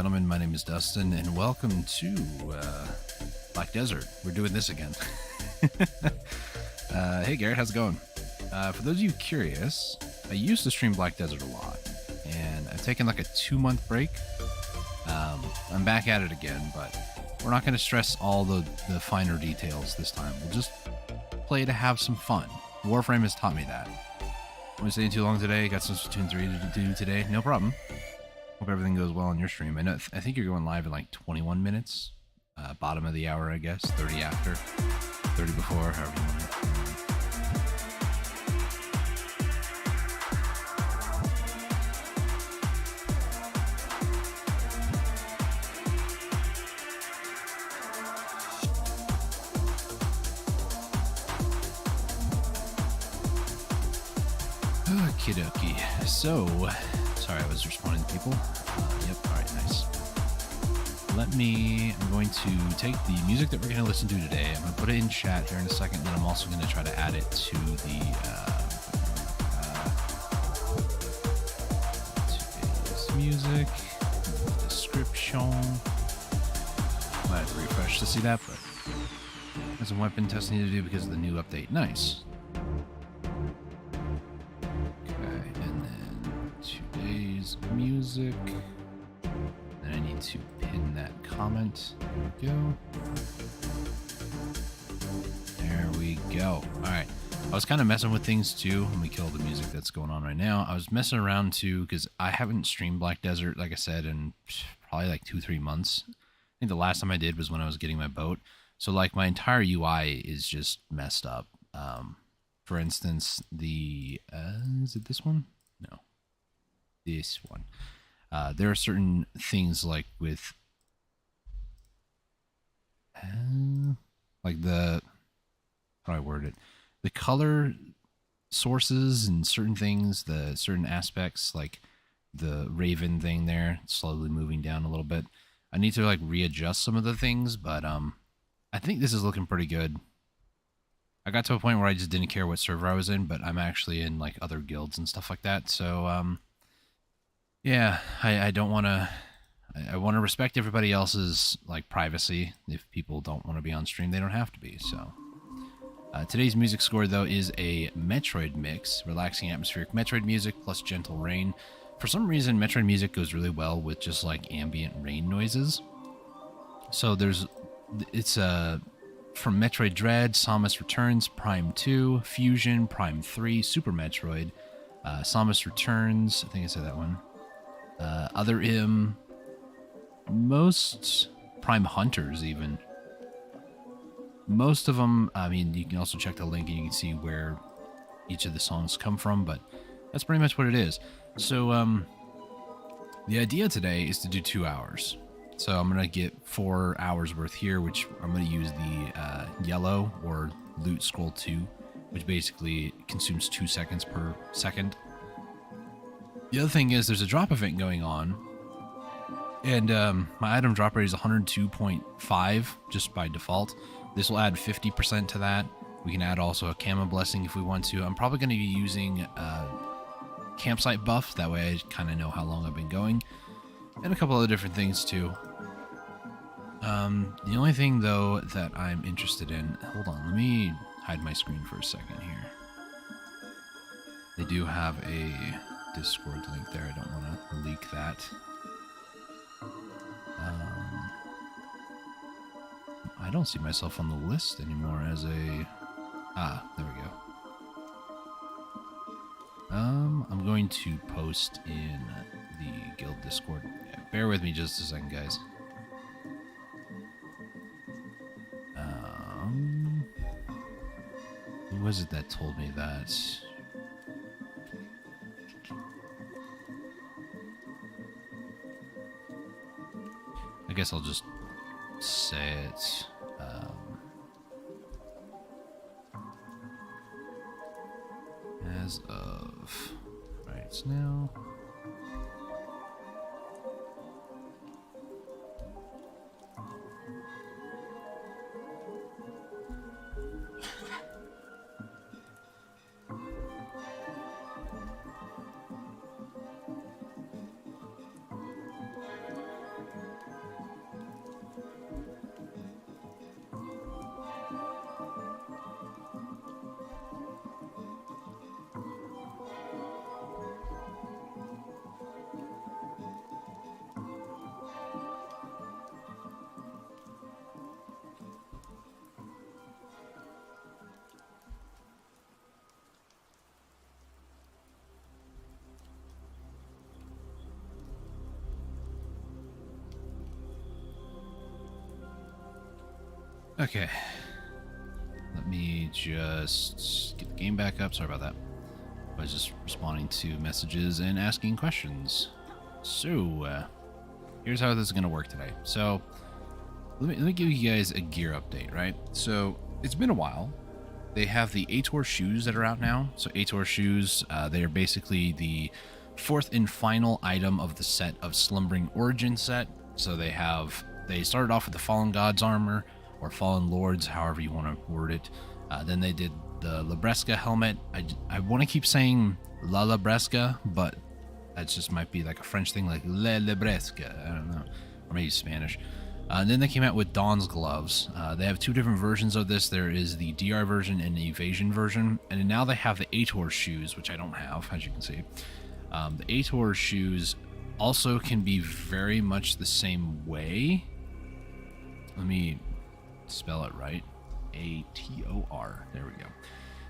gentlemen, my name is Dustin, and welcome to Black Desert. We're doing this again. Hey Garrett, how's it going? For those of you curious, I used to stream Black Desert a lot, and I've taken like a 2-month break. I'm back at it again, but we're not going to stress all the finer details this time. We'll just play to have some fun. Warframe has taught me that. I'm staying too long today. Got some Splatoon 3 to do today. No problem. Hope everything goes well on your stream. I think you're going live in like 21 minutes. Bottom of the hour, I guess. 30 after. 30 before, however you want it. Okie dokie. So, sorry, I was responding to people. Yep, alright, nice. I'm going to take the music that we're going to listen to today. I'm going to put it in chat here in a second, and then I'm also going to try to add it to today's music, description. Might have to refresh to see that, but there's some weapon testing to do because of the new update. Nice. Music. Then I need to pin that comment. There we go. Alright. I was kind of messing with things too. Let me kill the music that's going on right now. I was messing around too because I haven't streamed Black Desert, like I said, in probably like 2-3 months. I think the last time I did was when I was getting my boat. So like my entire UI is just messed up. For instance, is it this one? No. This one. There are certain things like with like how do I word it? The color sources and certain things, the certain aspects, like the Raven thing there, slowly moving down a little bit. I need to like readjust some of the things, but I think this is looking pretty good. I got to a point where I just didn't care what server I was in, but I'm actually in like other guilds and stuff like that. So yeah, I don't want to. I want to respect everybody else's like privacy. If people don't want to be on stream, they don't have to be. So today's music score though is a Metroid mix, relaxing atmospheric Metroid music plus gentle rain. For some reason, Metroid music goes really well with just like ambient rain noises. So it's from Metroid Dread, Samus Returns, Prime 2, Fusion, Prime 3, Super Metroid, Samus Returns. I think I said that one. Other most Prime Hunters even. Most of them, I mean, you can also check the link and you can see where each of the songs come from, but that's pretty much what it is. So, the idea today is to do 2 hours. So I'm going to get 4 hours worth here, which I'm going to use the yellow or loot scroll 2, which basically consumes 2 seconds per second. The other thing is there's a drop event going on, and my item drop rate is 102.5 just by default. This will add 50% to that. We can add also a camo blessing if we want to. I'm probably going to be using campsite buff, that way I kind of know how long I've been going, and a couple other different things too. The only thing though that I'm interested in, hold on, let me hide my screen for a second here. They do have a Discord link there. I don't want to leak that. I don't see myself on the list anymore as a... there we go. I'm going to post in the guild Discord. Yeah, bear with me just a second, guys. Who was it that told me that? I guess I'll just say it. As of right now. Okay. Let me just get the game back up. Sorry about that. I was just responding to messages and asking questions. So, here's how this is going to work today. So, let me give you guys a gear update, right? So, it's been a while. They have the Ator shoes that are out now. So, Ator shoes, they are basically the fourth and final item of the set of Slumbering Origin set. So, they started off with the Fallen Gods armor, or Fallen Lords, however you want to word it. Then they did the Labresca helmet. I want to keep saying La Labresca, but that just might be like a French thing, like La Labresca. I don't know. Or maybe Spanish. And then they came out with Dawn's gloves. They have two different versions of this. There is the DR version and the Evasion version. And now they have the Ator shoes, which I don't have, as you can see. The Ator shoes also can be very much the same way. Let me spell it right. A-T-O-R. There we go.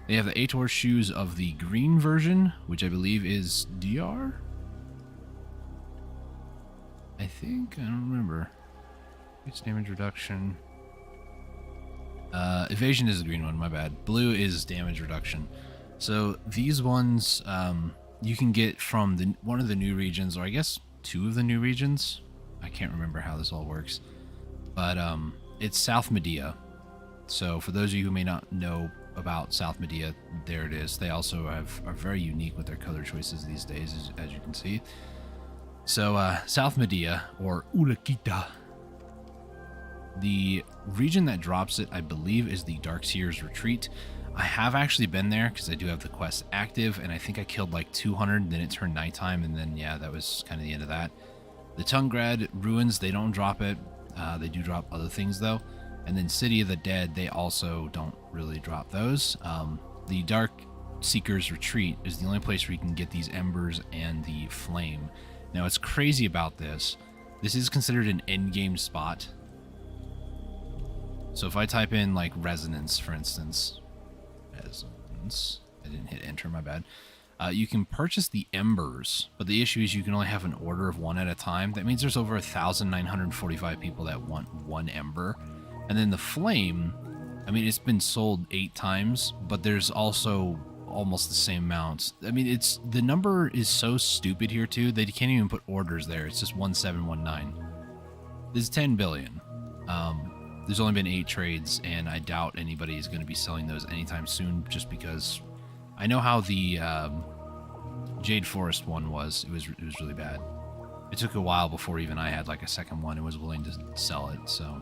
They have the Ator shoes of the green version, which I believe is DR? I think? I don't remember. It's damage reduction. Evasion is the green one, my bad. Blue is damage reduction. So these ones you can get from one of the new regions, or I guess two of the new regions. I can't remember how this all works. But it's South Medea. So for those of you who may not know about South Medea, there it is. They also are very unique with their color choices these days, as you can see. So South Medea, or Ulakita, the region that drops it, I believe, is the Darkseer's Retreat. I have actually been there because I do have the quest active, and I think I killed like 200, then it turned nighttime, and then, yeah, that was kind of the end of that. The Tungrad Ruins, they don't drop it. They do drop other things, though. And then City of the Dead, they also don't really drop those. The Dark Seeker's Retreat is the only place where you can get these embers and the flame. Now, what's crazy about this is considered an endgame spot. So if I type in, like, Resonance, for instance. Resonance. I didn't hit enter, my bad. You can purchase the embers, but the issue is you can only have an order of one at a time. That means there's over 1,945 people that want one ember. And then the flame, I mean, it's been sold 8 times, but there's also almost the same amounts. I mean, the number is so stupid here too. They can't even put orders there. It's just 1719. This is 10 billion. There's only been 8 trades, and I doubt anybody is going to be selling those anytime soon, just because I know how the Jade Forest one was. It was really bad. It took a while before even I had like a second one and was willing to sell it. So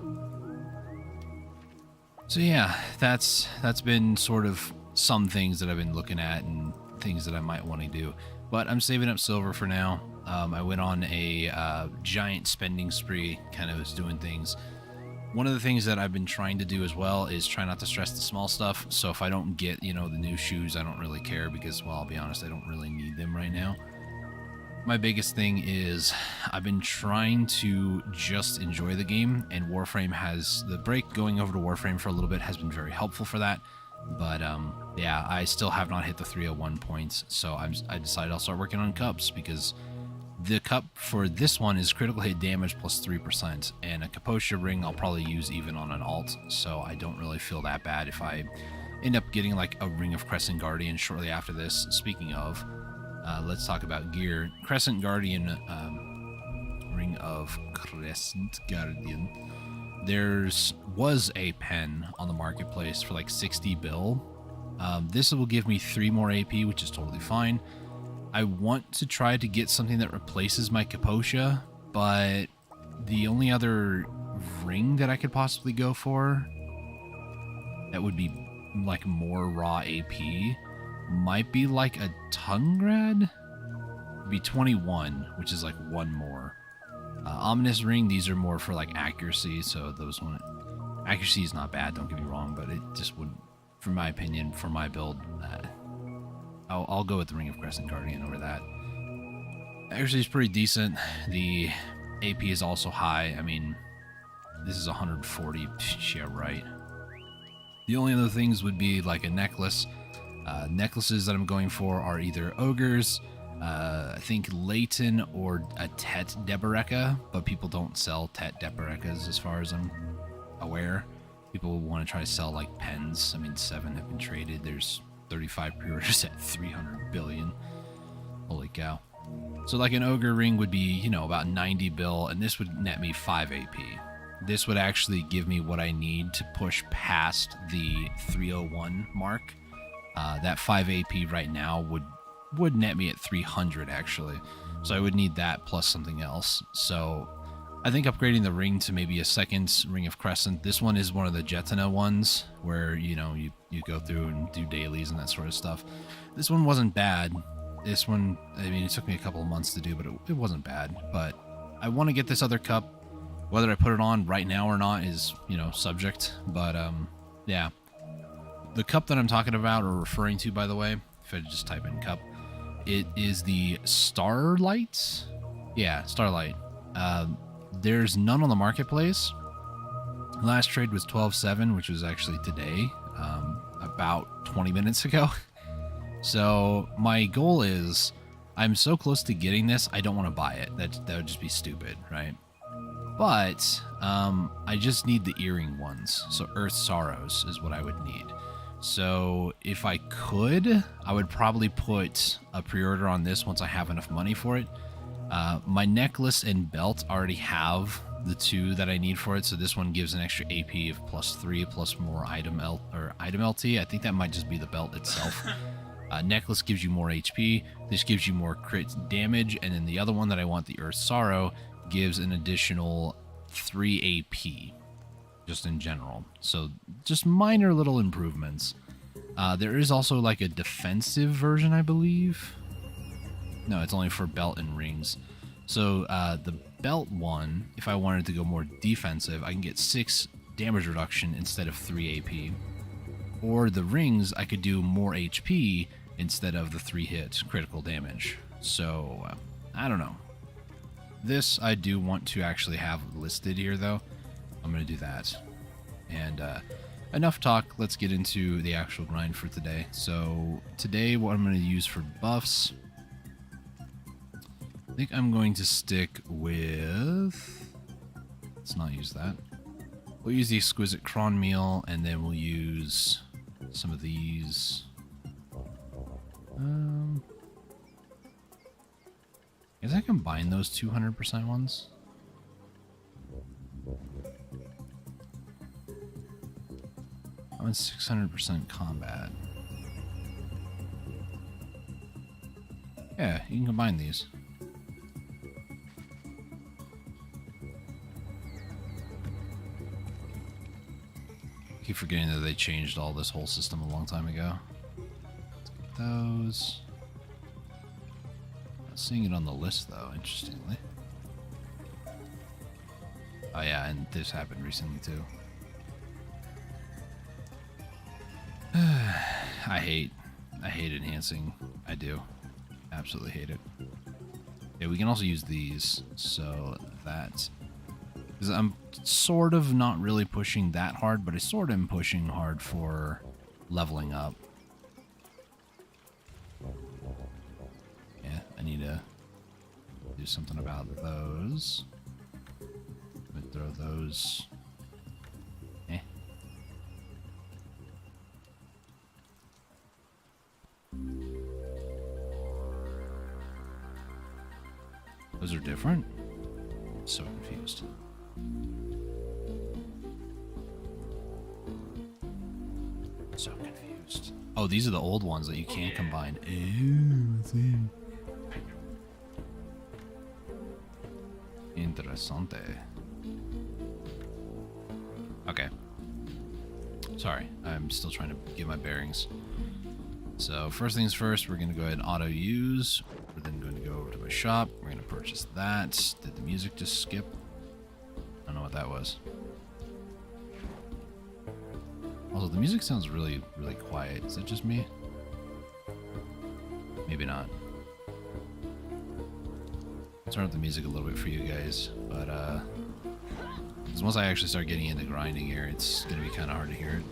yeah, that's been sort of some things that I've been looking at and things that I might want to do. But I'm saving up silver for now. I went on a giant spending spree, kind of was doing things. One of the things that I've been trying to do as well is try not to stress the small stuff. So if I don't get, the new shoes, I don't really care because, well, I'll be honest, I don't really need them right now. My biggest thing is I've been trying to just enjoy the game, and Warframe the break going over to Warframe for a little bit has been very helpful for that. But yeah, I still have not hit the 301 points, so I decided I'll start working on cups, because the cup for this one is critical hit damage plus 3%, and a Kaposha ring I'll probably use even on an alt, so I don't really feel that bad if I end up getting like a Ring of Crescent Guardian shortly after this. Speaking of, let's talk about gear. Crescent Guardian, Ring of Crescent Guardian. Was a pen on the marketplace for like 60 bill. This will give me 3 more AP, which is totally fine. I want to try to get something that replaces my Kaposha, but the only other ring that I could possibly go for that would be like more raw AP might be like a Tungrad. It'd be 21, which is like 1 more. Ominous ring, these are more for like accuracy, so those one accuracy is not bad, don't get me wrong, but it just wouldn't, for my opinion, for my build, I'll go with the Ring of Crescent Guardian over that. Accuracy is pretty decent. The AP is also high. I mean, this is 140. Yeah, right. The only other things would be like a necklace. Necklaces that I'm going for are either ogres, I think Leighton, or a Tet Deboreka, but people don't sell Tet Deberekas as far as I'm aware. People want to try to sell like pens. I mean, 7 have been traded. There's 35 pre-orders at 300 billion. Holy cow. So like an ogre ring would be, you know, about 90 bill, and this would net me 5 AP. This would actually give me what I need to push past the 301 mark. That 5 AP right now would net me at 300 actually. So I would need that plus something else. So I think upgrading the ring to maybe a second Ring of Crescent. This one is one of the Jetana ones where, you know, you go through and do dailies and that sort of stuff. This one wasn't bad. This one, I mean, it took me a couple of months to do, but it wasn't bad. But I want to get this other cup. Whether I put it on right now or not is, you know, subject. But, yeah. The cup that I'm talking about or referring to, by the way, if I just type in cup, it is the Starlight. Yeah, Starlight. There's none on the marketplace. Last trade was 12.7, which was actually today, about 20 minutes ago. So my goal is, I'm so close to getting this, I don't want to buy it. That would just be stupid, right? But I just need the earring ones. So Earth Sorrows is what I would need. So if I could, I would probably put a pre-order on this once I have enough money for it. My necklace and belt already have the 2 that I need for it. So this one gives an extra AP of +3 plus more item LT. I think that might just be the belt itself. Necklace gives you more HP. This gives you more crit damage. And then the other one that I want, the Earth Sorrow, gives an additional 3 AP. Just in general. So just minor little improvements. There is also like a defensive version, I believe. No, it's only for belt and rings. So the belt one, if I wanted to go more defensive, I can get 6 damage reduction instead of 3 AP. Or the rings, I could do more HP instead of the 3 hit critical damage. So I don't know. This I do want to actually have listed here though. I'm going to do that. And enough talk, let's get into the actual grind for today. So today what I'm going to use for buffs, I think I'm going to stick with, let's not use that. We'll use the Exquisite Cron Meal, and then we'll use some of these. Guess I combine those 200% ones. I'm in 600% combat. Yeah, you can combine these. I keep forgetting that they changed all this whole system a long time ago. Let's get those. Not seeing it on the list though, interestingly. Oh yeah, and this happened recently too. I hate enhancing. I do. Absolutely hate it. Yeah, we can also use these. So that, because I'm sort of not really pushing that hard, but I sort of am pushing hard for leveling up. Yeah, I need to do something about those. I'm gonna throw those. Those are different? I'm so confused. So confused. Oh, these are the old ones that you can't combine. Ew, let's see. Interessante. Okay. Sorry, I'm still trying to get my bearings. So first things first, we're going to go ahead and auto use. We're then going to go over to my shop. We're going to purchase that. Did the music just skip? I don't know what that was. Also, the music sounds really, really quiet. Is it just me? Maybe not. I'll turn up the music a little bit for you guys, but because once I actually start getting into grinding here, it's going to be kind of hard to hear it.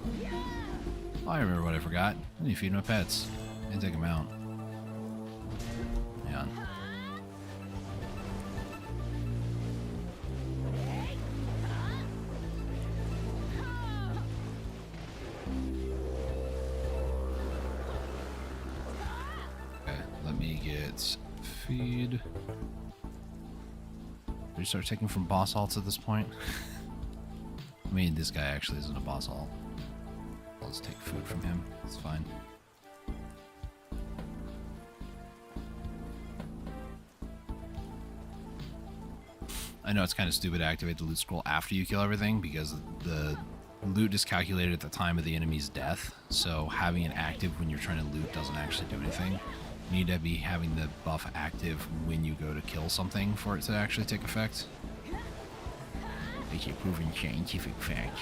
Oh, I remember what I forgot. I need to feed my pets and take them out. Hang on. get feed. Do we start taking from boss halts at this point? I mean, this guy actually isn't a boss halt. I'll just take food from him. It's fine. I know it's kind of stupid to activate the loot scroll after you kill everything because the loot is calculated at the time of the enemy's death. So having it active when you're trying to loot doesn't actually do anything. You need to be having the buff active when you go to kill something for it to actually take effect. It's a proven scientific fact.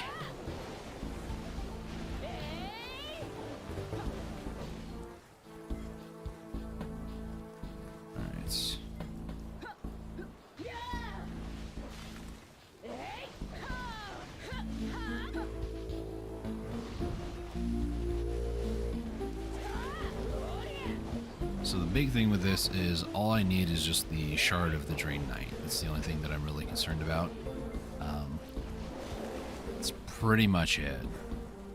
Alright. So the big thing with this is all I need is just the shard of the Drain Knight. That's the only thing that I'm really concerned about. That's pretty much it.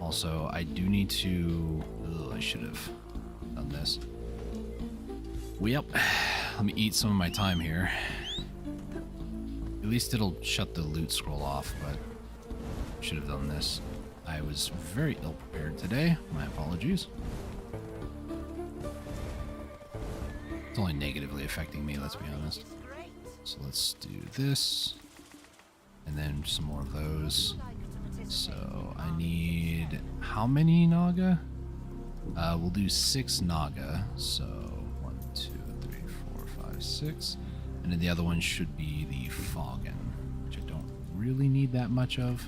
Also, I do need to... Ugh, I should have done this. Well, yep. Let me eat some of my time here. At least it'll shut the loot scroll off, but should have done this. I was very ill prepared today. My apologies. It's only negatively affecting me, let's be honest. So let's do this. And then some more of those. So I need... How many Naga? We'll do 6 Naga. So 1, 2, 3, 4, 5, 6. And then the other one should be the Foggin, which I don't really need that much of.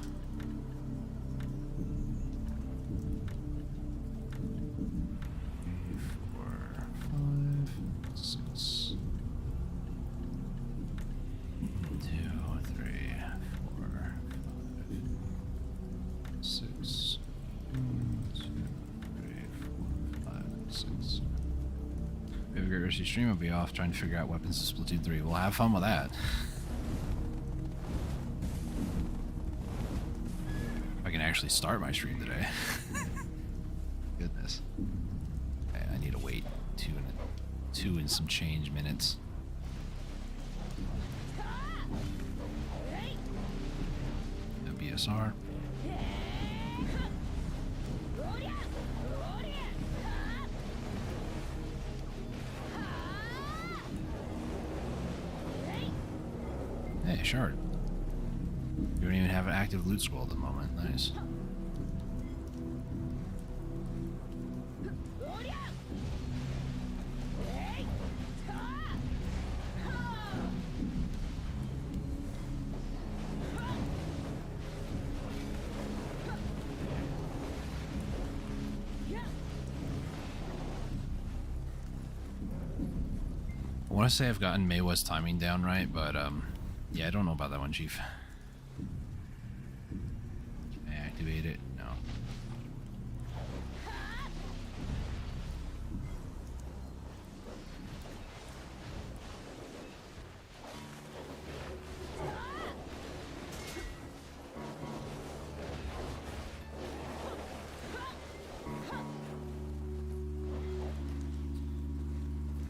Stream will be off trying to figure out weapons to Splatoon 3. We'll have fun with that. If I can actually start my stream today. Goodness. Okay, I need to wait two and some change minutes. No BSR. Hey, shard. You don't even have an active loot scroll at the moment. Nice. I want to say I've gotten Maywe's timing down right, but yeah, I don't know about that one, Chief. Can I activate it? No.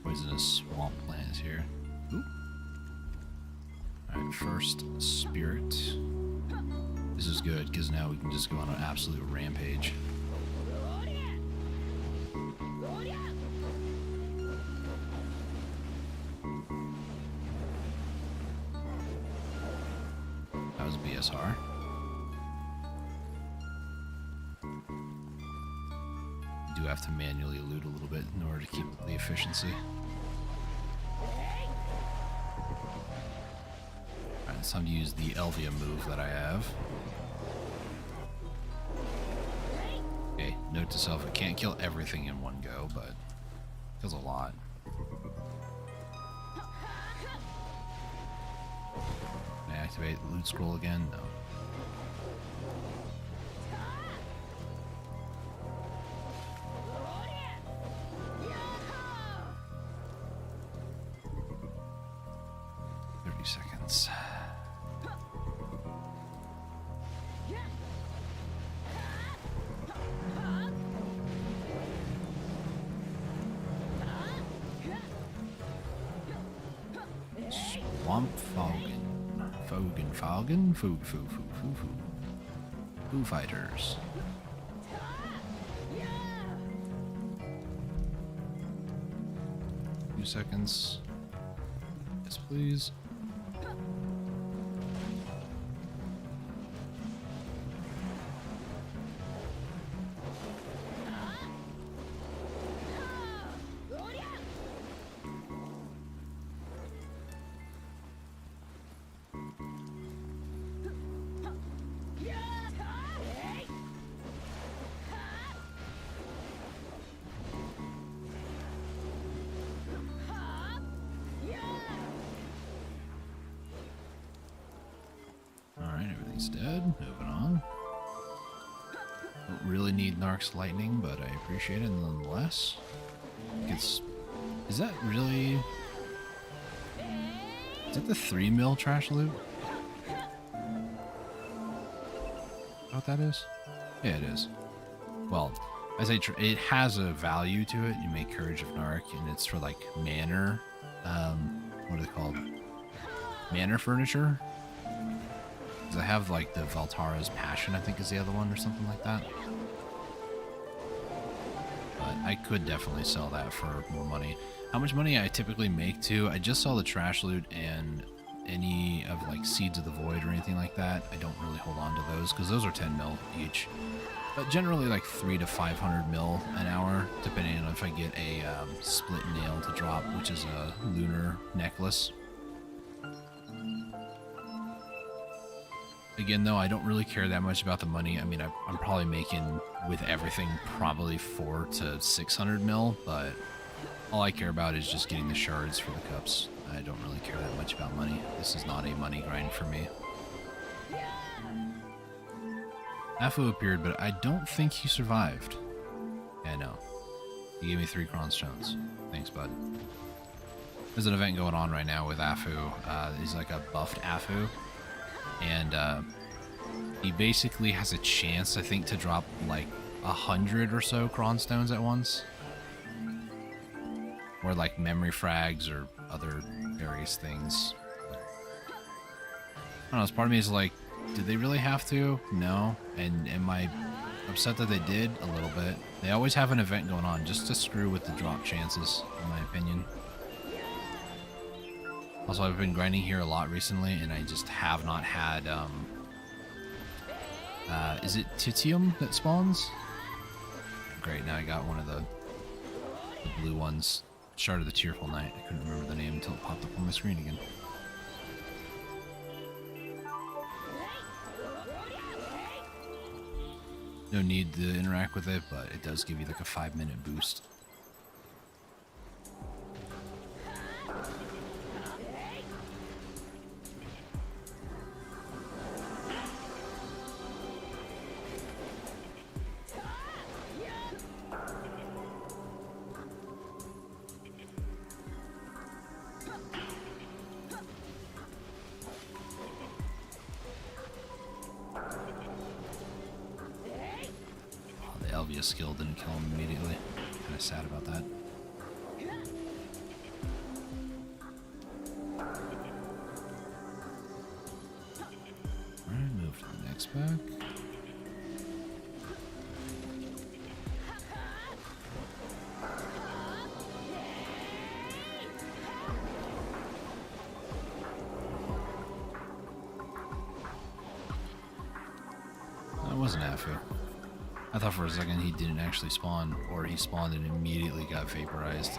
Poisonous swamp plant is here. Ooh. Alright, first spirit. This is good because now we can just go on an absolute rampage. That was BSR. You do have to manually loot a little bit in order to keep the efficiency. Alright, it's time to use the Elvia move that I have. Okay, note to self, I can't kill everything in one go, but it kills a lot. Can I activate the loot scroll again? No. Seconds. Swamp Foggin. Foggin? Foo Fighters. Few seconds. Yes, please. Alright, everything's dead. Moving on. Don't really need Narc's lightning, but I appreciate it nonetheless. Is that really... Is that the 3 mil trash loot? What that is? Yeah, it is. Well, I say it has a value to it. You make Courage of Narc, and it's for like manor. What are they called? Manor furniture. Because I have like the Valtara's Passion, I think is the other one, or something like that. But I could definitely sell that for more money. How much money I typically make too? I just sell the trash loot and any of like Seeds of the Void or anything like that. I don't really hold on to those because those are 10 mil each. But generally like 300 to 500 mil an hour, depending on if I get a split nail to drop, which is a lunar necklace. Again, though, I don't really care that much about the money. I mean, I'm probably making, with everything, probably 400 to 600 mil, but all I care about is just getting the shards for the cups. I don't really care that much about money. This is not a money grind for me. Afu appeared, but I don't think he survived. Yeah, no. He gave me 3 Kron stones. Thanks, bud. There's an event going on right now with Afu. He's like a buffed Afu. And he basically has a chance, I think, to drop like 100 or so Kron stones at once. Or like memory frags or other various things. I don't know, part of me is like, did they really have to? No. And am I upset that they did? A little bit. They always have an event going on just to screw with the drop chances, in my opinion. Also, I've been grinding here a lot recently, and I just have not had, is it Titium that spawns? Great, now I got one of the blue ones. Shard of the Tearful Night. I couldn't remember the name until it popped up on my screen again. No need to interact with it, but it does give you like a 5-minute boost. Skill didn't kill him immediately. Kind of sad about that. Alright, move to the next pack. That wasn't Afu. I thought for a second he didn't actually spawn, or he spawned and immediately got vaporized.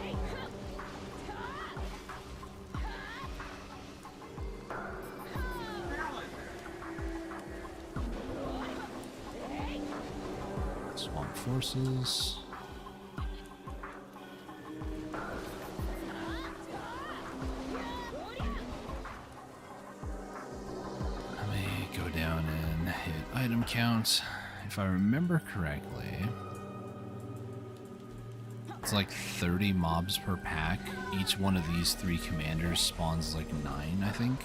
Swamp Forces. Let me go down and hit item count. If I remember correctly, it's like 30 mobs per pack. Each one of these 3 commanders spawns like 9, I think.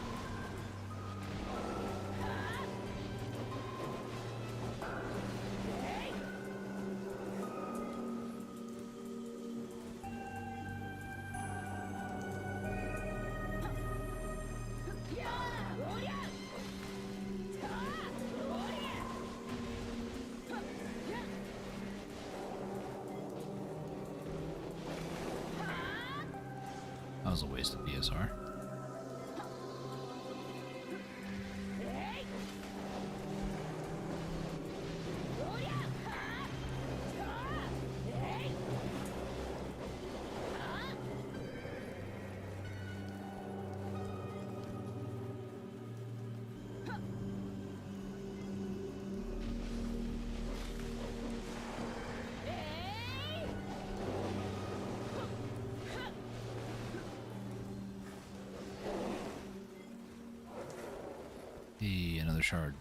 was a waste of BSR. Another shard.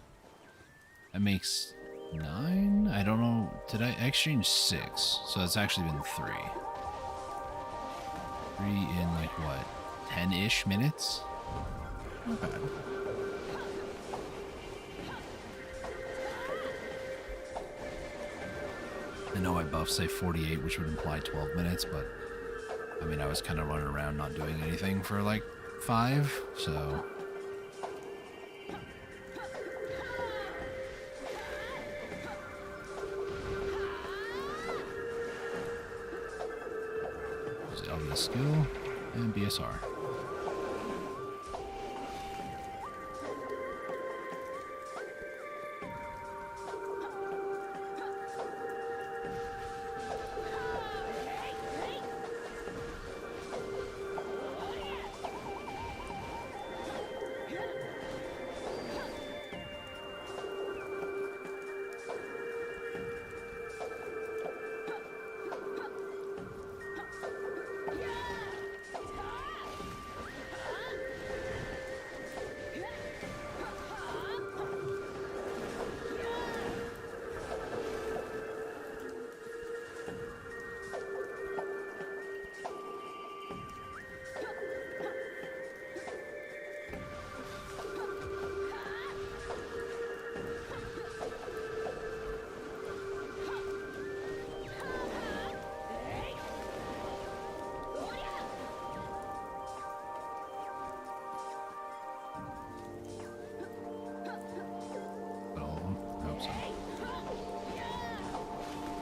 That makes 9? I don't know. Did I exchange 6? So it's actually been 3. 3 in like what? 10-ish minutes? Not bad. I know my buffs say 48, which would imply 12 minutes, but I mean, I was kind of running around not doing anything for like 5, so... skill and BSR.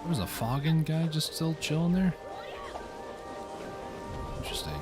Was a fogging guy just still chilling there? Interesting.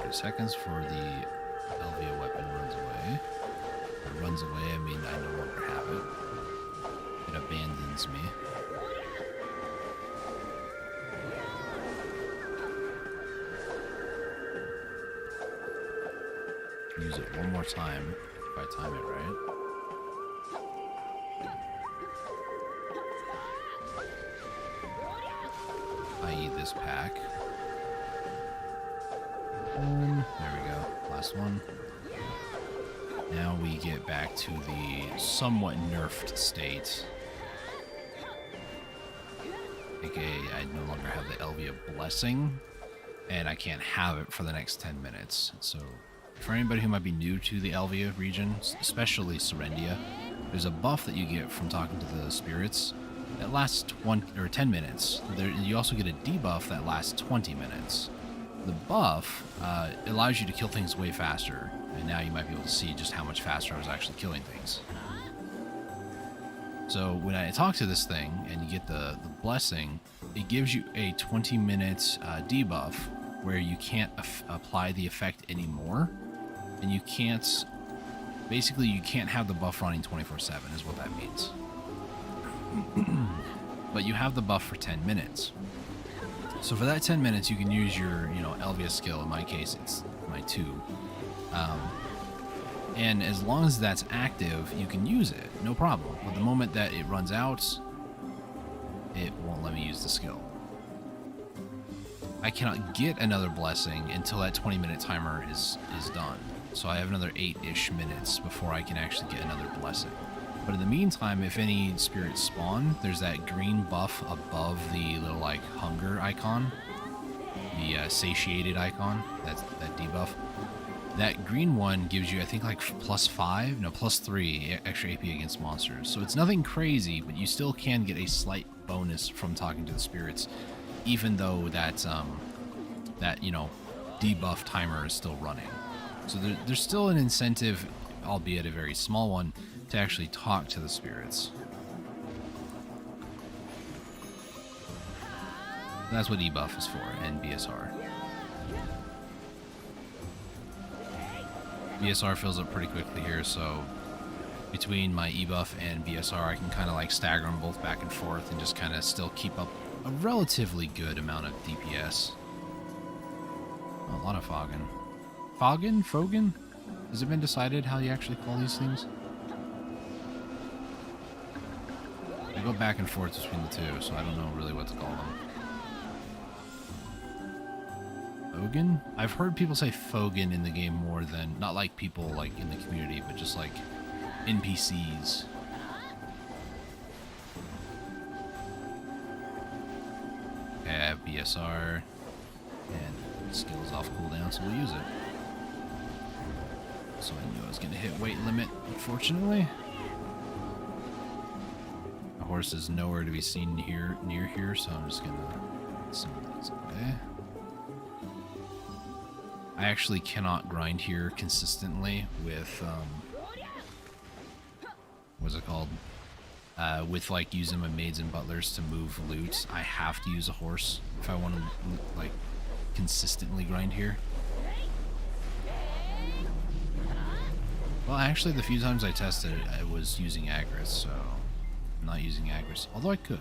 Seconds for the Elvia weapon runs away. It runs away, I mean I no longer have it. It abandons me. Use it one more time if I time it right. I.e. this pack. There we go. Last one. Now we get back to the somewhat nerfed state. AKA, I no longer have the Elvia Blessing, and I can't have it for the next 10 minutes. So, for anybody who might be new to the Elvia region, especially Serendia, there's a buff that you get from talking to the spirits that lasts 10 minutes. You also get a debuff that lasts 20 minutes. The buff allows you to kill things way faster, and now you might be able to see just how much faster I was actually killing things. So when I talk to this thing and you get the blessing, it gives you a 20-minute debuff where you can't apply the effect anymore, and you can't, basically you can't have the buff running 24/7 is what that means. But you have the buff for 10 minutes. So for that 10 minutes, you can use your, Elvia skill. In my case, it's my 2. And as long as that's active, you can use it, no problem. But the moment that it runs out, it won't let me use the skill. I cannot get another blessing until that 20-minute timer is done. So I have another 8-ish minutes before I can actually get another blessing. But in the meantime, if any spirits spawn, there's that green buff above the little, hunger icon. the satiated icon, that debuff. That green one gives you, I think, like +5, no, +3 extra AP against monsters. So it's nothing crazy, but you still can get a slight bonus from talking to the spirits, even though that you know, debuff timer is still running. So there's still an incentive, albeit a very small one, to actually talk to the spirits. That's what debuff is for, and BSR. BSR fills up pretty quickly here, so between my E-buff and BSR, I can kind of like stagger them both back and forth and just kind of still keep up a relatively good amount of DPS. Oh, a lot of Foggin. Foggin? Foggin? Has it been decided how you actually call these things? I go back and forth between the two, so I don't know really what to call them. Foggin? I've heard people say Foggin in the game more than, not like people like in the community, but just like NPCs. Okay, I have BSR, and skills off cooldown, so we'll use it. So I knew I was going to hit weight limit, unfortunately. The horse is nowhere to be seen near here, so I'm just going to send these away. I actually cannot grind here consistently with, what's it called? With like using my maids and butlers to move loot. I have to use a horse if I want to like consistently grind here. Well, actually the few times I tested it, I was using Agris, so I'm not using Agris, although I could.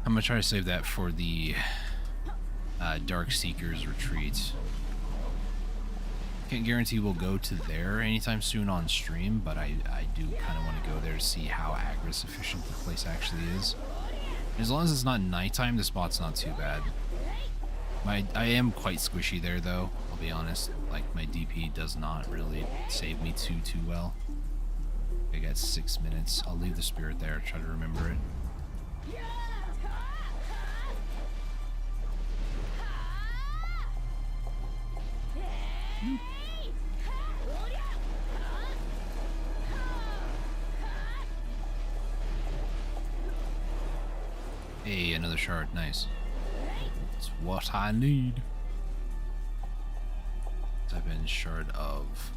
I'm gonna try to save that for the Dark Seeker's retreat. Can't guarantee we'll go to there anytime soon on stream, but I do kind of want to go there to see how Agris efficient the place actually is. As long as it's not nighttime, the spot's not too bad. I am quite squishy there, though, I'll be honest. Like, my DP does not really save me too well. I got 6 minutes. I'll leave the spirit there, try to remember it. Hey, another shard. Nice. That's what I need. Type in shard of...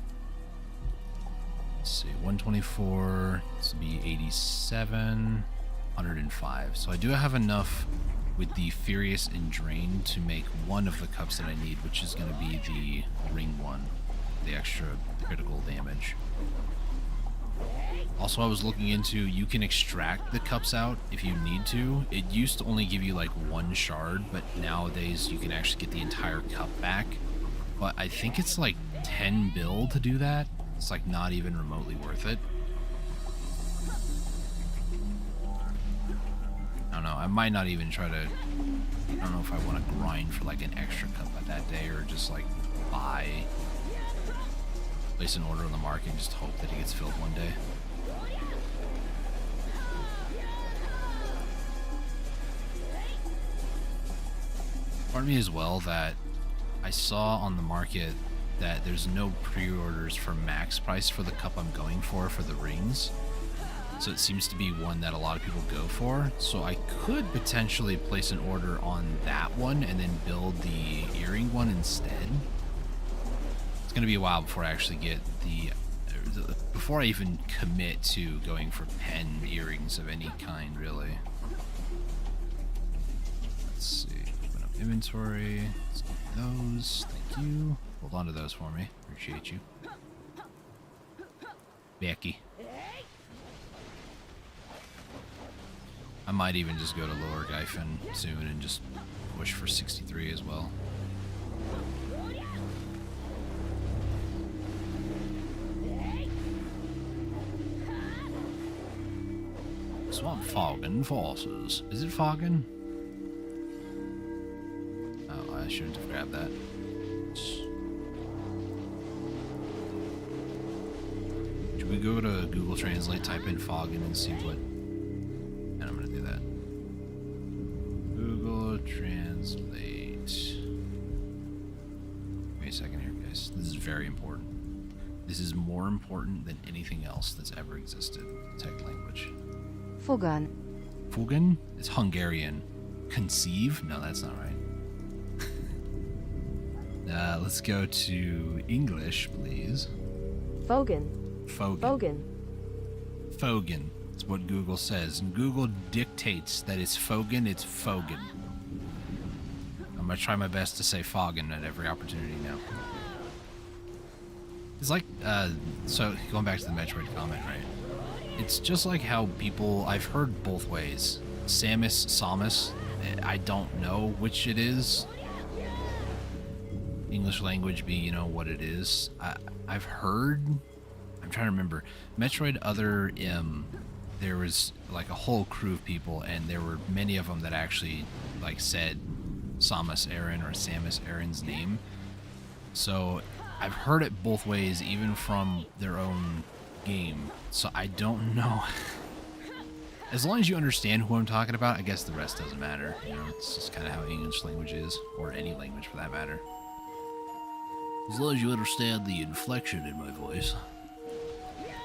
Let's see, 124. This will be 87. 105. So I do have enough with the Furious and Drain to make one of the cups that I need, which is going to be the ring one. The extra critical damage. Also, I was looking into, you can extract the cups out if you need to. It used to only give you like one shard, but nowadays you can actually get the entire cup back. But I think it's like 10 bill to do that. It's like not even remotely worth it. I don't know, I might not even try to, I don't know if I want to grind for like an extra cup at that day or just like place an order on the market and just hope that it gets filled one day. Part of me as well that I saw on the market that there's no pre-orders for max price for the cup I'm going for the rings. So it seems to be one that a lot of people go for. So I could potentially place an order on that one and then build the earring one instead. It's going to be a while before I actually get before I even commit to going for pen earrings of any kind, really. Let's see. Open up inventory. Let's get those. Thank you. Hold on to those for me. Appreciate you. Becky. I might even just go to Lower Gyfin soon and just push for 63 as well. Swamp Foggin Forces. Is it Foggin? Oh, I shouldn't have grabbed that. Should we go to Google Translate, type in Foggin and see what... And I'm gonna do that. Google This is more important than anything else that's ever existed. Tech language. Fogan. Fogan? It's Hungarian. Conceive? No, that's not right. Let's go to English, please. Fogan. Fogan. Fogan. Fogan. It's what Google says. And Google dictates that it's Fogan, it's Fogan. I'm going to try my best to say Fogan at every opportunity now. It's like, so going back to the Metroid comment, right? It's just like how people, I've heard both ways. Samus, I don't know which it is. English language be, you know, what it is. I've heard, I'm trying to remember, Metroid Other M, there was like a whole crew of people, and there were many of them that actually like said Samus Aran or Samus Aran's name. So I've heard it both ways, even from their own game. So I don't know. As long as you understand who I'm talking about, I guess the rest doesn't matter. You know, it's just kind of how English language is, or any language for that matter. As long as you understand the inflection in my voice,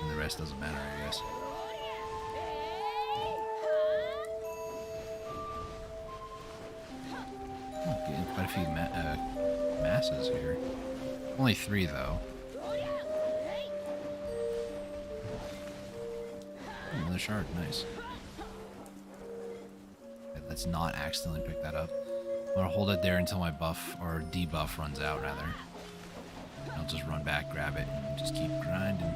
and the rest doesn't matter, I guess. Oh, getting quite a few masses here. Only 3, though. Oh, another shard, nice. Okay, let's not accidentally pick that up. I'm gonna hold it there until my buff, or debuff, runs out, rather. I'll just run back, grab it, and just keep grinding.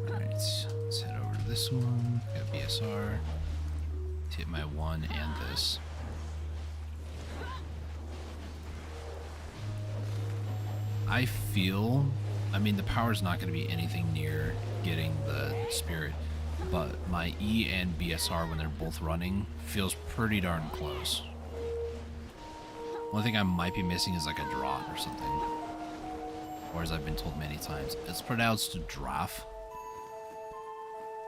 Alright, let's head over to this one. Got BSR. Hit my 1 and this. I feel, I mean, the power's not going to be anything near getting the spirit, but my E and BSR, when they're both running, feels pretty darn close. One thing I might be missing is like a draught or something. Or as I've been told many times, it's pronounced draff.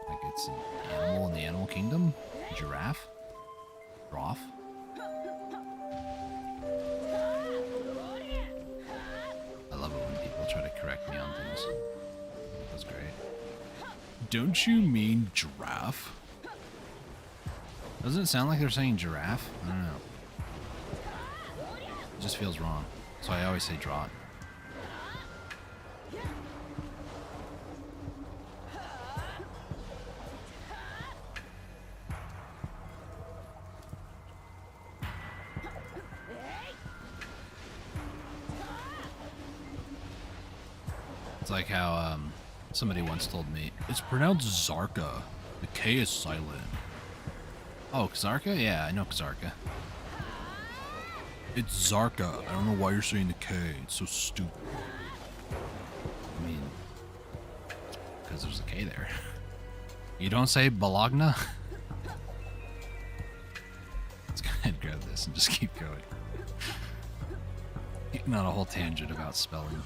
Like it's an animal in the animal kingdom? Giraffe? Droff? I love it when people try to correct me on things. That's great. Don't you mean giraffe? Doesn't it sound like they're saying giraffe? I don't know. It just feels wrong. So I always say draught. It's like how somebody once told me, it's pronounced Zarka. The K is silent. Oh, Kazarka? Yeah, I know Kazarka. It's Zarka. I don't know why you're saying the K. It's so stupid. I mean, because there's a K there. You don't say Bologna? Let's go ahead and grab this and just keep going. Not a whole tangent about spelling.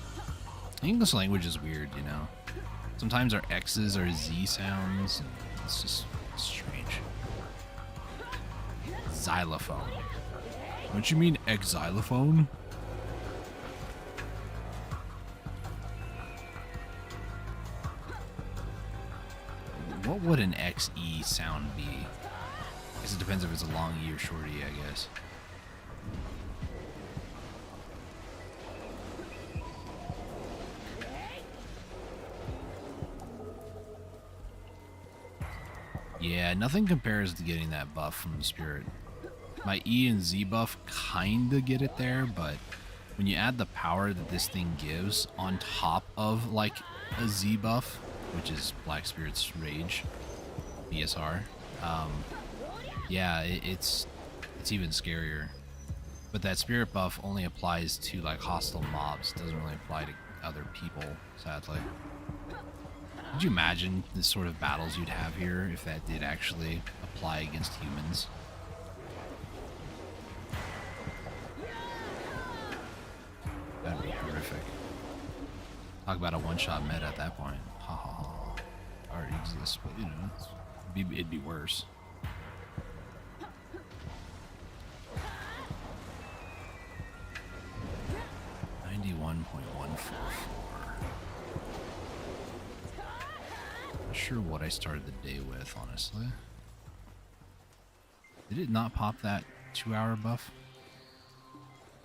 English language is weird, you know. Sometimes our X's are Z sounds. It's just strange. Xylophone. Don't you mean xylophone? What would an XE sound be? I guess it depends if it's a long E or short E, I guess. Yeah, nothing compares to getting that buff from the spirit. My E and Z buff kinda get it there, but when you add the power that this thing gives on top of like a Z buff, which is Black Spirit's Rage, BSR, yeah, it's even scarier. But that spirit buff only applies to like hostile mobs. It doesn't really apply to other people, sadly. Could you imagine the sort of battles you'd have here if that did actually apply against humans? horrific. Talk about a one-shot meta at that point. Ha ha ha. Already exists, but you know, it'd be worse. 91.144. Not sure what I started the day with, honestly. Did it not pop that 2-hour buff?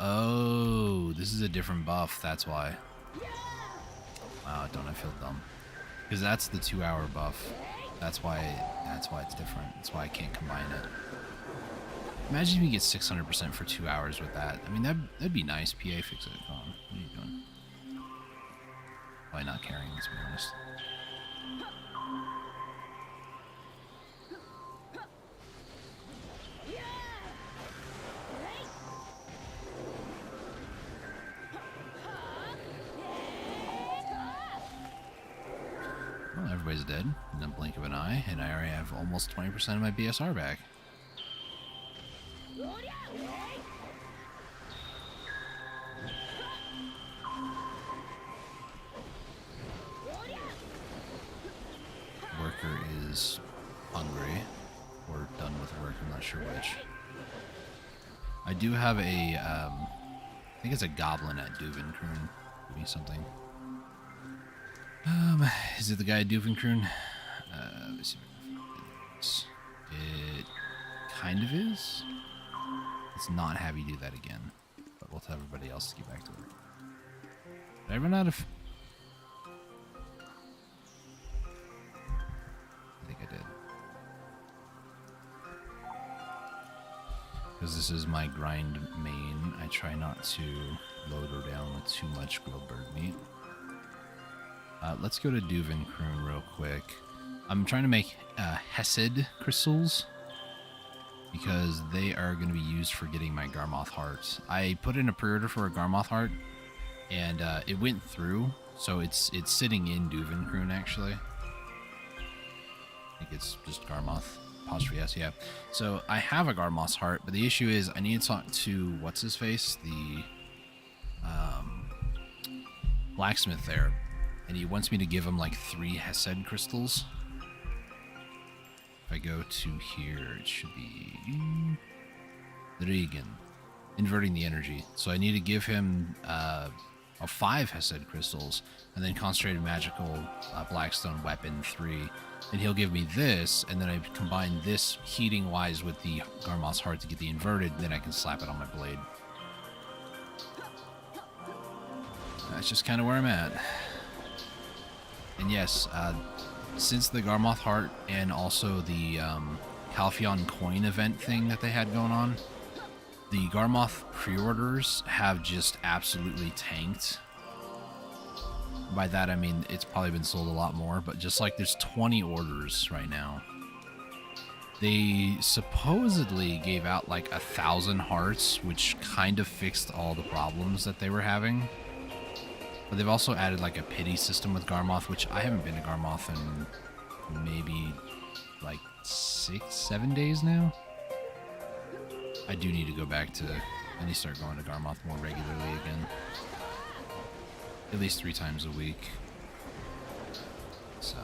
Oh, this is a different buff, that's why. Wow, don't I feel dumb? Because that's the 2-hour buff. That's why it's different. That's why I can't combine it. Imagine if you get 600% for 2 hours with that. I mean, that'd be nice. PA, fix it. Come on. What are you doing? Why not carrying, let's be honest. Well, everybody's dead in the blink of an eye, and I already have almost 20% of my BSR back. Worker is hungry, or done with work, I'm not sure which. I do have a, I think it's a goblin at Duvenkroon. Give me something. Is it the guy at Duvenkroon? Let me see if I can find it. It kind of is. Let's not have you do that again. But we'll tell everybody else to get back to work. Did I run out of... I think I did. Because this is my grind main, I try not to load her down with too much grilled bird meat. Let's go to Duvenkroon real quick. I'm trying to make Hesed crystals because they are going to be used for getting my Garmoth heart. I put in a pre-order for a Garmoth heart and it went through, so it's sitting in Duvenkroon actually. I think it's just Garmoth. Apostrophe S, yeah. So I have a Garmoth's heart, but the issue is I need to talk to what's his face, the blacksmith there, and he wants me to give him like 3 Hesed crystals. If I go to here, it should be Regan, inverting the energy. So I need to give him 5 Hesed crystals, and then concentrated magical blackstone weapon 3. And he'll give me this, and then I combine this heating wise with the Garmoth's heart to get the inverted, then I can slap it on my blade. That's just kind of where I'm at. And yes, since the Garmoth heart and also the Calpheon coin event thing that they had going on, the Garmoth pre-orders have just absolutely tanked. By that I mean it's probably been sold a lot more, but just like there's 20 orders right now. They supposedly gave out like 1,000 hearts, which kind of fixed all the problems that they were having. But they've also added like a pity system with Garmoth, which I haven't been to Garmoth in maybe like 6-7 days now. I do need to go back to, I need to start going to Garmoth more regularly again. At least 3 times a week. So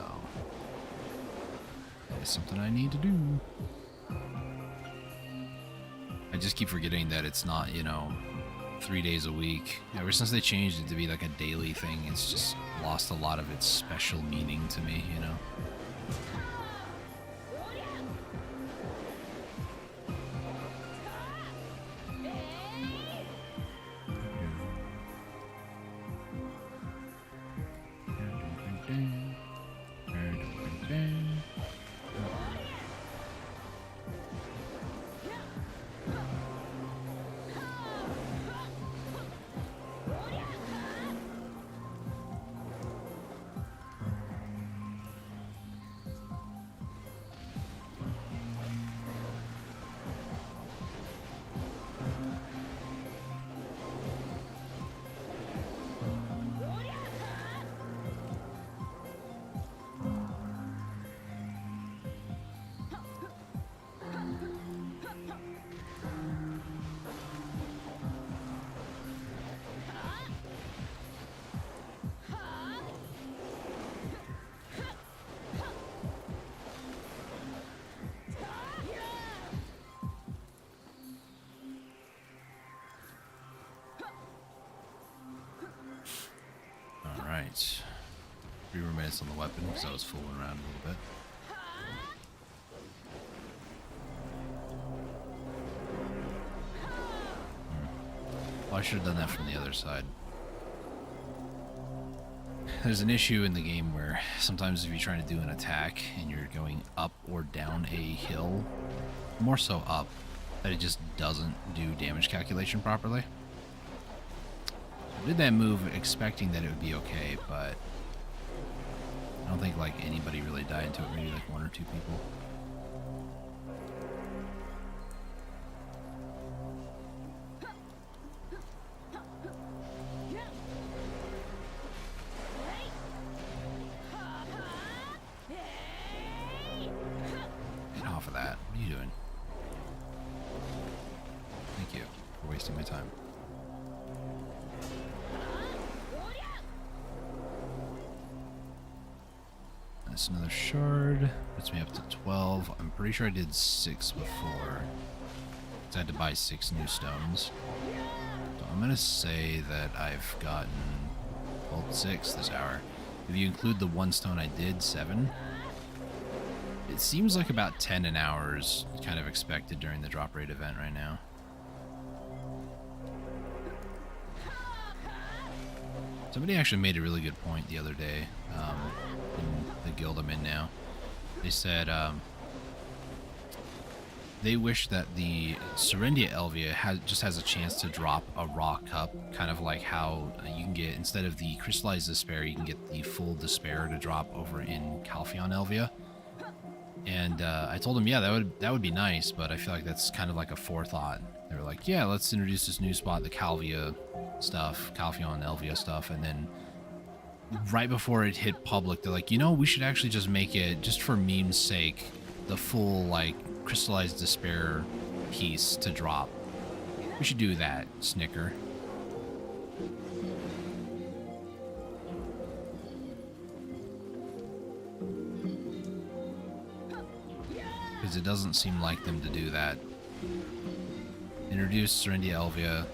that is something I need to do. I just keep forgetting that it's not, you know, 3 days a week. Ever since they changed it to be like a daily thing, it's just lost a lot of its special meaning to me, you know? spent 3 more minutes on the weapon because I was fooling around a little bit. Well, I should have done that from the other side. There's an issue in the game where sometimes if you're trying to do an attack and you're going up or down a hill, more so up, that it just doesn't do damage calculation properly. I did that move expecting that it would be okay, but I don't think like anybody really died into it, maybe like 1 or 2 people. Get off of that. What are you doing? Thank you for wasting my time. That's another shard. Puts me up to 12. I'm pretty sure I did 6 before. So I had to buy 6 new stones. So I'm going to say that I've gotten 6 this hour. If you include the 1 stone I did, 7. It seems like about 10 an hour is kind of expected during the drop rate event right now. Somebody actually made a really good point the other day in the guild I'm in now. They said they wish that the Serendia Elvia just has a chance to drop a raw cup, kind of like how you can get, instead of the Crystallized Despair, you can get the full Despair to drop over in Calpheon Elvia. And I told them, yeah, that would be nice, but I feel like that's kind of like a forethought. They were like, yeah, let's introduce this new spot, the Calpheon Elvia stuff, and then right before it hit public, they're like, you know, we should actually just make it, just for meme's sake, the full, like, Crystallized Despair piece to drop. We should do that, Snicker. Because it doesn't seem like them to do that. Introduce Serendia Elvia.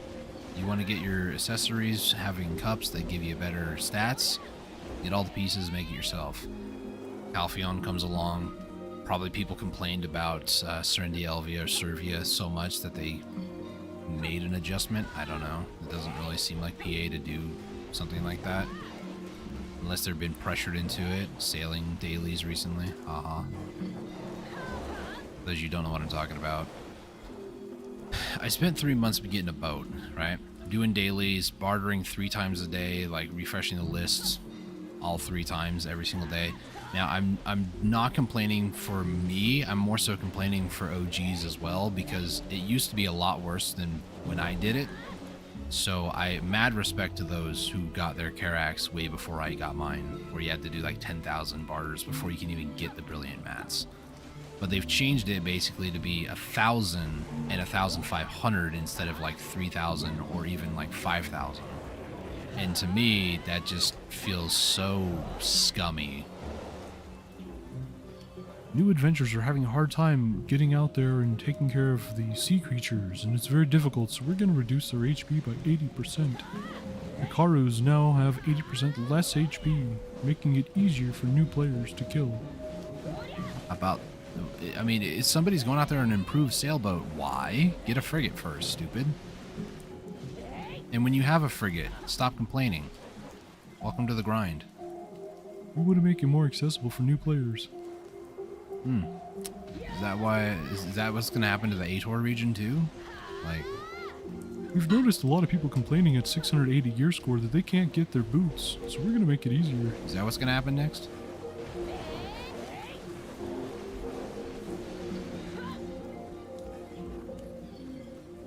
You want to get your accessories, having cups that give you better stats, get all the pieces, make it yourself. Calpheon comes along. Probably people complained about Serendia Elvia or Servia so much that they made an adjustment. I don't know. It doesn't really seem like PA to do something like that. Unless they've been pressured into it. Sailing dailies recently. Haha. Those you don't know what I'm talking about. I spent 3 months getting a boat, right? Doing dailies, bartering 3 times a day, like refreshing the lists all 3 times every single day. Now, I'm not complaining for me. I'm more so complaining for OGs as well, because it used to be a lot worse than when I did it. So I mad respect to those who got their Carax way before I got mine, where you had to do like 10,000 barters before you can even get the brilliant mats. But they've changed it basically to be 1,000 and 1,500 instead of like 3,000 or even like 5,000. And to me, that just feels so scummy. New adventurers are having a hard time getting out there and taking care of the sea creatures, and it's very difficult, so we're going to reduce their HP by 80%. The Karus now have 80% less HP, making it easier for new players to kill. I mean, if somebody's going out there and improve sailboat, why? Get a frigate first, stupid. And when you have a frigate, stop complaining. Welcome to the grind. We want to make it more accessible for new players. Is that why? Is that what's going to happen to the Ator region too? Like, We've noticed a lot of people complaining at 680 gear score that they can't get their boots, so we're going to make it easier. is that what's going to happen next?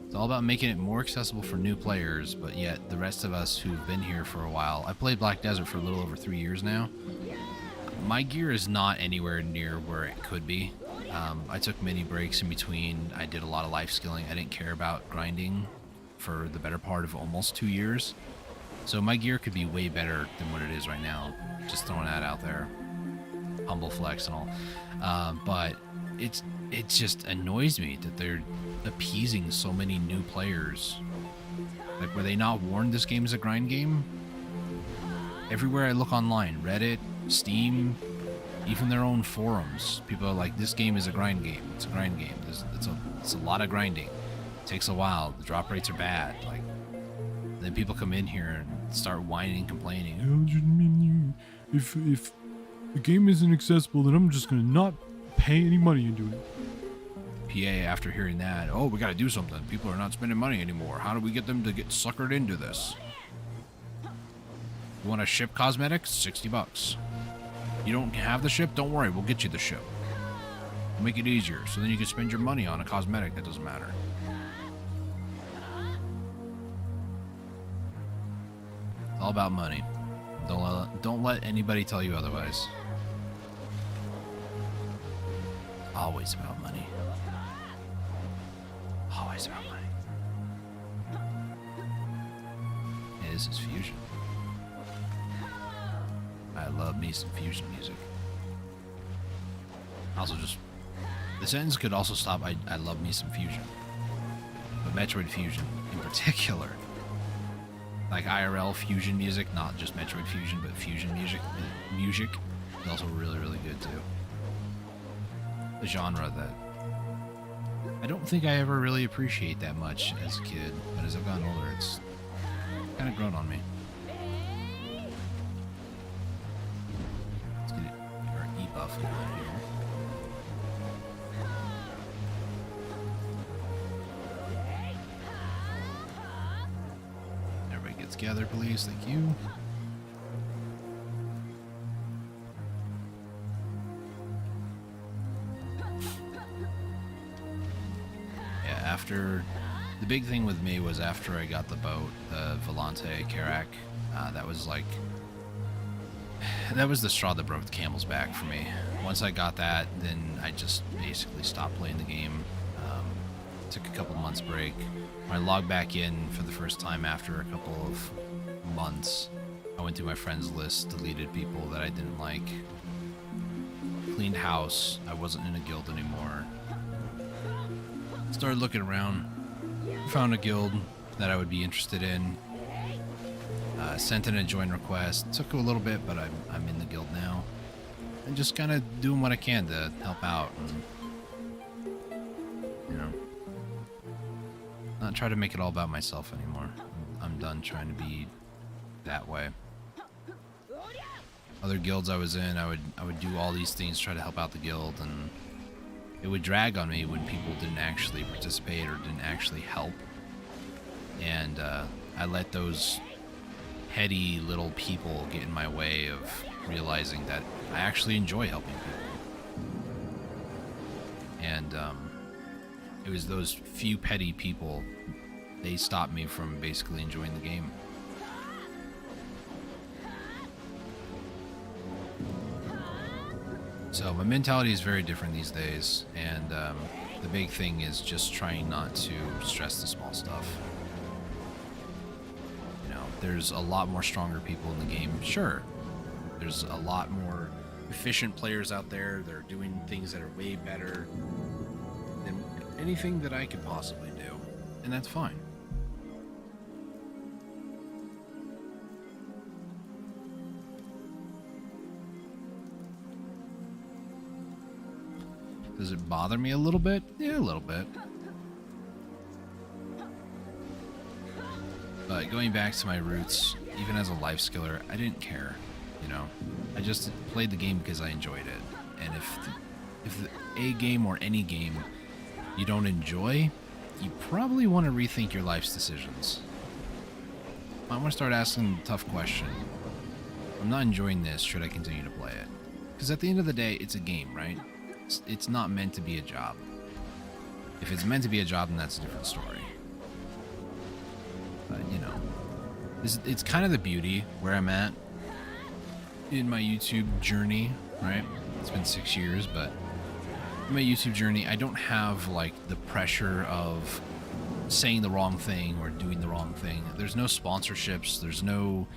It's all about making it more accessible for new players, but yet the rest of us who've been here for a while. I played Black Desert for a little over 3 years now. My gear is not anywhere near where it could be. I took many breaks in between. I did a lot of life skilling. I didn't care about grinding for the better part of almost 2 years. So my gear could be way better than what it is right now. Just throwing that out there. Humble flex and all. But it just annoys me that they're appeasing so many new players. Like, were they not warned this game is a grind game? Everywhere I look online, Reddit, Steam, even their own forums, people are like, this game is a grind game. It's a grind game. It's a lot of grinding. It takes a while. The drop rates are bad. Like, then people come in here and start whining and complaining. If the game isn't accessible, then I'm just gonna not pay any money into it. PA, after hearing that, oh, we gotta do something. People are not spending money anymore. How do we get them to get suckered into this? You want to ship cosmetics? $60. You don't have the ship? Don't worry, we'll get you the ship. We'll make it easier, so then you can spend your money on a cosmetic that doesn't matter. It's all about money. Don't let anybody tell you otherwise. Always about money. Always about money. Hey, this is fusion. I love me some fusion music. Also, just the sentence could also stop. I love me some fusion, but Metroid Fusion in particular, like IRL fusion music, not just Metroid Fusion, but fusion music is also really, really good too. A genre that I don't think I ever really appreciate that much as a kid, but as I've gotten older, it's kind of grown on me. Let's get our e-buff going here. Everybody get together, please. Thank you. After the big thing with me was after I got the boat, the Volante Karak, that was the straw that broke the camel's back for me. Once I got that, then I just basically stopped playing the game. Took a couple months break. When I logged back in for the first time after a couple of months, I went through my friends list, deleted people that I didn't like, cleaned house. I wasn't in a guild anymore. Started looking around, found a guild that I would be interested in, sent in a join request. Took a little bit, but I'm in the guild now, and just kind of doing what I can to help out, and not try to make it all about myself anymore. I'm done trying to be that way. Other guilds I was in, I would do all these things, try to help out the guild, and it would drag on me when people didn't actually participate or didn't actually help. And I let those petty little people get in my way of realizing that I actually enjoy helping people. And it was those few petty people, they stopped me from basically enjoying the game. So my mentality is very different these days, and the big thing is just trying not to stress the small stuff. There's a lot more stronger people in the game. Sure, there's a lot more efficient players out there. They're doing things that are way better than anything that I could possibly do, and that's fine. Does it bother me a little bit? Yeah, a little bit. But going back to my roots, even as a life skiller, I didn't care, I just played the game because I enjoyed it. And if a game or any game you don't enjoy, you probably want to rethink your life's decisions. I want to start asking the tough question. I'm not enjoying this, should I continue to play it? Because at the end of the day, it's a game, right? It's not meant to be a job. If it's meant to be a job, then that's a different story. But, it's kind of the beauty where I'm at in my YouTube journey, right? It's been 6 years, but in my YouTube journey, I don't have, the pressure of saying the wrong thing or doing the wrong thing. There's no sponsorships. There's no,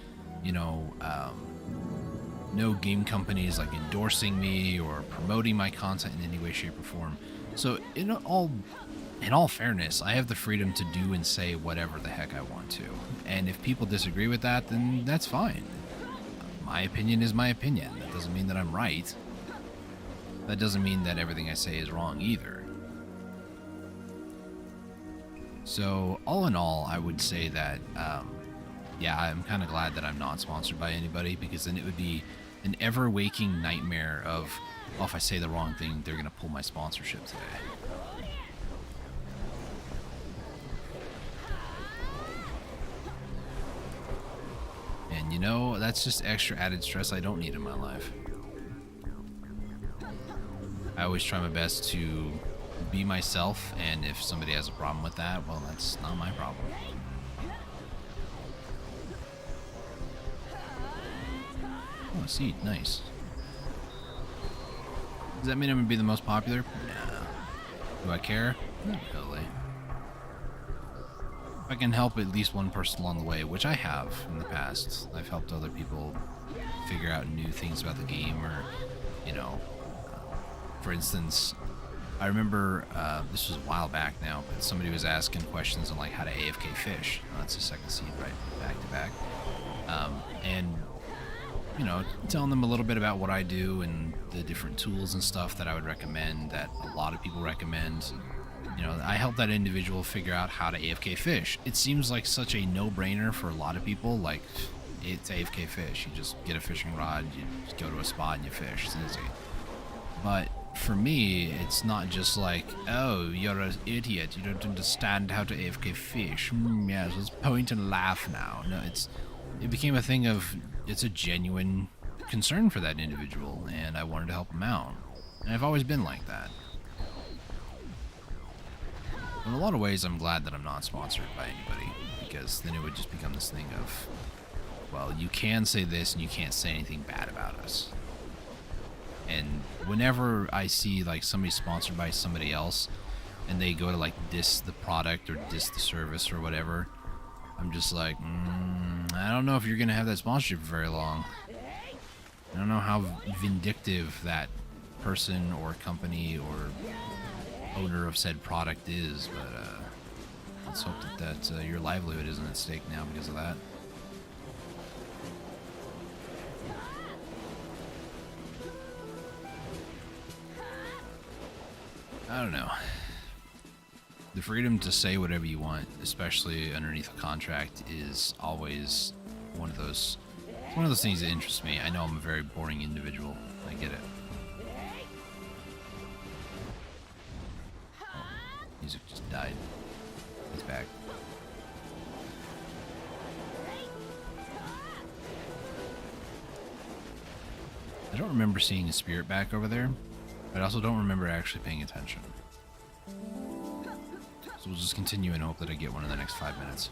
no game companies endorsing me or promoting my content in any way, shape, or form. So in all fairness, I have the freedom to do and say whatever the heck I want to. And if people disagree with that, then that's fine. my opinion is my opinion. That doesn't mean that I'm right. That doesn't mean that everything I say is wrong either. So, all in all, I would say that, yeah, I'm kind of glad that I'm not sponsored by anybody, because then it would be an ever-waking nightmare of, oh, if I say the wrong thing, they're going to pull my sponsorship today. And, you know, that's just extra added stress I don't need in my life. I always try my best to be myself, and if somebody has a problem with that, well, that's not my problem. Oh, a seed. Nice. Does that mean I'm going to be the most popular? No. Do I care? Not really. If I can help at least one person along the way, which I have in the past. I've helped other people figure out new things about the game, or, you know, for instance, I remember, this was a while back now, but somebody was asking questions on like how to AFK fish. Oh, that's the second seed right back to back. And, you know, telling them a little bit about what I do and the different tools and stuff that I would recommend, that a lot of people recommend. You know, I helped that individual figure out how to AFK fish. It seems like such a no-brainer for a lot of people. Like, it's AFK fish. You just get a fishing rod, you just go to a spot and you fish. It's easy. But for me, it's not just like, oh, you're an idiot, you don't understand how to AFK fish. Yes, let's point and laugh now. No, it became a thing of, it's a genuine concern for that individual, and I wanted to help him out. And I've always been like that. In a lot of ways, I'm glad that I'm not sponsored by anybody, because then it would just become this thing of, well, you can say this and you can't say anything bad about us. And whenever I see like somebody sponsored by somebody else and they go to like diss the product or diss the service or whatever, I'm just like, I don't know if you're gonna have that sponsorship for very long. I don't know how vindictive that person or company or owner of said product is, but let's hope that your livelihood isn't at stake now because of that. I don't know. The freedom to say whatever you want, especially underneath a contract, is always one of those things that interests me. I know I'm a very boring individual. I get it. Oh, music just died. He's back. I don't remember seeing a spirit back over there, but I also don't remember actually paying attention. So we'll just continue and hope that I get one in the next 5 minutes.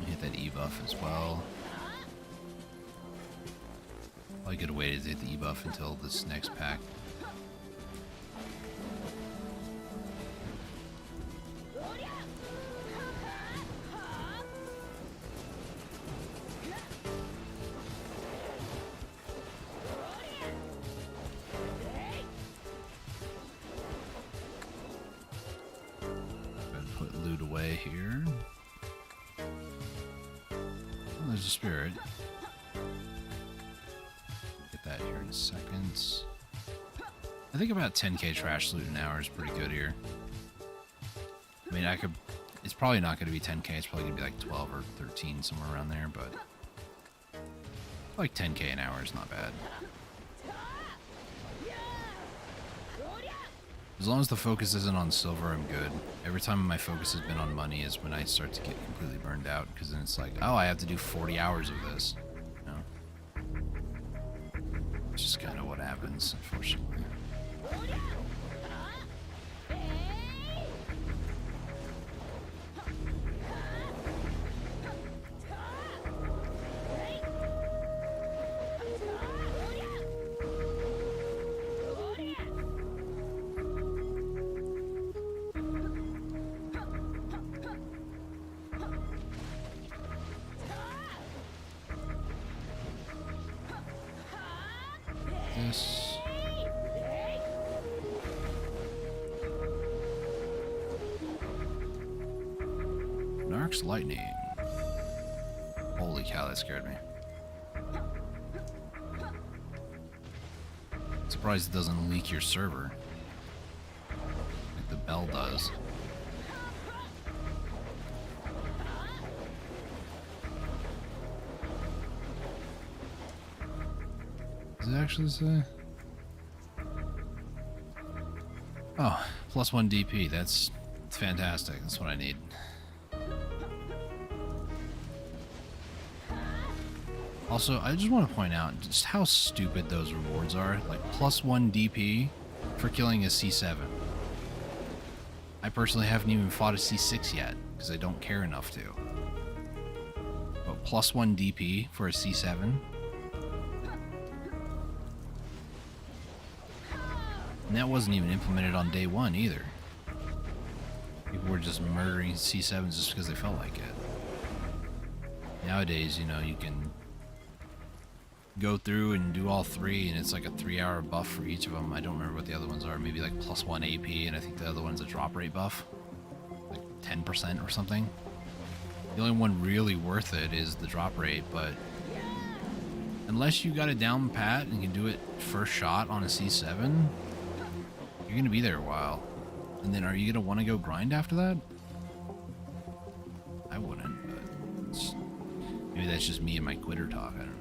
Hit that E buff as well. Probably could have waited to hit the E buff until this next pack. Put loot away here. Oh, there's a spirit. Get that here in a second. I think about 10k trash loot an hour is pretty good here. I mean, it's probably not going to be 10k, it's probably going to be like 12 or 13, somewhere around there, but like 10k an hour is not bad. As long as the focus isn't on silver, I'm good. Every time my focus has been on money is when I start to get completely burned out, because then it's like, oh, I have to do 40 hours of this. You know? It's just kind of what happens, unfortunately. Yes. Narc's lightning. Holy cow, that scared me. Surprised it doesn't leak your server like the bell does. Does it actually say? Oh, +1 DP. That's fantastic. That's what I need. Also, I just want to point out just how stupid those rewards are. Like +1 DP for killing a C7. I personally haven't even fought a C6 yet because I don't care enough to. But +1 DP for a C7. And that wasn't even implemented on day one either. People were just murdering C7s just because they felt like it. Nowadays, you know, you can go through and do all three, and it's like a 3-hour buff for each of them. I don't remember what the other ones are. Maybe like +1 AP, and I think the other one's a drop rate buff. Like 10% or something. The only one really worth it is the drop rate, but unless you got it down pat and can do it first shot on a C7, you're going to be there a while. And then are you going to want to go grind after that? I wouldn't, but maybe that's just me and my quitter talk. I don't know.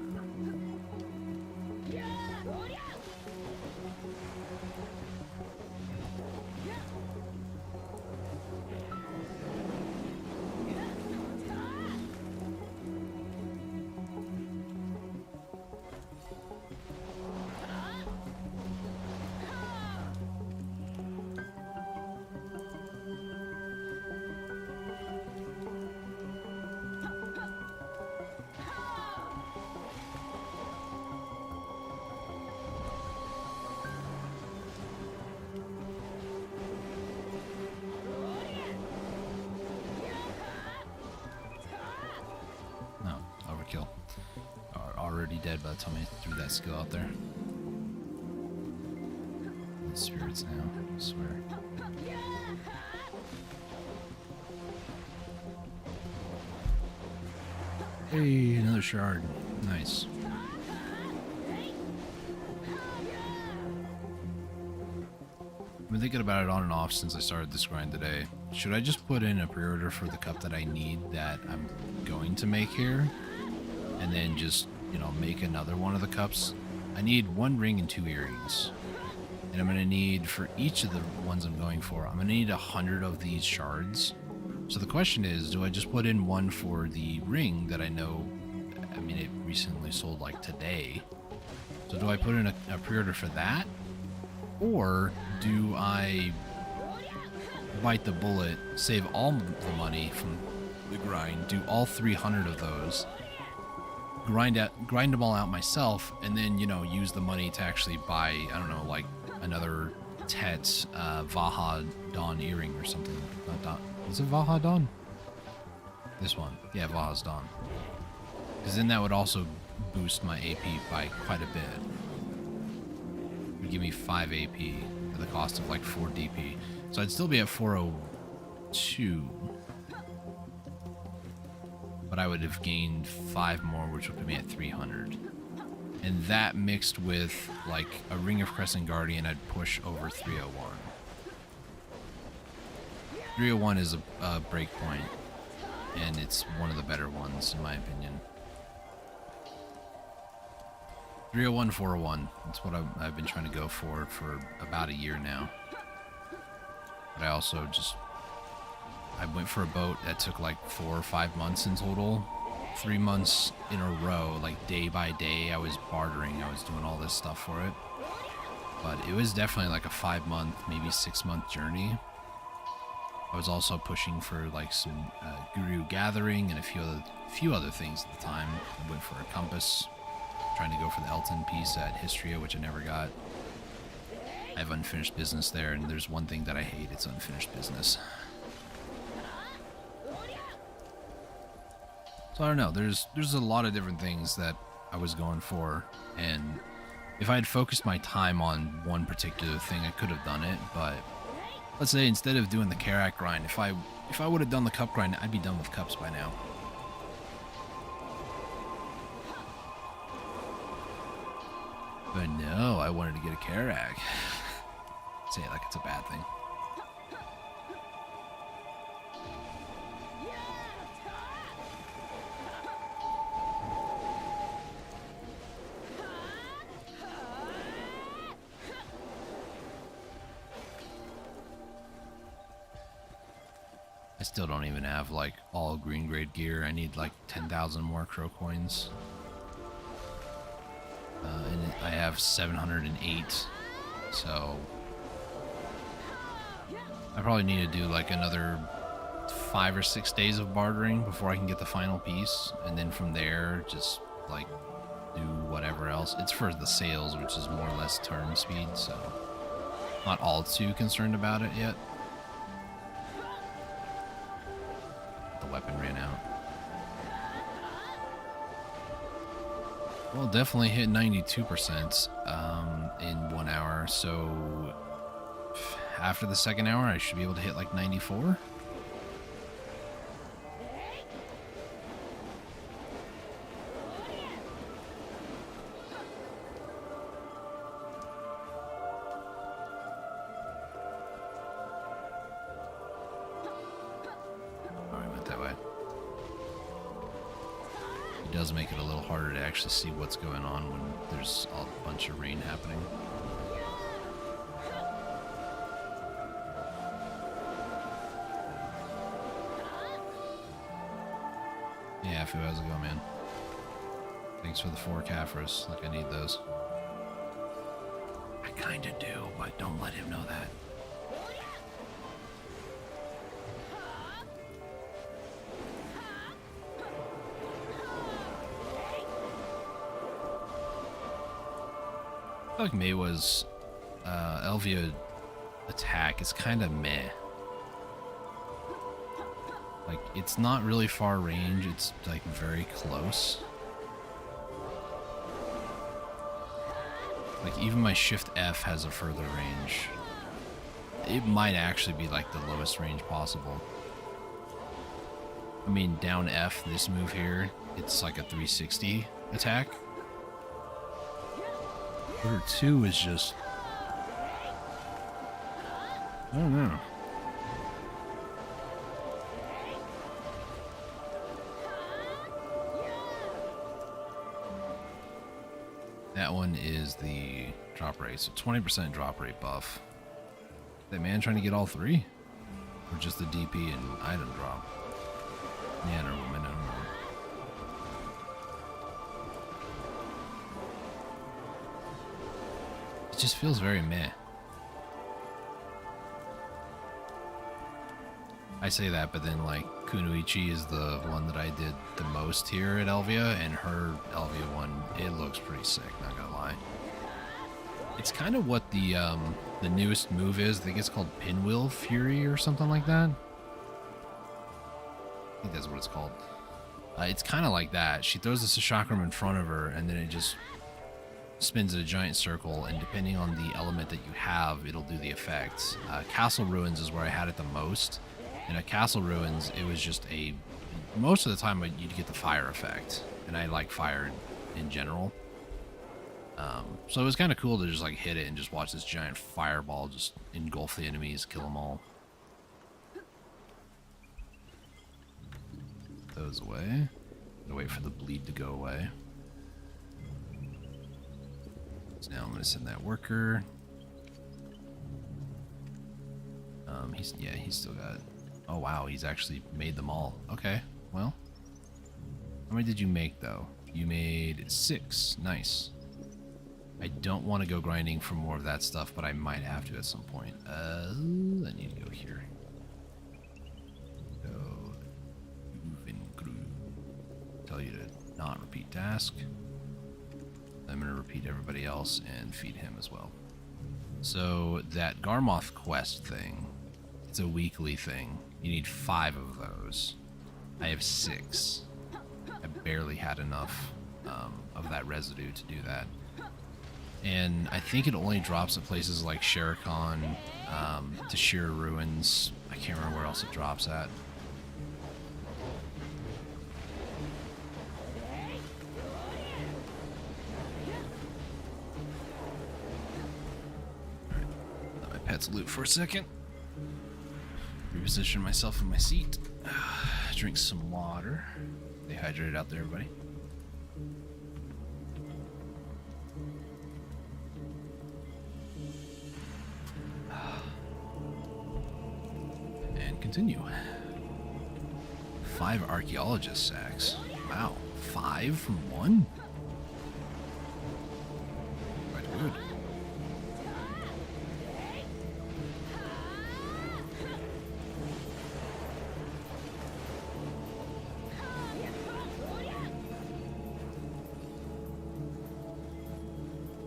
Overkill. Already dead by the time I threw that skill out there. Spirits now, I swear. Hey, another shard. Nice. I've been thinking about it on and off since I started this grind today. Should I just put in a pre-order for the cup that I need that I'm going to make here? And then just, you know, make another one of the cups? I need 1 ring and 2 earrings. And I'm going to need, for each of the ones I'm going for, I'm going to need 100 of these shards. So the question is, do I just put in one for the ring that I know, I mean, it recently sold like today. So do I put in a pre-order for that? Or do I bite the bullet, save all the money from the grind, do all 300 of those, grind them all out myself, and then, you know, use the money to actually buy, I don't know, like another Tet Vaha Dawn earring or something. Not Dawn. Is it Vaha Dawn? This one. Yeah, Vaha's Dawn. Because then that would also boost my AP by quite a bit. It would give me 5 AP at the cost of like 4 DP. So I'd still be at 402. But I would have gained 5 more, which would put me at 300. And that mixed with like a Ring of Crescent Guardian, I'd push over 301. 301 is a break point, and it's one of the better ones in my opinion. 301, 401. That's what I've been trying to go for about a year now. But I also I went for a boat that took like 4 or 5 months in total. 3 months in a row, like day by day, I was bartering. I was doing all this stuff for it. But it was definitely like a 5-month, maybe 6-month journey. I was also pushing for like some Guru Gathering and a few other things at the time. I went for a compass, trying to go for the Elton piece at Histria, which I never got. I have unfinished business there, and there's one thing that I hate, it's unfinished business. So I don't know, there's a lot of different things that I was going for, and If I had focused my time on one particular thing, I could have done it, but let's say instead of doing the Karak grind, if I would have done the cup grind, I'd be done with cups by now. But no, I wanted to get a Karak. Say it like it's a bad thing. I still don't even have like all green grade gear. I need like 10,000 more crow coins. And I have 708, so I probably need to do like another 5 or 6 days of bartering before I can get the final piece, and then from there just like do whatever else. It's for the sales, which is more or less turn speed, so not all too concerned about it yet. The weapon ran out. Well, definitely hit 92% in 1 hour, so after the second hour I should be able to hit like 94. Does make it a little harder to actually see what's going on when there's a bunch of rain happening. Yeah, Fu, how's it going, man? Thanks for the 4 Caphras. Like, I need those. I kinda do, but don't let him know that. I feel like Meiwa's Elvia attack is kind of meh. Like, it's not really far range, it's like very close. Like, even my Shift F has a further range. It might actually be like the lowest range possible. I mean, down F, this move here, it's like a 360 attack. Order 2 is just... I don't know. That one is the drop rate, so 20% drop rate buff. That man trying to get all 3? Or just the DP and item drop? Man or woman, I don't know. It just feels very meh. I say that, but then like Kunoichi is the one that I did the most here at Elvia, and her Elvia one, it looks pretty sick, not gonna lie. It's kind of what the newest move is. I think it's called Pinwheel Fury or something like that. I think that's what it's called. It's kind of like that. She throws the chakram in front of her, and then it just spins in a giant circle, and depending on the element that you have, it'll do the effect. Castle Ruins is where I had it the most, and at Castle Ruins, it was just most of the time you'd get the fire effect, and I like fire in general. So it was kind of cool to just like hit it and just watch this giant fireball just engulf the enemies, kill them all. Those away. Gotta wait for the bleed to go away. So now I'm gonna send that worker. He's still got. Oh wow, he's actually made them all. Okay, well, how many did you make though? You made 6. Nice. I don't want to go grinding for more of that stuff, but I might have to at some point. I need to go here. Go. Tell you to not repeat task. I'm going to repeat everybody else and feed him as well. So that Garmoth quest thing, it's a weekly thing. You need 5 of those. I have 6. I barely had enough of that residue to do that. And I think it only drops at places like Sherikon, to Sheer Ruins. I can't remember where else it drops at. Alright, let my pets loot for a second. Reposition myself in my seat. Drink some water. Stay hydrated out there, everybody. And continue. 5 archaeologist sacks. Wow, 5 from 1? Quite good.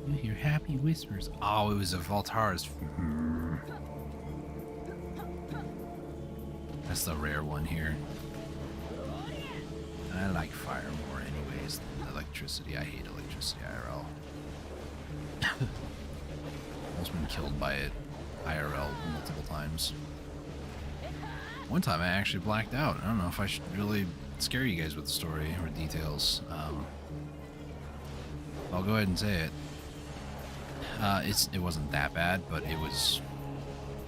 You hear happy whispers. Oh, it was a Voltara's. That's the rare one here. I like fire more anyways than electricity. I hate electricity IRL. Almost been killed by it IRL multiple times. One time I actually blacked out. I don't know if I should really scare you guys with the story or details. I'll go ahead and say it. It wasn't that bad, but it was.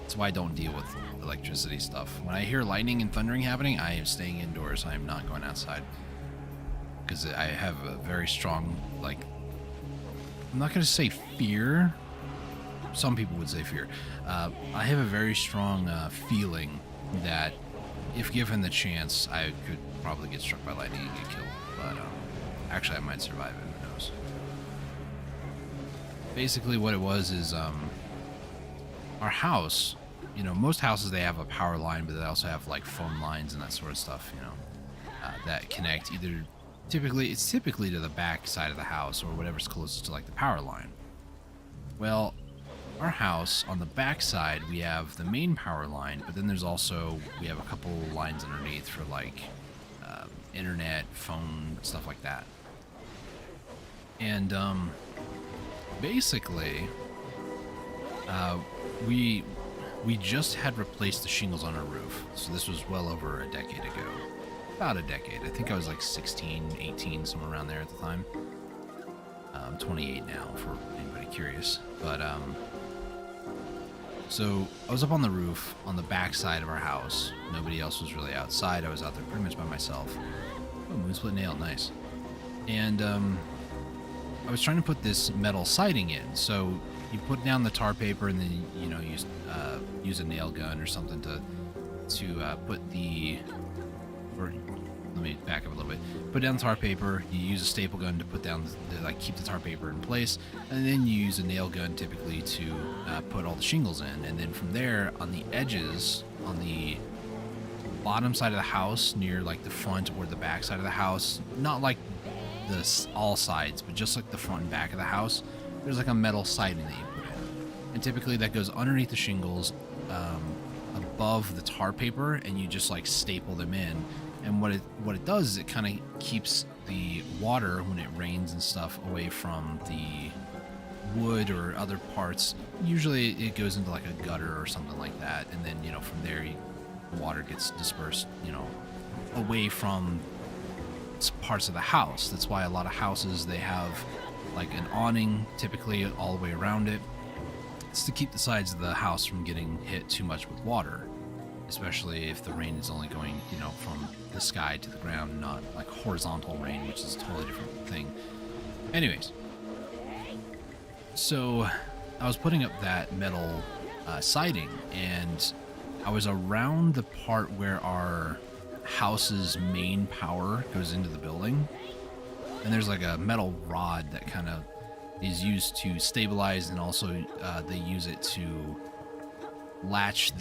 That's why I don't deal with electricity stuff. When I hear lightning and thundering happening, I am staying indoors. I am not going outside because I have a very strong, like, I'm not going to say fear. Some people would say fear. I have a very strong feeling that if given the chance, I could probably get struck by lightning and get killed. But actually, I might survive it. Who knows? Basically, what it was is our house. You know, most houses they have a power line, but they also have like phone lines and that sort of stuff. You know, that connect either. It's typically to the back side of the house or whatever's closest to like the power line. Well, our house on the back side we have the main power line, but then there's also we have a couple lines underneath for like internet, phone, stuff like that. And basically, we just had replaced the shingles on our roof. So this was well over a decade ago. About a decade. I think I was like 16, 18, somewhere around there at the time. I'm 28 now, for anybody curious. But, so I was up on the roof on the back side of our house. Nobody else was really outside. I was out there pretty much by myself. Oh, moon split nail, nice. And, I was trying to put this metal siding in. So you put down the tar paper and then, you know, use a nail gun or something to put the, or let me back up a little bit. Put down the tar paper. You use a staple gun to put down, like keep the tar paper in place, and then you use a nail gun typically to put all the shingles in. And then from there, on the edges, on the bottom side of the house, near like the front or the back side of the house, not like all sides, but just like the front and back of the house, there's like a metal siding that you put in, and typically that goes underneath the shingles, above the tar paper, and you just like staple them in. And what it does is it kind of keeps the water when it rains and stuff away from the wood or other parts. Usually it goes into like a gutter or something like that, and then, you know, from there water gets dispersed, you know, away from parts of the house. That's why a lot of houses, they have like an awning typically all the way around it. It's to keep the sides of the house from getting hit too much with water, especially if the rain is only going, you know, from the sky to the ground, not like horizontal rain, which is a totally different thing. Anyways, so I was putting up that metal siding, and I was around the part where our house's main power goes into the building, and there's like a metal rod that kind of is used to stabilize, and also they use it to latch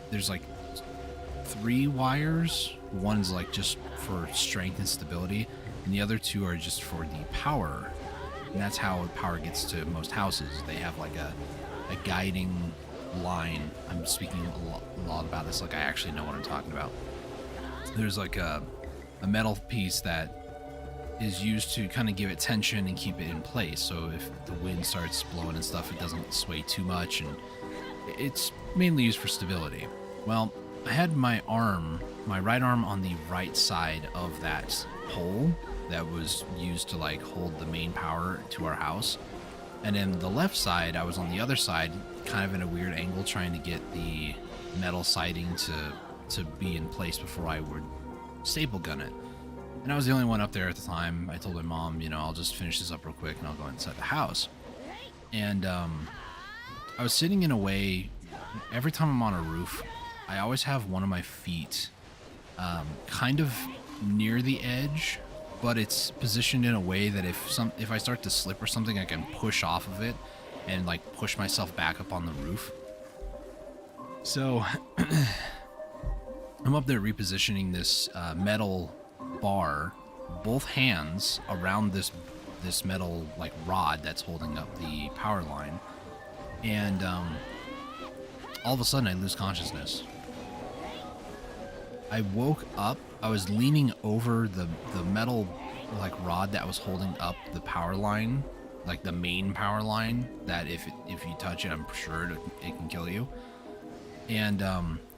there's like 3 wires. One's like just for strength and stability, and the other 2 are just for the power. And that's how power gets to most houses. They have like a guiding line. I'm speaking a lot about this like I actually know what I'm talking about. There's like a metal piece that is used to kind of give it tension and keep it in place. So if the wind starts blowing and stuff, it doesn't sway too much, and it's mainly used for stability. Well, I had my right arm on the right side of that pole that was used to like hold the main power to our house. And then the left side, I was on the other side, kind of in a weird angle, trying to get the metal siding to be in place before I would staple gun it. And I was the only one up there at the time. I told my mom, I'll just finish this up real quick and I'll go inside the house. And I was sitting in a way, every time I'm on a roof, I always have one of my feet kind of near the edge, but it's positioned in a way that if I start to slip or something, I can push off of it and like push myself back up on the roof. So I'm up there repositioning this metal bar, both hands around this metal like rod that's holding up the power line, and all of a sudden I lose consciousness. I woke up, I was leaning over the metal like rod that was holding up the power line, like the main power line that if you touch it, I'm sure it can kill you. And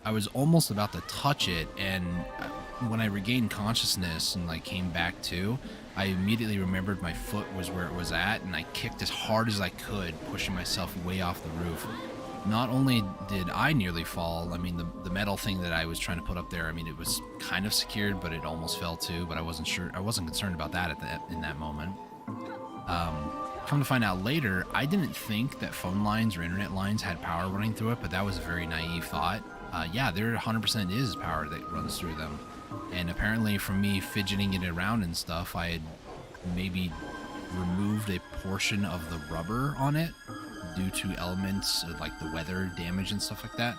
I was almost about to touch it, and when I regained consciousness and like came back to, I immediately remembered my foot was where it was at, and I kicked as hard as I could, pushing myself way off the roof. Not only did I nearly fall, I mean, the metal thing that I was trying to put up there, I mean, it was kind of secured, but it almost fell too, but I wasn't concerned about that in that moment. Come to find out later, I didn't think that phone lines or internet lines had power running through it, but that was a very naive thought. Yeah, there 100% is power that runs through them. And apparently from me fidgeting it around and stuff, I had maybe removed a portion of the rubber on it due to elements of like the weather damage and stuff like that.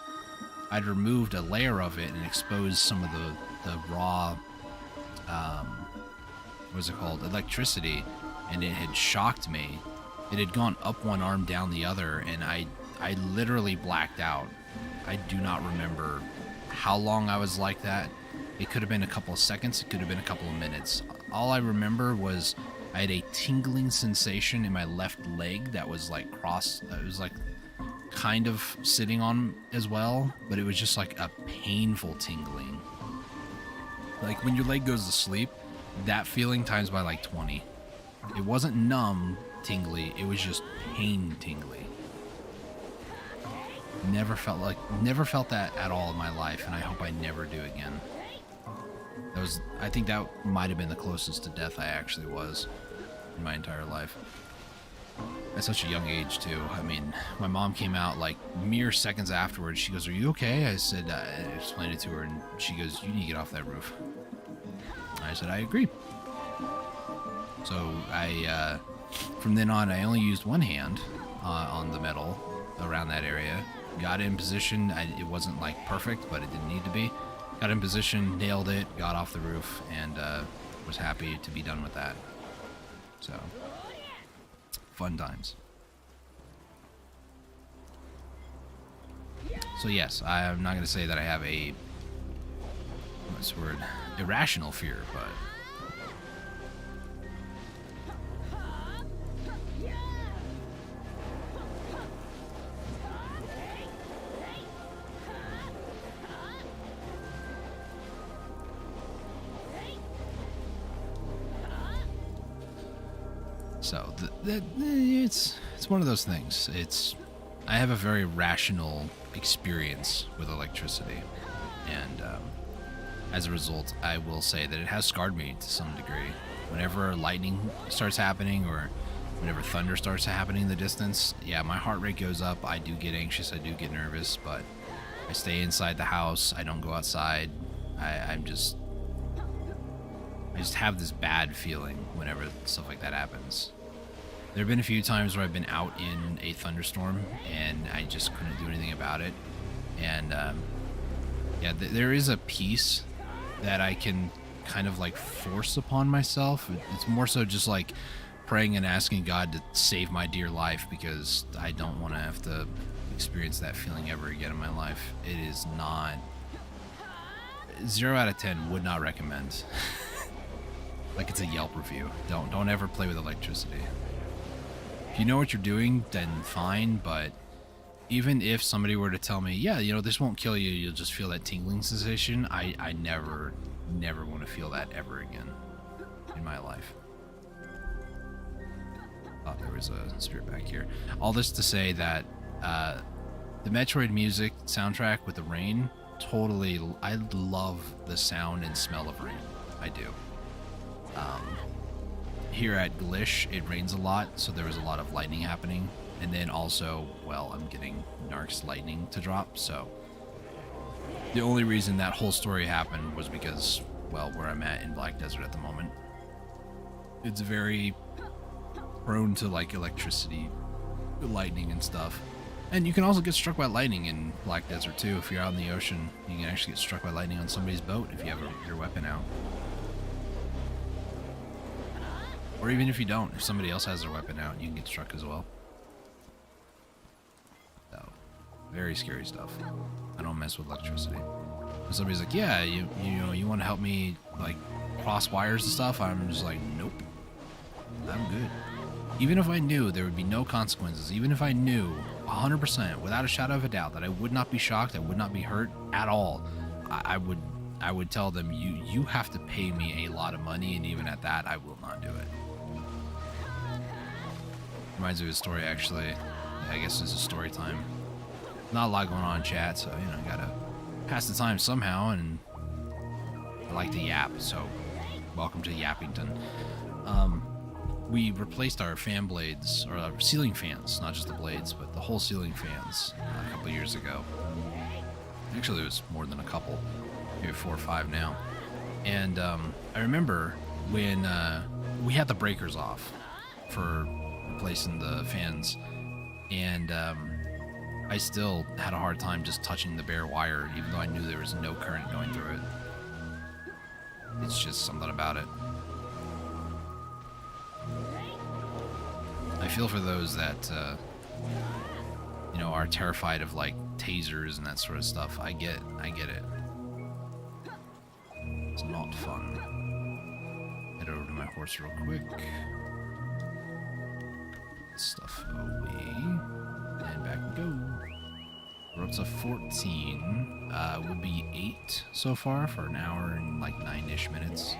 I'd removed a layer of it and exposed some of the raw, what's it called, electricity, and it had shocked me. It had gone up one arm, down the other, and I literally blacked out. I do not remember how long I was like that. It could have been a couple of seconds, it could have been a couple of minutes. All I remember was I had a tingling sensation in my left leg that was like it was like kind of sitting on as well, but it was just like a painful tingling. Like when your leg goes to sleep, that feeling times by like 20. It wasn't numb tingly, it was just pain tingly. Never felt that at all in my life, and I hope I never do again. I think that might have been the closest to death I actually was in my entire life. At such a young age too. I mean, my mom came out like mere seconds afterwards. She goes, "Are you okay?" I said, I explained it to her, and she goes, "You need to get off that roof." I said, "I agree." So from then on, I only used one hand on the metal around that area. Got in position. It wasn't like perfect, but it didn't need to be. Got in position, nailed it, got off the roof, and was happy to be done with that. So, fun times. So yes, I'm not going to say that I have a, what's the word, irrational fear, but so it's one of those things. I have a very rational experience with electricity, and as a result, I will say that it has scarred me to some degree. Whenever lightning starts happening, or whenever thunder starts happening in the distance, yeah, my heart rate goes up. I do get anxious. I do get nervous, but I stay inside the house. I don't go outside. I just have this bad feeling whenever stuff like that happens. There have been a few times where I've been out in a thunderstorm and I just couldn't do anything about it. And yeah, there is a peace that I can kind of like force upon myself. It's more so just like praying and asking God to save my dear life, because I don't want to have to experience that feeling ever again in my life. It is not 0 out of 10, would not recommend. like it's a Yelp review. Don't ever play with electricity. If you know what you're doing, then fine, but even if somebody were to tell me, yeah, you know, this won't kill you, you'll just feel that tingling sensation, I never want to feel that ever again in my life. Oh, there was a spirit back here. All this to say that the Metroid music soundtrack with the rain, totally, I love the sound and smell of rain. I do. Here at Glish, it rains a lot, so there was a lot of lightning happening. And then also, well, I'm getting Narc's lightning to drop, so the only reason that whole story happened was because, well, where I'm at in Black Desert at the moment, it's very prone to like electricity, lightning and stuff. And you can also get struck by lightning in Black Desert too. If you're out in the ocean, you can actually get struck by lightning on somebody's boat if you have your weapon out. Or even if you don't, if somebody else has their weapon out, you can get struck as well. So, very scary stuff. I don't mess with electricity. If somebody's like, yeah, you know, you want to help me like cross wires and stuff, I'm just like, nope, I'm good. Even if I knew there would be no consequences, even if I knew 100% without a shadow of a doubt that I would not be shocked, I would not be hurt at all, I would tell them, you have to pay me a lot of money, and even at that, I will not do it. Reminds me of a story, actually. I guess this is story time. Not a lot going on in chat, so, you know, gotta pass the time somehow, and I like to yap, so welcome to Yappington. We replaced our fan blades, or our ceiling fans, not just the blades, but the whole ceiling fans a couple years ago. Actually, it was more than a couple, maybe 4 or 5 now. And I remember when we had the breakers off for replacing the fans, and I still had a hard time just touching the bare wire, even though I knew there was no current going through it. It's just something about it. I feel for those that, you know, are terrified of like tasers and that sort of stuff. I get it. It's not fun. Head over to my horse real quick. Stuff away. And back we go. We're up to 14. Would be 8 so far for an hour and like 9-ish minutes.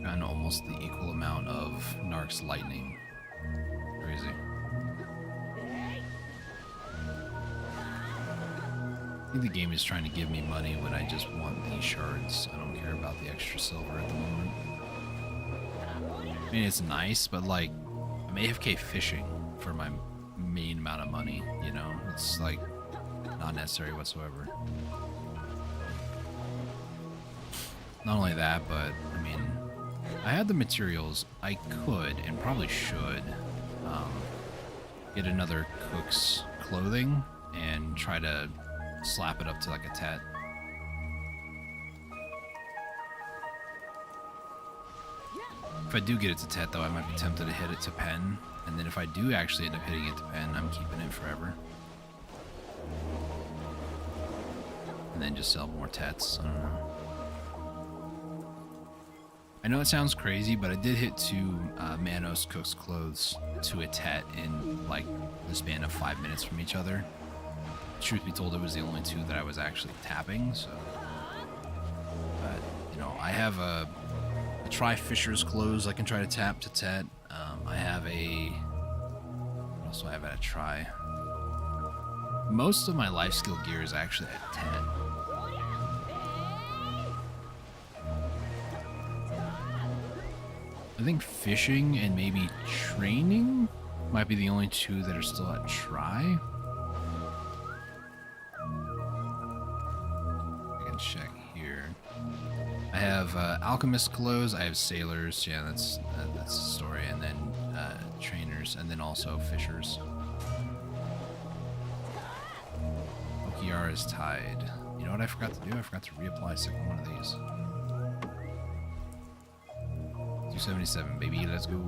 And almost the equal amount of Narc's lightning. Crazy. I think the game is trying to give me money when I just want these shards. I don't care about the extra silver at the moment. I mean, it's nice, but like, I'm AFK fishing for my main amount of money, you know? It's like, not necessary whatsoever. Not only that, but, I mean, I had the materials. I could, and probably should, get another cook's clothing and try to slap it up to like a tet. If I do get it to tet, though, I might be tempted to hit it to pen, and then if I do actually end up hitting it to pen, I'm keeping it forever. And then just sell more tets. I don't know. I know it sounds crazy, but I did hit 2 Manos Cook's clothes to a tet in like the span of 5 minutes from each other. Truth be told, it was the only 2 that I was actually tapping, so. But, you know, I have a Try Fisher's clothes I can try to tap to tet. I have a. What else do I have at a try? Most of my life skill gear is actually at tet. I think fishing and maybe training might be the only 2 that are still at try. alchemist clothes. I have sailors. Yeah, that's the story. And then trainers, and then also fishers. Okiara is tied. You know what I forgot to do? I forgot to reapply a second one of these. 277, baby. Let's go.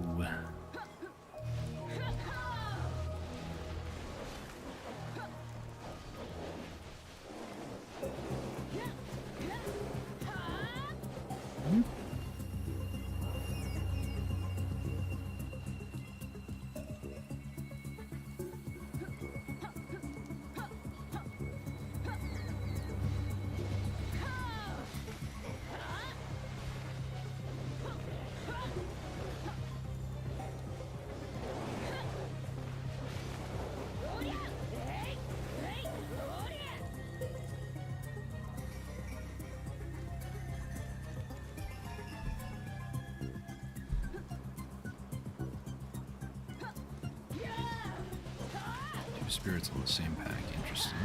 Spirits on the same pack. Interesting.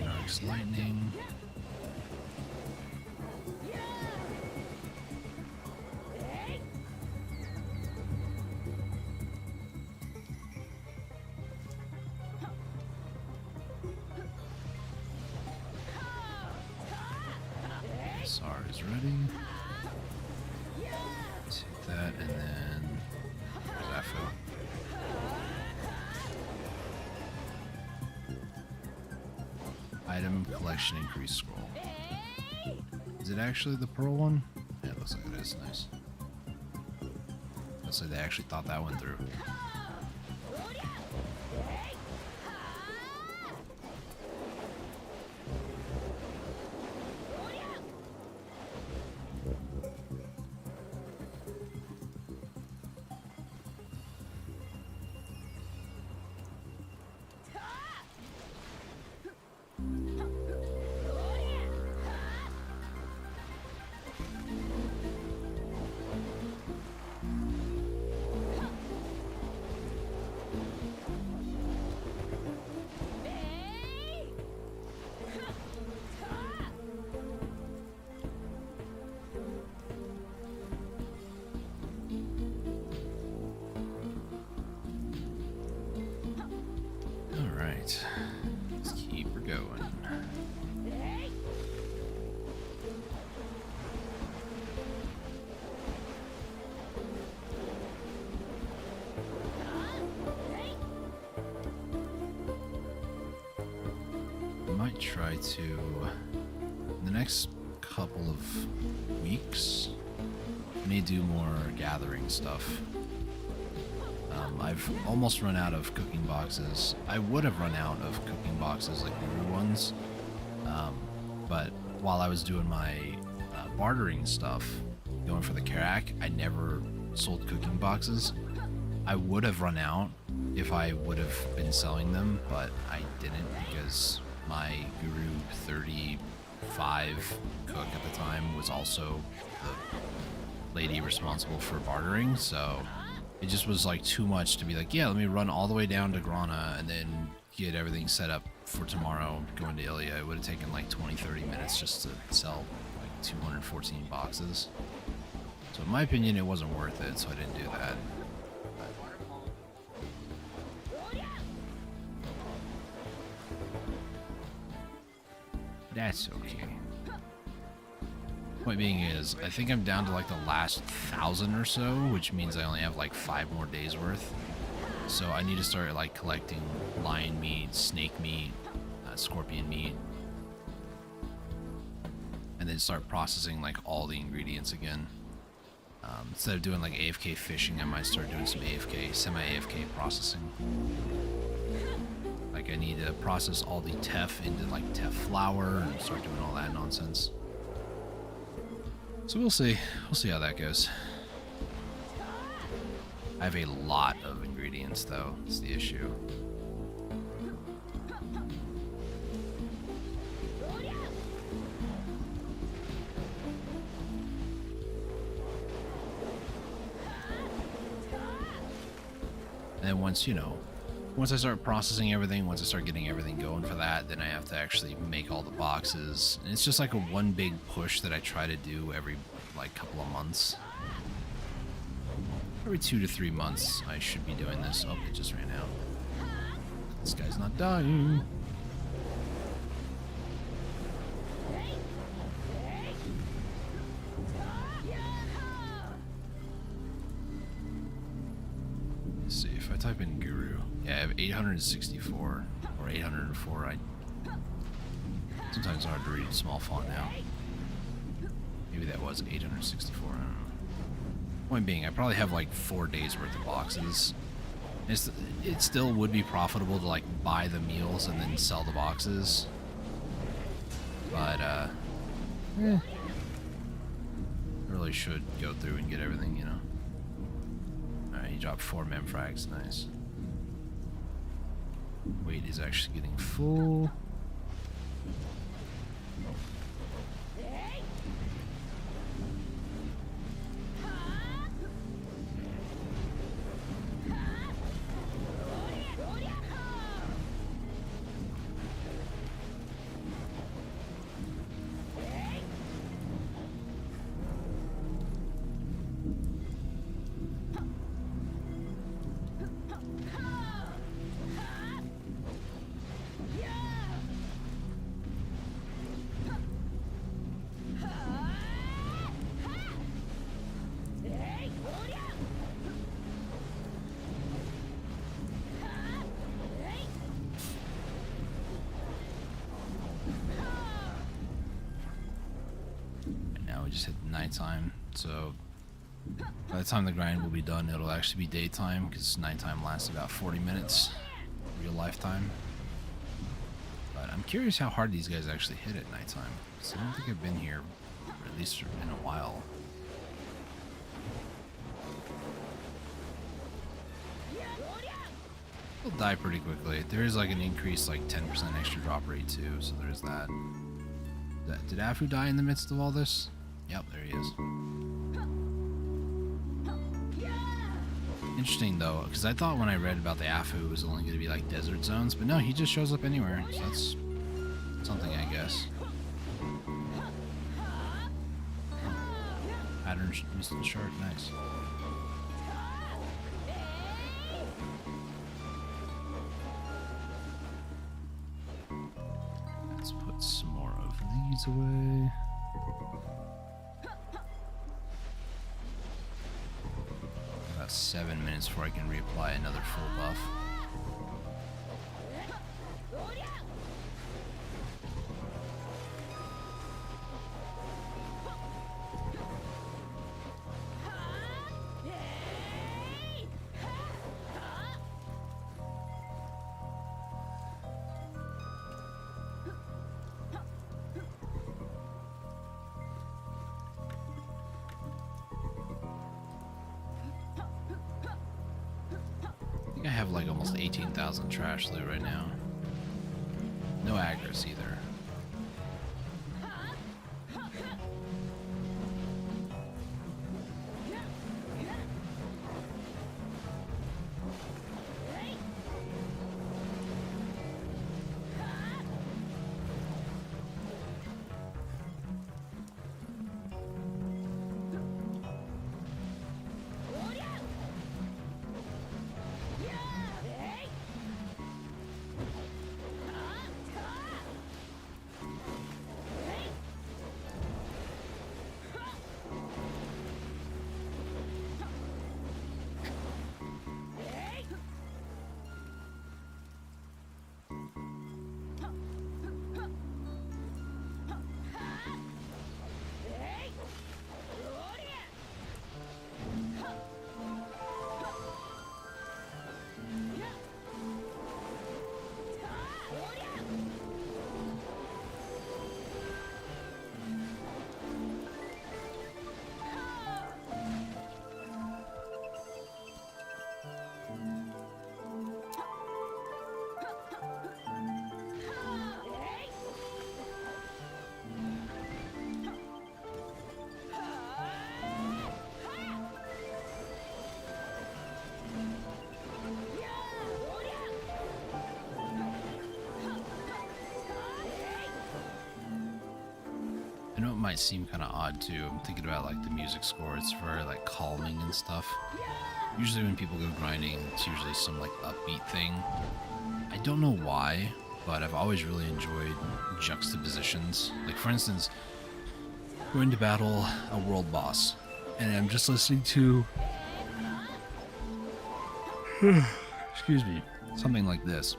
Dark's lightning. SR is ready. Take that, and then where's that for? Item collection increase scroll. Is it actually the pearl one? Yeah, it looks like it is. Nice. Looks like they actually thought that one through. Let's keep her going. I might try to, in the next couple of weeks, I may do more gathering stuff. I've almost run out of cooking boxes. I would have run out of cooking boxes, like Guru ones, but while I was doing my bartering stuff, going for the Karak, I never sold cooking boxes. I would have run out if I would have been selling them, but I didn't because my Guru 35 cook at the time was also the lady responsible for bartering, so it just was like too much to be like, yeah, let me run all the way down to Grana and then get everything set up for tomorrow going to Ilya. It would have taken like 20-30 minutes just to sell like 214 boxes. So in my opinion, it wasn't worth it, so I didn't do that. That's okay. Point being is, I think I'm down to like the last 1,000 or so, which means I only have like 5 more days worth. So I need to start like collecting lion meat, snake meat, scorpion meat, and then start processing like all the ingredients again. Instead of doing like AFK fishing, I might start doing some AFK, semi-AFK processing. Like I need to process all the teff into like teff flour and start doing all that nonsense. So we'll see how that goes. I have a lot of ingredients though, it's the issue. then once, you know, once I start processing everything, once I start getting everything going for that, then I have to actually make all the boxes. And it's just like a one big push that I try to do every like couple of months. Every 2 to 3 months I should be doing this. Oh, it just ran out. This guy's not dying. Let's see, if I type in Guru, yeah, I have 864 or 804. Sometimes it's hard to read small font now. Maybe that was 864. I don't know. Point being, I probably have like 4 days worth of boxes. It still would be profitable to like buy the meals and then sell the boxes, but I really should go through and get everything, you know. Alright, he dropped 4 mem frags, nice. Weight is actually getting full. We just hit nighttime, so by the time the grind will be done, it'll actually be daytime, because nighttime lasts about 40 minutes, real lifetime. But I'm curious how hard these guys actually hit at nighttime, because I don't think I've been here, or at least in a while. They'll die pretty quickly. There is like an increased like 10% extra drop rate too, so there's that. Did Afu die in the midst of all this? Yep, there he is. Interesting though, because I thought when I read about the Afu it was only going to be like desert zones, but no, he just shows up anywhere, so that's something, I guess. Pattern missing short, nice. Let's put some more of these away. About 7 minutes before I can reapply another full buff. I have like almost 18,000 trash loot right now. No aggress either. might seem kind of odd too. I'm thinking about like the music score. It's very like calming and stuff. Usually when people go grinding, it's usually some like upbeat thing. I don't know why, but I've always really enjoyed juxtapositions. Like for instance, going to battle a world boss, and I'm just listening to excuse me, something like this.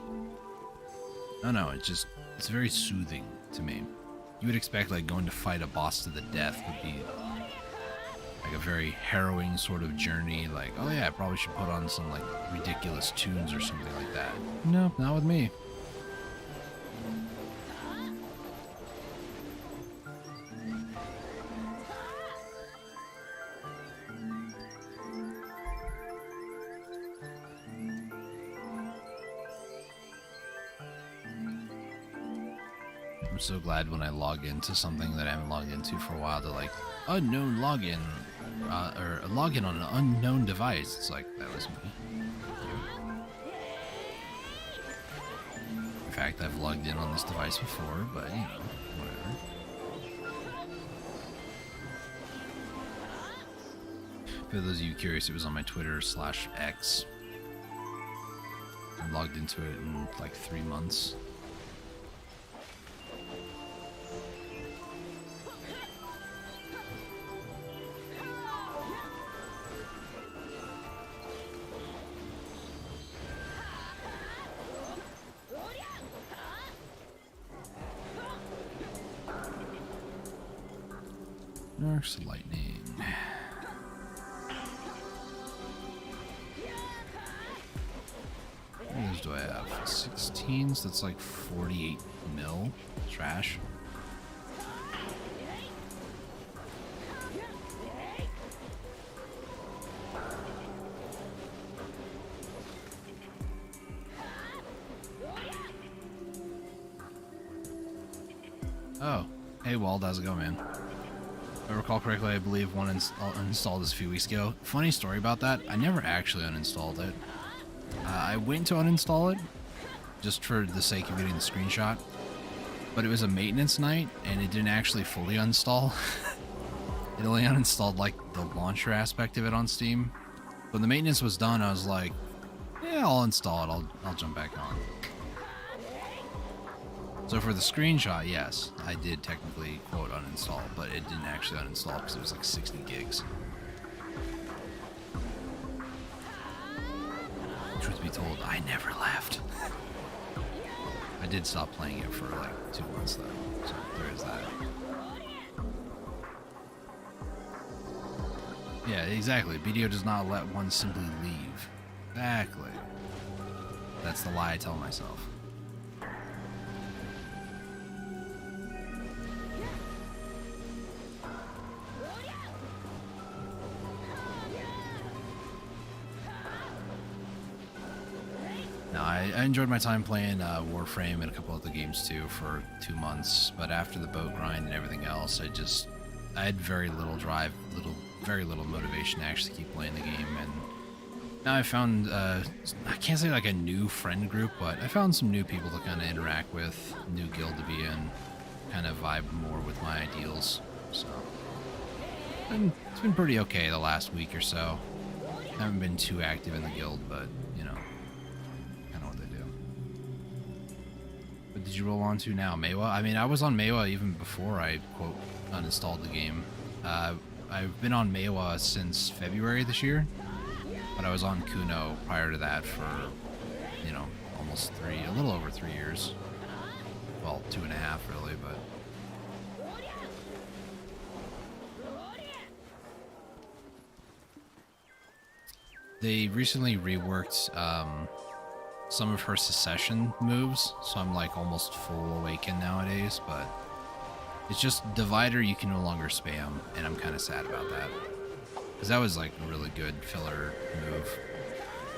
No, it's very soothing to me. You would expect like going to fight a boss to the death would be like a very harrowing sort of journey. Like, oh yeah, I probably should put on some like ridiculous tunes or something like that. No, not with me. I'm so glad when I log into something that I haven't logged into for a while, to like unknown login or a login on an unknown device. It's like, that was me. In fact, I've logged in on this device before, but you know, whatever. For those of you curious, it was on my Twitter/X. I logged into it in like 3 months. Arc's lightning. How many do I have? 16s, that's like 48 mil. Trash. Oh, hey Wald, how's it going, man? If I recall correctly, I believe one uninstalled this a few weeks ago. Funny story about that, I never actually uninstalled it. I went to uninstall it, just for the sake of getting the screenshot. But it was a maintenance night, and it didn't actually fully uninstall. It only uninstalled, like, the launcher aspect of it on Steam. When the maintenance was done, I was like, yeah, I'll install it, I'll jump back on. So for the screenshot, yes, I did technically, quote, uninstall, but it didn't actually uninstall because it was like 60 gigs. Truth be told, I never left. I did stop playing it for like 2 months though, so there is that. Yeah, exactly. BDO does not let one simply leave. Exactly. That's the lie I tell myself. No, I enjoyed my time playing Warframe and a couple other games too for 2 months, but after the boat grind and everything else, I had very little drive, very little motivation to actually keep playing the game, and now I found, I can't say like a new friend group, but I found some new people to kind of interact with, new guild to be in, kind of vibe more with my ideals, so. And it's been pretty okay the last week or so. I haven't been too active in the guild, but, you know, kind of what they do. But did you roll on to now, Meiwa? I mean, I was on Meiwa even before I, quote, uninstalled the game. I've been on Meiwa since February this year, but I was on Kuno prior to that for, you know, almost a little over 3 years. Well, 2.5 really, but. They recently reworked some of her secession moves, so I'm like almost full awakened nowadays, but it's just Divider you can no longer spam, and I'm kind of sad about that. Because that was like a really good filler move.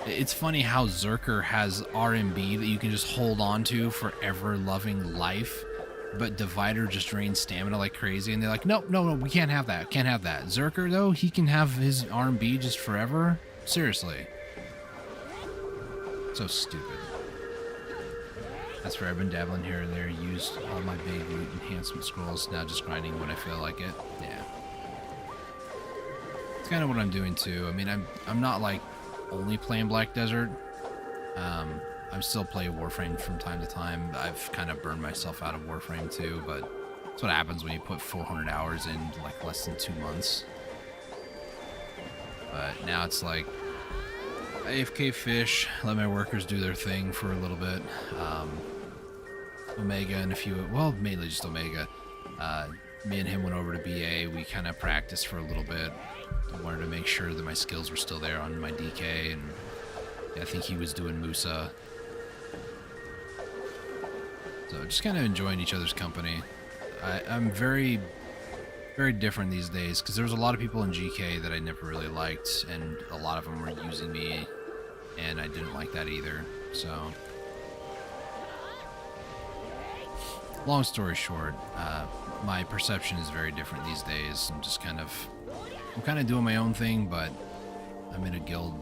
It's funny how Zerker has RMB that you can just hold on to for ever-loving life, but Divider just drains stamina like crazy, and they're like, no, we can't have that, can't have that. Zerker, though, he can have his RMB just forever? Seriously. So stupid. That's fair. I've been dabbling here and there, used all my big loot enhancement scrolls, now just grinding when I feel like it. Yeah. It's kind of what I'm doing too. I mean, I'm not like only playing Black Desert. I'm still playing Warframe from time to time. I've kind of burned myself out of Warframe too, but that's what happens when you put 400 hours in like less than 2 months. But now it's like AFK fish, let my workers do their thing for a little bit. Omega and a few, well, mainly just Omega. Me and him went over to BA. We kind of practiced for a little bit. I wanted to make sure that my skills were still there on my DK, and I think he was doing Musa. So just kind of enjoying each other's company. I'm very, very different these days because there was a lot of people in GK that I never really liked, and a lot of them were using me, and I didn't like that either. So, long story short, my perception is very different these days. I'm kind of doing my own thing, but I'm in a guild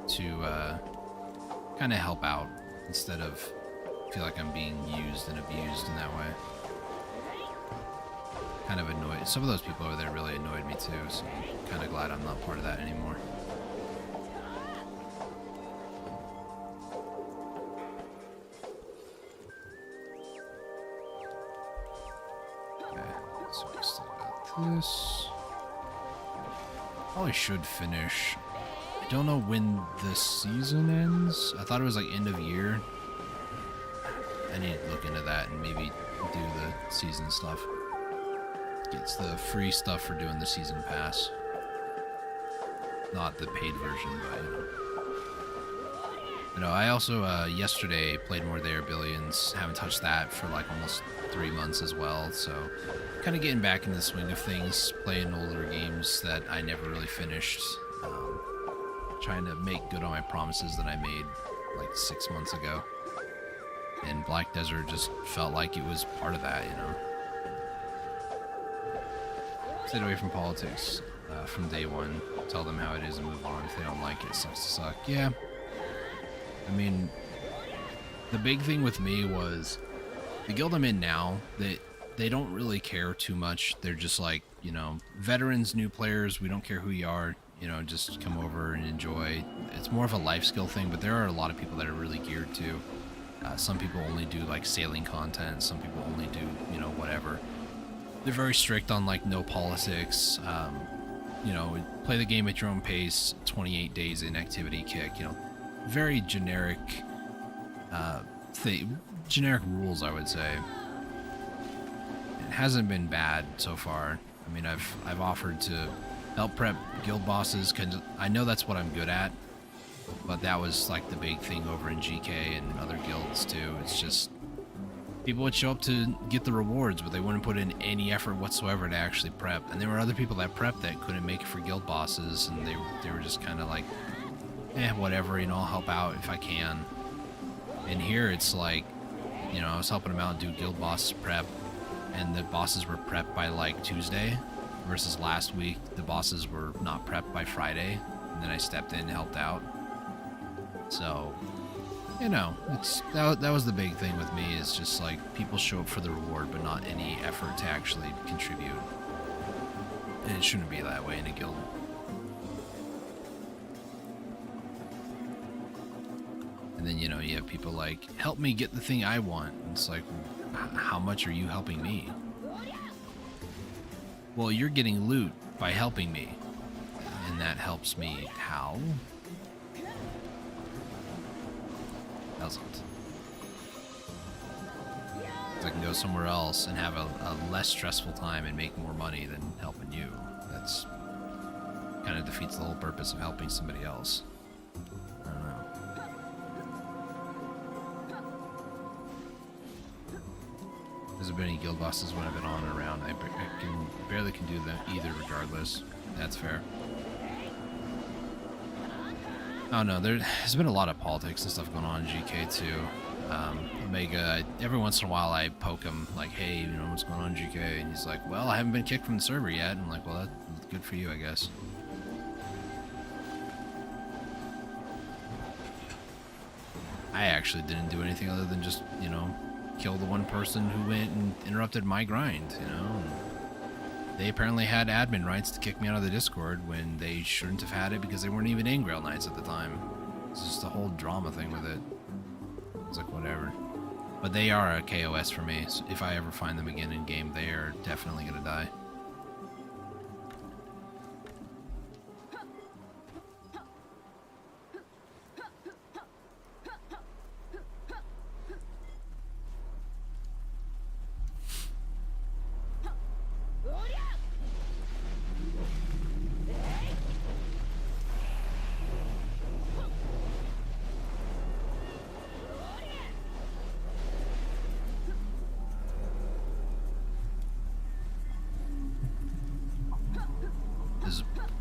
to kind of help out instead of feel like I'm being used and abused in that way. Kind of annoyed. Some of those people over there really annoyed me too, so I'm kind of glad I'm not part of that anymore. Okay, so we still got this. Probably should finish. I don't know when the season ends. I thought it was like end of year. I need to look into that and maybe do the season stuff. Gets the free stuff for doing the season pass. Not the paid version, but you know. I also yesterday played more There Billions. Haven't touched that for like almost 3 months as well. So kind of getting back into the swing of things, playing older games that I never really finished. Trying to make good on my promises that I made like 6 months ago. And Black Desert just felt like it was part of that, you know. Stay away from politics from day one. Tell them how it is and move on. If they don't like it, sucks to suck. Yeah. I mean, the big thing with me was the guild I'm in now, they don't really care too much. They're just like, you know, veterans, new players, we don't care who you are, you know, just come over and enjoy. It's more of a life skill thing, but there are a lot of people that are really geared to. Some people only do like sailing content. Some people only do, you know, whatever. They're very strict on like no politics. You know, play the game at your own pace. 28 days inactivity kick. You know, very generic, generic rules, I would say. It hasn't been bad so far. I mean, I've offered to help prep guild bosses because I know that's what I'm good at. But that was like the big thing over in GK and other guilds too. It's just people would show up to get the rewards, but they wouldn't put in any effort whatsoever to actually prep. And there were other people that prepped that couldn't make it for guild bosses, and they were just kind of like, whatever, you know, I'll help out if I can. And here it's like, you know, I was helping them out do guild boss prep, and the bosses were prepped by like Tuesday, versus last week the bosses were not prepped by Friday, and then I stepped in and helped out. So, you know, that was the big thing with me, is just like people show up for the reward but not any effort to actually contribute. And it shouldn't be that way in a guild. And then, you know, you have people like, help me get the thing I want. And it's like, how much are you helping me? Well, you're getting loot by helping me. And that helps me how? Doesn't. I can go somewhere else and have a less stressful time and make more money than helping you. That's kind of defeats the whole purpose of helping somebody else. I don't know. There's been any guild bosses when I've been on and around. I barely can do that either regardless. That's fair. Oh no, there's been a lot of politics and stuff going on in GK too. Omega, every once in a while I poke him like, hey, you know, what's going on in GK? And he's like, well, I haven't been kicked from the server yet. And I'm like, well, that's good for you, I guess. I actually didn't do anything other than just, you know, kill the one person who went and interrupted my grind, you know. They apparently had admin rights to kick me out of the Discord when they shouldn't have had it because they weren't even in Grail Knights at the time. It's just a whole drama thing with it. It's like, whatever. But they are a KOS for me, so if I ever find them again in game, they are definitely gonna die.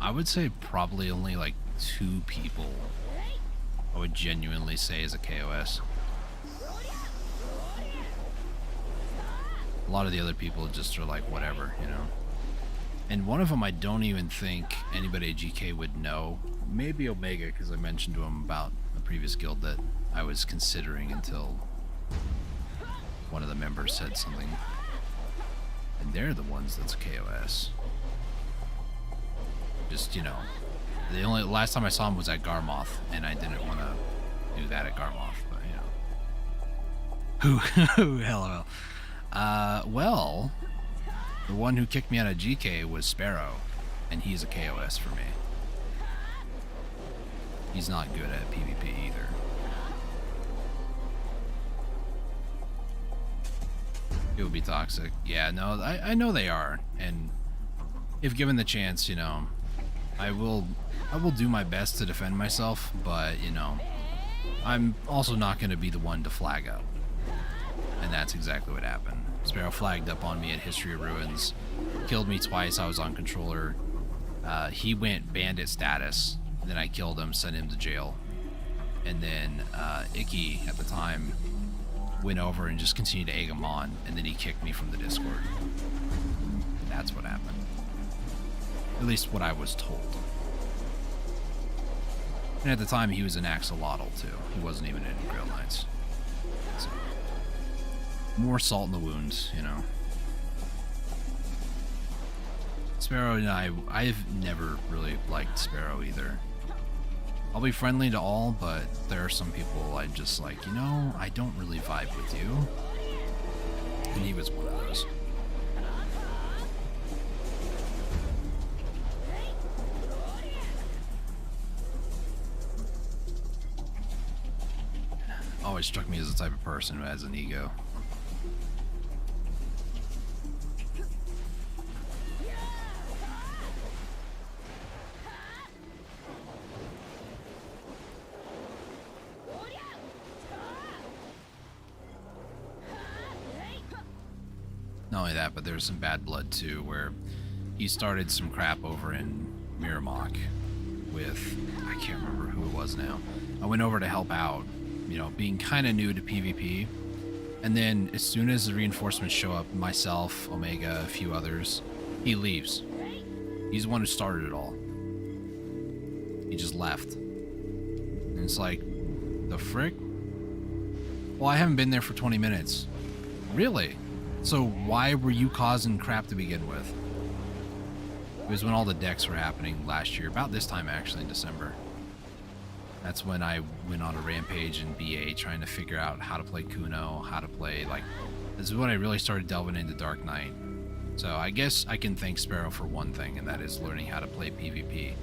I would say probably only like 2 people I would genuinely say is a KOS. A lot of the other people just are like whatever, you know. And one of them I don't even think anybody at GK would know. Maybe Omega, because I mentioned to him about a previous guild that I was considering until one of the members said something. And they're the ones that's KOS. Just, you know, the only last time I saw him was at Garmoth, and I didn't want to do that at Garmoth, but you know. Hello. Well, the one who kicked me out of GK was Sparrow, and he's a KOS for me. He's not good at PvP either. It would be toxic. Yeah, no, I know they are, and if given the chance, you know, I will do my best to defend myself, but, you know, I'm also not going to be the one to flag up. And that's exactly what happened. Sparrow flagged up on me at History of Ruins, killed me twice. I was on controller. He went bandit status. Then I killed him, sent him to jail. And then Icky, at the time, went over and just continued to egg him on, and then he kicked me from the Discord. That's what happened. At least what I was told. And at the time, he was an axolotl, too. He wasn't even in Grail Knights. So, more salt in the wounds, you know. Sparrow and I've never really liked Sparrow either. I'll be friendly to all, but there are some people I just like, you know, I don't really vibe with you. And he was one of those. Always struck me as the type of person who has an ego. Not only that, but there's some bad blood too, where he started some crap over in Miramok with, I can't remember who it was now. I went over to help out, you know, being kind of new to PvP. And then as soon as the reinforcements show up, myself, Omega, a few others, he leaves. He's the one who started it all. He just left. And it's like, the frick? Well, I haven't been there for 20 minutes. Really? So why were you causing crap to begin with? It was when all the decks were happening last year, about this time actually in December. That's when I went on a rampage in BA trying to figure out how to play Kuno, how to play, like, this is when I really started delving into Dark Knight. So I guess I can thank Sparrow for one thing, and that is learning how to play PvP.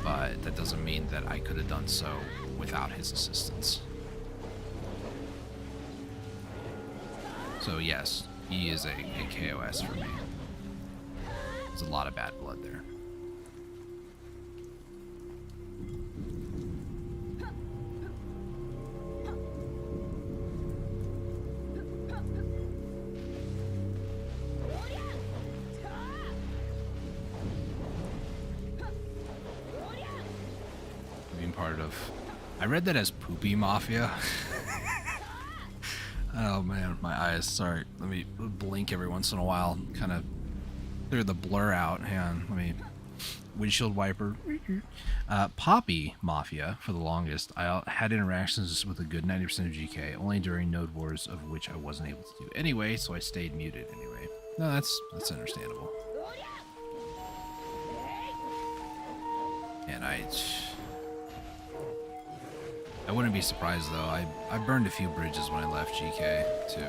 But that doesn't mean that I could have done so without his assistance. So yes, he is a KOS for me. There's a lot of bad blood there. Being part of, I read that as Poopy Mafia. Oh man, my eyes. Sorry. Let me blink every once in a while. Kind of clear the blur out. Hang on. Let me Windshield wiper. Poppy Mafia, for the longest, I had interactions with a good 90% of GK, only during node wars, of which I wasn't able to do anyway, so I stayed muted anyway. No, that's understandable. And I wouldn't be surprised though. I burned a few bridges when I left GK too.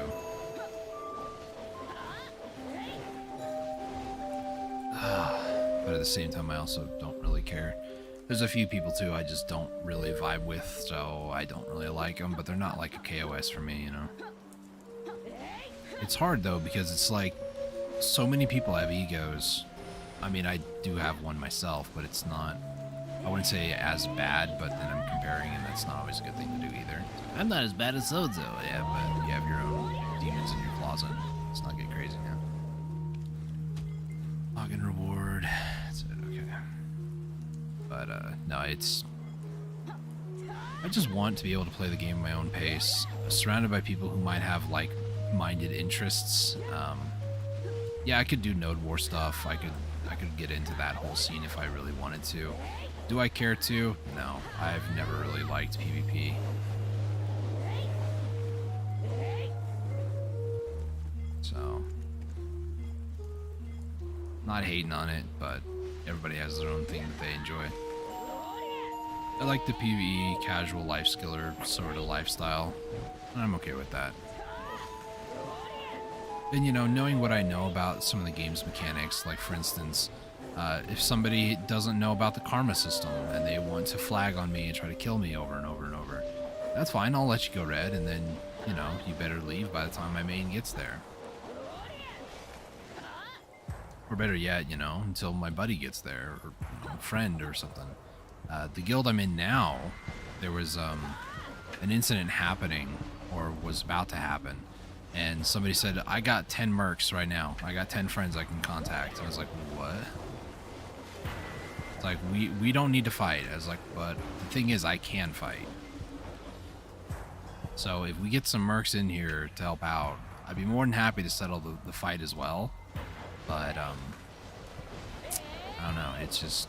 But at the same time, I also don't really care. There's a few people too I just don't really vibe with, so I don't really like them, but they're not like a KOS for me, you know? It's hard though, because it's like, so many people have egos. I mean, I do have one myself, but it's not, I wouldn't say as bad, but then I'm comparing, and that's not always a good thing to do either. I'm not as bad as so-and-so. Yeah, but you have your own demons in your closet. Let's not get crazy now. Login reward. That's it, okay. But, no, it's... I just want to be able to play the game at my own pace, surrounded by people who might have, like, minded interests. Yeah, I could do node war stuff. I could get into that whole scene if I really wanted to. Do I care to? No, I've never really liked PvP. So, not hating on it, but everybody has their own thing that they enjoy. I like the PvE casual life skiller sort of lifestyle, and I'm okay with that. And you know, knowing what I know about some of the game's mechanics, like for instance, if somebody doesn't know about the karma system and they want to flag on me and try to kill me over and over and over, that's fine, I'll let you go red, and then, you know, you better leave by the time my main gets there. Or better yet, you know, until my buddy gets there, or you know, a friend or something. The guild I'm in now, there was an incident happening, or was about to happen, and somebody said, I got 10 mercs right now. I got 10 friends I can contact. And I was like, what? It's like, we don't need to fight. I was like, but the thing is, I can fight. So if we get some mercs in here to help out, I'd be more than happy to settle the fight as well. But, I don't know, it's just...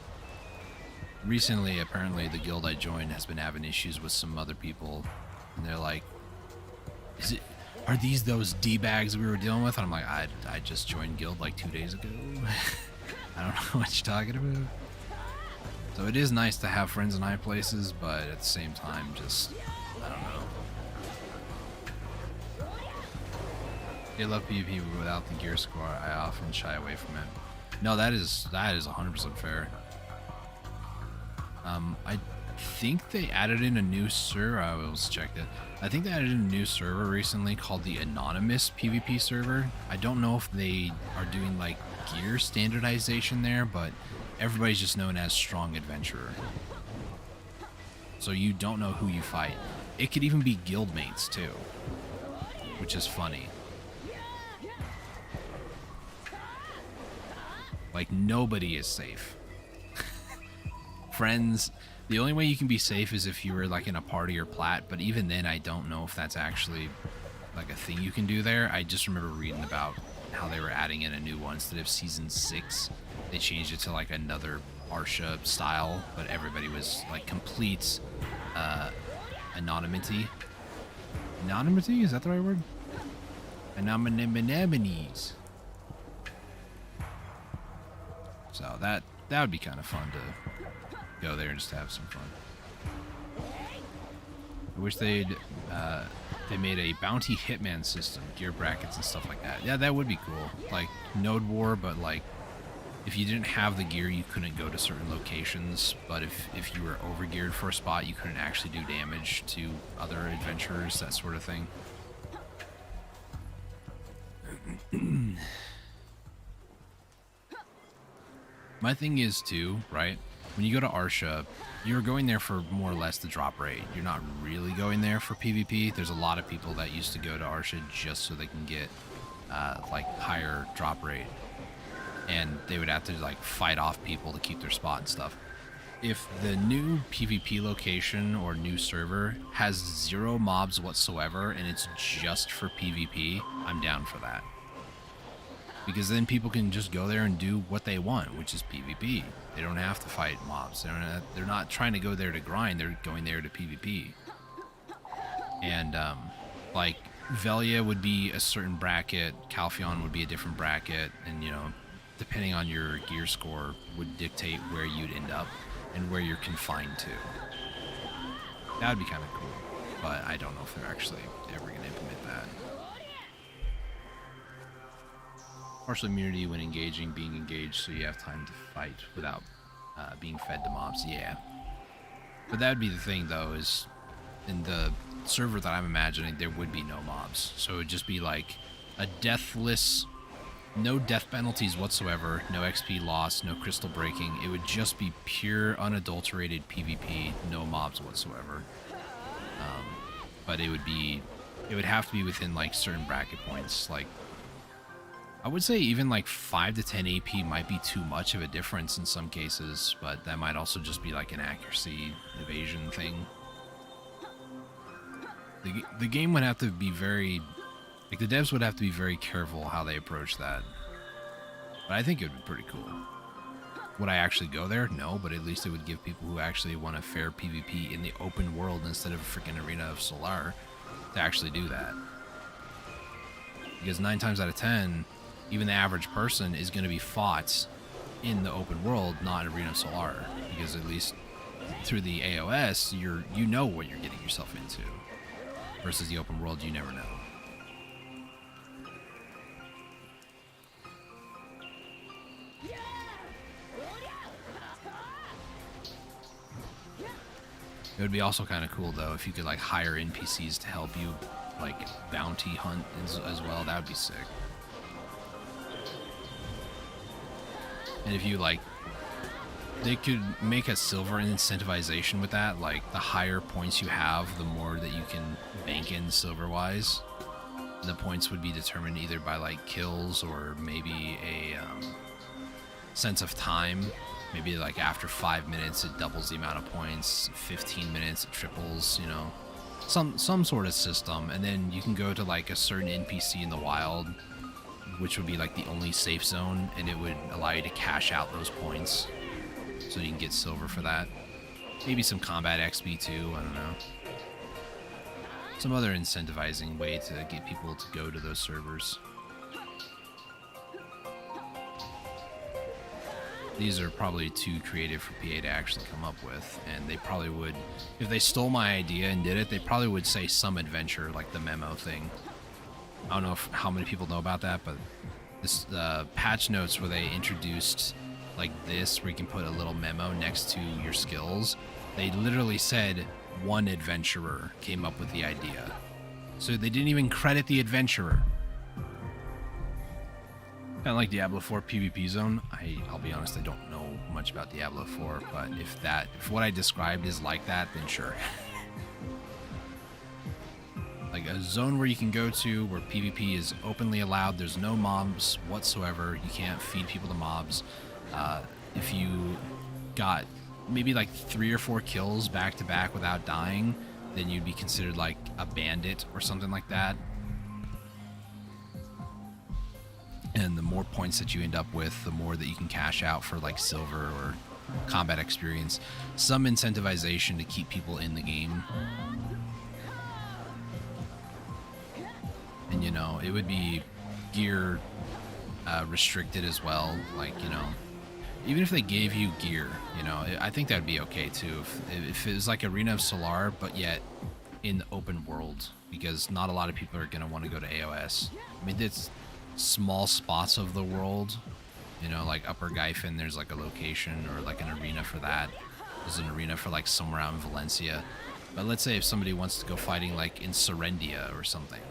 Recently, apparently, the guild I joined has been having issues with some other people. And they're like, are these those D-bags we were dealing with? And I'm like, I just joined guild like 2 days ago. I don't know what you're talking about. So it is nice to have friends in high places, but at the same time, just, I don't know. I love PvP, but without the gear score, I often shy away from it. No, that is 100% fair. I think they added in a new server. I was checked it. I think they added in a new server recently called the Anonymous PvP server. I don't know if they are doing like gear standardization there, but everybody's just known as Strong Adventurer. So you don't know who you fight. It could even be guildmates too, which is funny. Like, nobody is safe. Friends, the only way you can be safe is if you were like in a party or plat, but even then I don't know if that's actually like a thing you can do there. I just remember reading about how they were adding in a new one. Instead of season 6, they changed it to like another Arsha style, but everybody was like complete anonymity. Anonymity? Is that the right word? Anonymous. So that would be kind of fun to go there and just have some fun. I wish they made a bounty hitman system, gear brackets and stuff like that. Yeah, that would be cool. Like node war, but like if you didn't have the gear, you couldn't go to certain locations. But if you were over geared for a spot, you couldn't actually do damage to other adventurers, that sort of thing. My thing is too, right? When you go to Arsha, you're going there for more or less the drop rate. You're not really going there for PvP. There's a lot of people that used to go to Arsha just so they can get like higher drop rate, and they would have to like fight off people to keep their spot and stuff. If the new PvP location or new server has 0 mobs whatsoever and it's just for PvP, I'm down for that. because then people can just go there and do what they want, which is PvP. They don't have to fight mobs. They're not trying to go there to grind. They're going there to PvP. And like Velia would be a certain bracket, Calpheon would be a different bracket, and you know, depending on your gear score would dictate where you'd end up and where you're confined to. That would be kind of cool, but I don't know if they're actually ever going to implement that. Partial immunity when engaging, being engaged, so you have time to fight without being fed to mobs. Yeah, but that would be the thing, though, is in the server that I'm imagining, there would be no mobs, so it would just be like a deathless, no death penalties whatsoever, no XP loss, no crystal breaking. It would just be pure, unadulterated PvP, no mobs whatsoever. But it would have to be within like certain bracket points. Like, I would say even like 5 to 10 AP might be too much of a difference in some cases, but that might also just be like an accuracy evasion thing. The game would have to be very, like the devs would have to be very careful how they approach that. But I think it would be pretty cool. Would I actually go there? No, but at least it would give people who actually want a fair PvP in the open world instead of a freaking Arena of Solar to actually do that. Because 9 times out of 10, even the average person is going to be fought in the open world, not Arena of Solar. Because at least through the AOS, you know what you're getting yourself into. Versus the open world, you never know. It would be also kind of cool, though, if you could, like, hire NPCs to help you, like, bounty hunt as well. That would be sick. And if you, like, they could make a silver incentivization with that. Like, the higher points you have, the more that you can bank in silver-wise. The points would be determined either by, like, kills or maybe a sense of time. Maybe like after 5 minutes it doubles the amount of points, 15 minutes it triples, you know. Some sort of system, and then you can go to like a certain NPC in the wild, which would be like the only safe zone, and it would allow you to cash out those points. So you can get silver for that. Maybe some combat XP too, I don't know. Some other incentivizing way to get people to go to those servers. These are probably too creative for PA to actually come up with, and they probably would, if they stole my idea and did it, they probably would say some adventure, like the memo thing. I don't know how many people know about that, but this patch notes where they introduced like this, where you can put a little memo next to your skills, they literally said one adventurer came up with the idea. So they didn't even credit the adventurer. Kind of like Diablo 4 PvP zone. I'll be honest, I don't know much about Diablo 4, but if what I described is like that, then sure. Like a zone where you can go to where PvP is openly allowed, there's no mobs whatsoever, you can't feed people to mobs. If you got maybe like 3 or 4 kills back to back without dying, then you'd be considered like a bandit or something like that. And the more points that you end up with, the more that you can cash out for like silver or combat experience. Some incentivization to keep people in the game. And you know, it would be gear restricted as well. Like, you know, even if they gave you gear, you know, I think that'd be okay too. If it was like Arena of Solar, but yet in the open world, because not a lot of people are going to want to go to AOS. I mean, it's small spots of the world, you know, like Upper Gyfin, there's like a location or like an arena for that. There's an arena for like somewhere out in Valencia. But let's say if somebody wants to go fighting like in Serendia or something,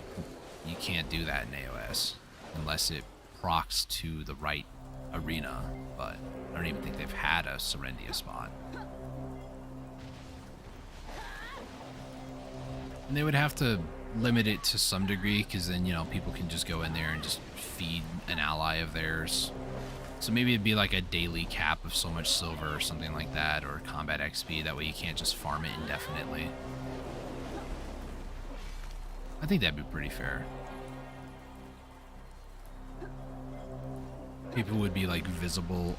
you can't do that in AOS unless it procs to the right arena. But I don't even think they've had a Serendia spot. And they would have to limit it to some degree, because then, you know, people can just go in there and just feed an ally of theirs. So maybe it'd be like a daily cap of so much silver or something like that, or combat XP. That way you can't just farm it indefinitely. I think that'd be pretty fair. People would be like visible,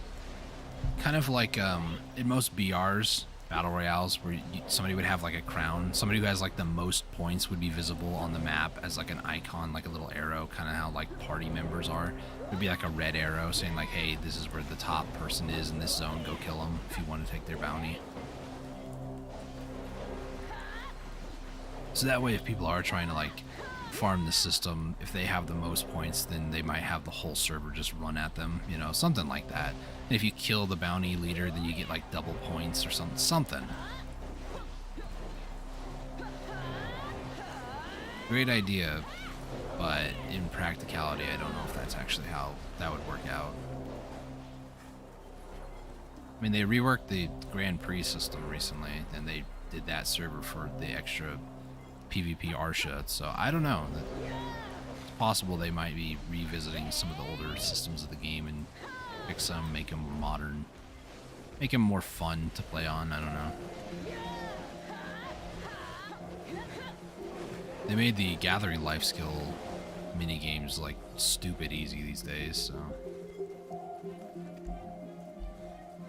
kind of like in most BRs, battle royales, where somebody would have like a crown. Somebody who has like the most points would be visible on the map as like an icon, like a little arrow, kind of how like party members are. It would be like a red arrow saying like, hey, this is where the top person is in this zone, go kill them if you want to take their bounty. So that way, if people are trying to like farm the system, if they have the most points, then they might have the whole server just run at them, you know, something like that. And if you kill the bounty leader, then you get like double points or something. Great idea, but in practicality, I don't know if that's actually how that would work out. I mean, they reworked the Grand Prix system recently, and they did that server for the extra PvP Arsha, so I don't know. It's possible they might be revisiting some of the older systems of the game and fix them, make them more modern, make them more fun to play on. I don't know. They made the gathering life skill mini games like stupid easy these days, so.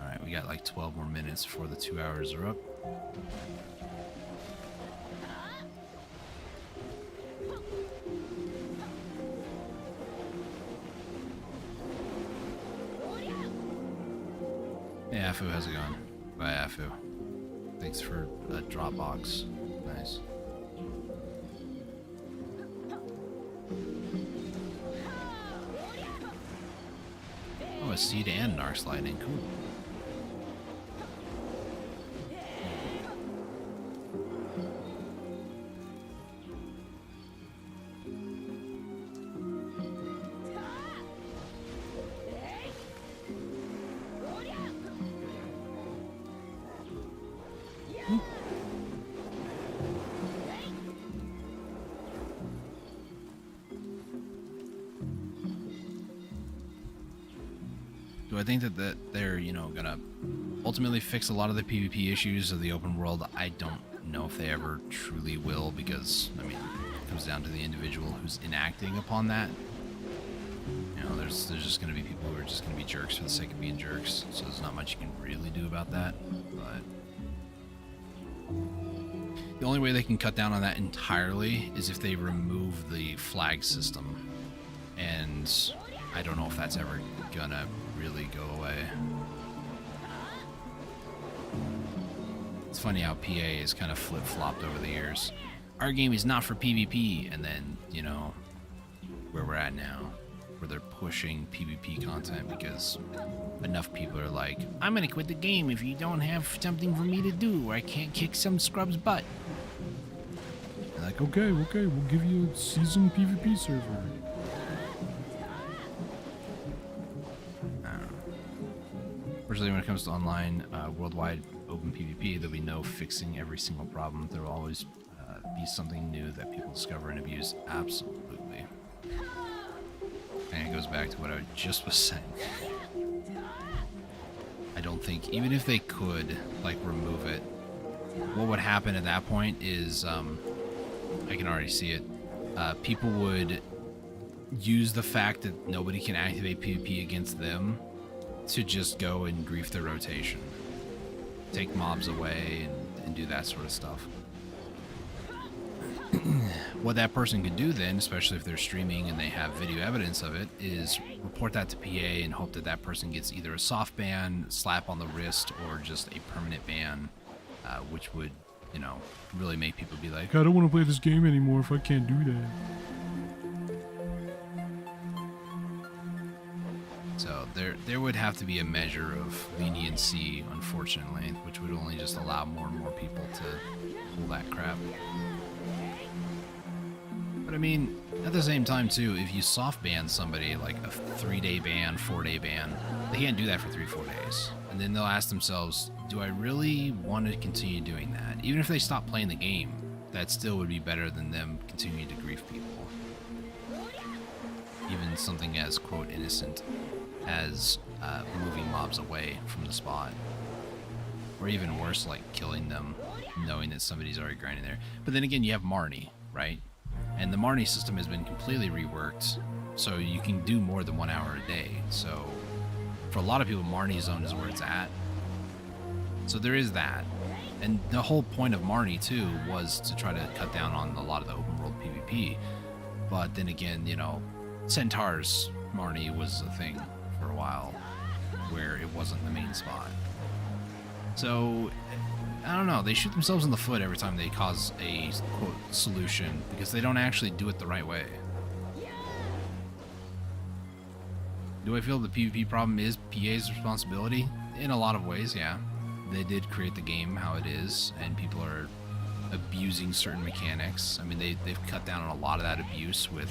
Alright, we got like 12 more minutes before the 2 hours are up. Hey Afu, how's it going? Bye Afu. Thanks for a Dropbox. Nice. Oh, a seed and Narc's Lightning. Cool. Do I think that they're, you know, gonna ultimately fix a lot of the PvP issues of the open world? I don't know if they ever truly will, because, I mean, it comes down to the individual who's enacting upon that. You know, there's just gonna be people who are just gonna be jerks for the sake of being jerks, so there's not much you can really do about that, but the only way they can cut down on that entirely is if they remove the flag system, and I don't know if that's ever gonna really go away. It's funny how PA is kind of flip-flopped over the years. Our game is not for PvP, and then, you know, where we're at now, where they're pushing PvP content because enough people are like, I'm gonna quit the game if you don't have something for me to do. I can't kick some scrub's butt. They're like, okay, we'll give you a seasoned PvP server. Unfortunately, when it comes to online, worldwide open PvP, there'll be no fixing every single problem. There will always be something new that people discover and abuse. Absolutely. And it goes back to what I just was saying. I don't think, even if they could, like, remove it, what would happen at that point is, I can already see it, people would use the fact that nobody can activate PvP against them to just go and grief the rotation. Take mobs away and do that sort of stuff. What that person could do then, especially if they're streaming and they have video evidence of it, is report that to PA and hope that that person gets either a soft ban, slap on the wrist, or just a permanent ban, which would, you know, really make people be like, I don't want to play this game anymore if I can't do that. So there would have to be a measure of leniency, unfortunately, which would only just allow more and more people to pull that crap. But I mean, at the same time too, if you soft ban somebody, like a 3-day ban, 4-day ban, they can't do that for 3-4 days. And then they'll ask themselves, do I really want to continue doing that? Even if they stop playing the game, that still would be better than them continuing to grief people. Even something as, quote, innocent as moving mobs away from the spot. Or even worse, like killing them, knowing that somebody's already grinding there. But then again, you have Marnie, right? And the Marnie system has been completely reworked, so you can do more than 1 hour a day. So for a lot of people, Marnie Zone is where it's at. So there is that. And the whole point of Marnie, too, was to try to cut down on a lot of the open world PvP. But then again, you know, Centaur's Marnie was a thing for a while where it wasn't the main spot. So, I don't know. They shoot themselves in the foot every time they cause a, quote, solution because they don't actually do it the right way. Do I feel the PvP problem is PA's responsibility? In a lot of ways, yeah. They did create the game how it is, and people are abusing certain mechanics. I mean, they've cut down on a lot of that abuse with,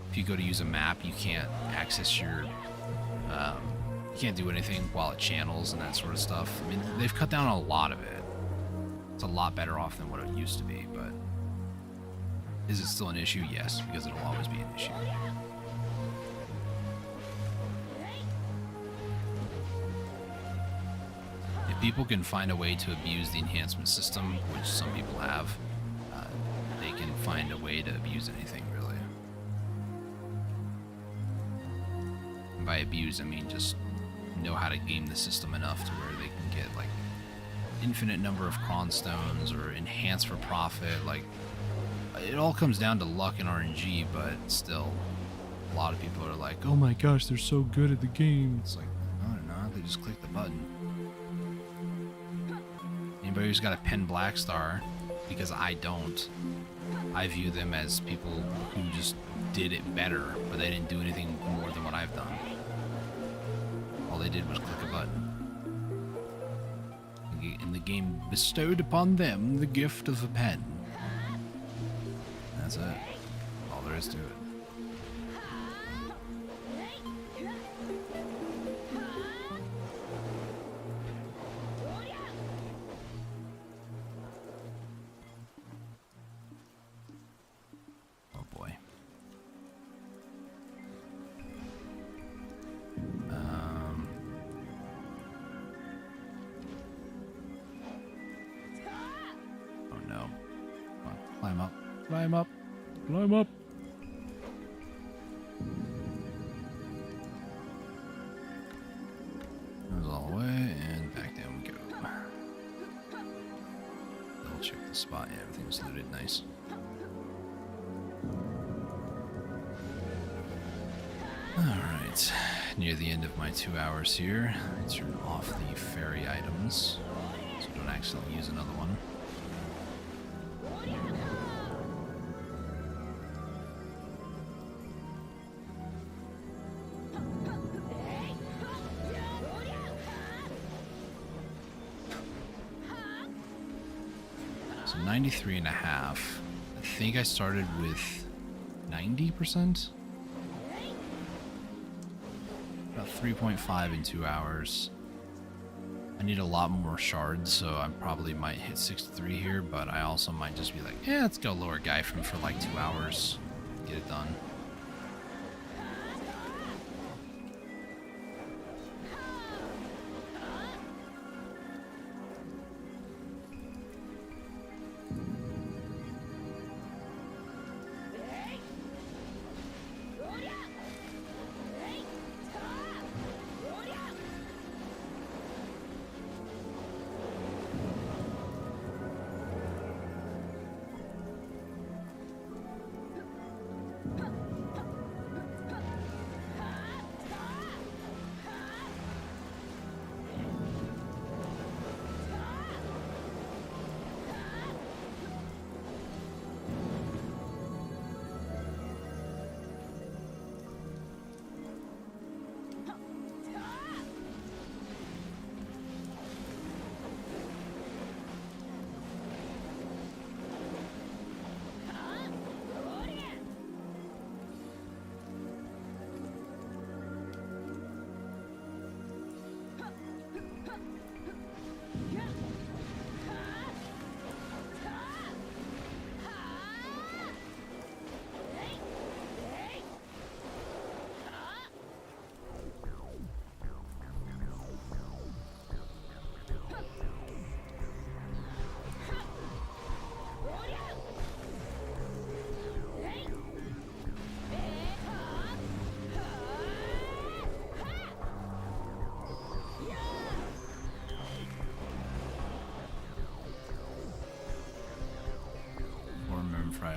if you go to use a map, you can't access your, you can't do anything while it channels and that sort of stuff. I mean, they've cut down on a lot of it. It's a lot better off than what it used to be, but is it still an issue? Yes, because it'll always be an issue. If people can find a way to abuse the enhancement system, which some people have, they can find a way to abuse anything, really. And by abuse, I mean just know how to game the system enough to where they can get, like, infinite number of cron stones or enhance for profit. Like, it all comes down to luck and RNG, but still, a lot of people are like, Oh my gosh, they're so good at the game. it's like, no, they're not. They just click the button. Anybody who's got a pen black star, because I don't, I view them as people who just did it better, but they didn't do anything more than what I've done. All they did was click a button. And the game bestowed upon them the gift of a pen. That's it. All there is to it. Oh boy. Oh no. Come on, climb up. Climb up. Climb up. Goes all the way and back down we go. Double check the spot. Yeah, everything's looted nice. Alright. Near the end of my 2 hours here. I turn off the fairy items so I don't accidentally use another one. So 93.5. I think I started with 90%? About 3.5 in 2 hours. I need a lot more shards, so I probably might hit 63 here, but I also might just be like, yeah, let's go lower guy from for like 2 hours. Get it done.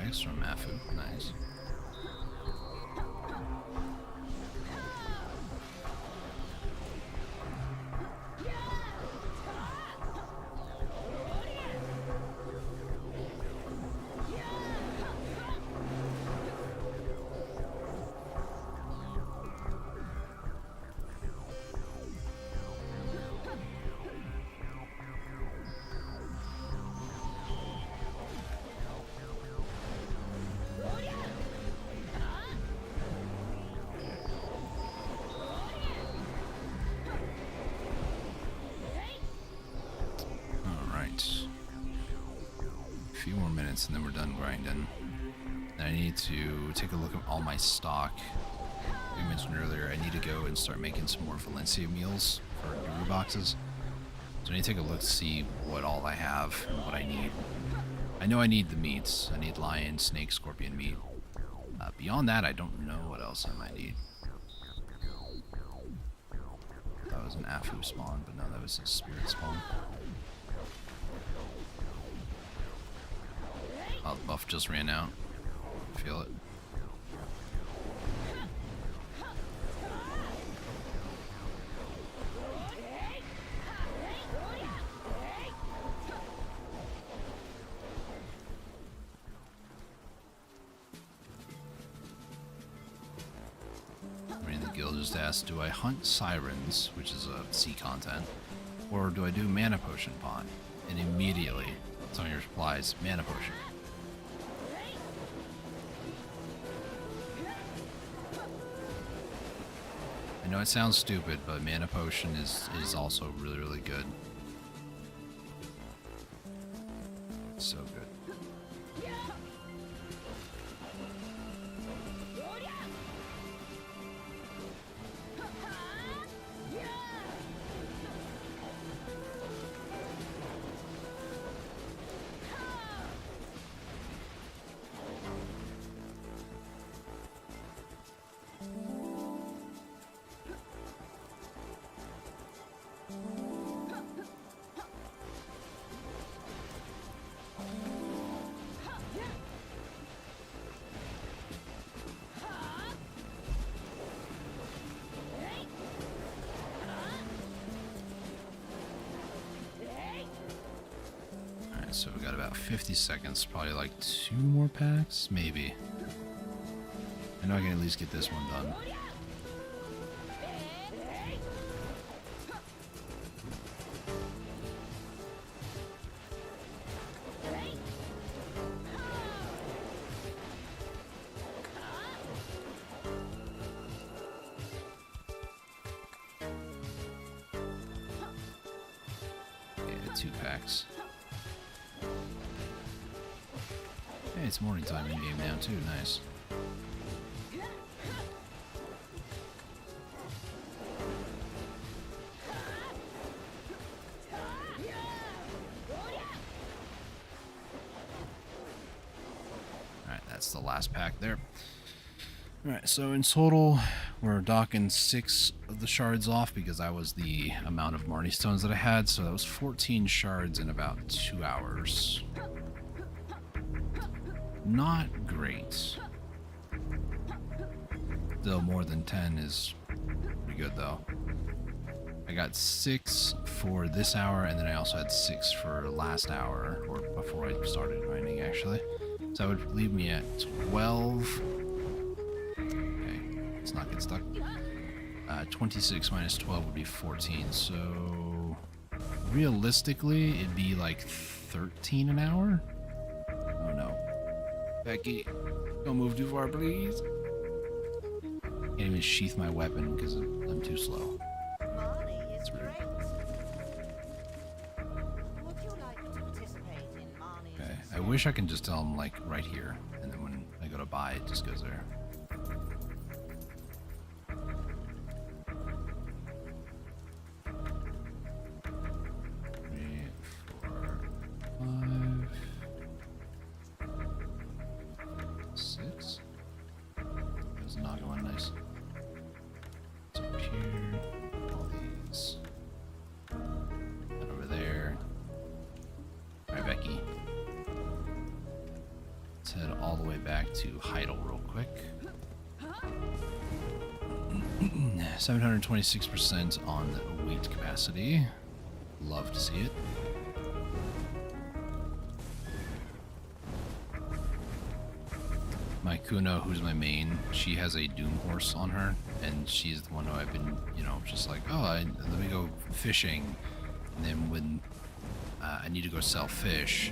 Extra Mafu, nice. A few more minutes and then we're done grinding. And I need to take a look at all my stock. Like I mentioned earlier, I need to go and start making some more Valencia meals for guru boxes. So I need to take a look to see what all I have and what I need. I know I need the meats. I need lion, snake, scorpion meat. Beyond that, I don't know what else I might need. That was an Afu spawn, but no, that was a spirit spawn. Oh, the buff just ran out. Feel it. I mean, the guild just asked, do I hunt sirens, which is a sea content, or do I do mana potion pot? And immediately, Sonya replies, mana potion. I know it sounds stupid, but mana potion is also really, really good. So good. So we got about 50 seconds, probably like 2 more packs, maybe. I know I can at least get this one done. Yeah, 2 packs. Hey, it's morning time in game now too. Nice. Alright, that's the last pack there. Alright, so in total, we're docking 6 of the shards off because that was the amount of Marnie stones that I had. So that was 14 shards in about 2 hours. Not great. Still more than 10 is pretty good though. I got 6 for this hour, and then I also had 6 for last hour, or before I started grinding actually. So that would leave me at 12. Okay, let's not get stuck. 26 minus 12 would be 14, so realistically it'd be like 13 an hour? Oh no. Becky, don't move too far, please. Can't even sheath my weapon because I'm too slow. That's rude. Okay, I wish I can just tell him like right here, and then when I go to buy, it just goes there. back to Heidel real quick. 726% on weight capacity. Love to see it. My Kuno, who's my main, she has a Doom horse on her, and she's the one who I've been, you know, just like, oh, let me go fishing. And then when I need to go sell fish,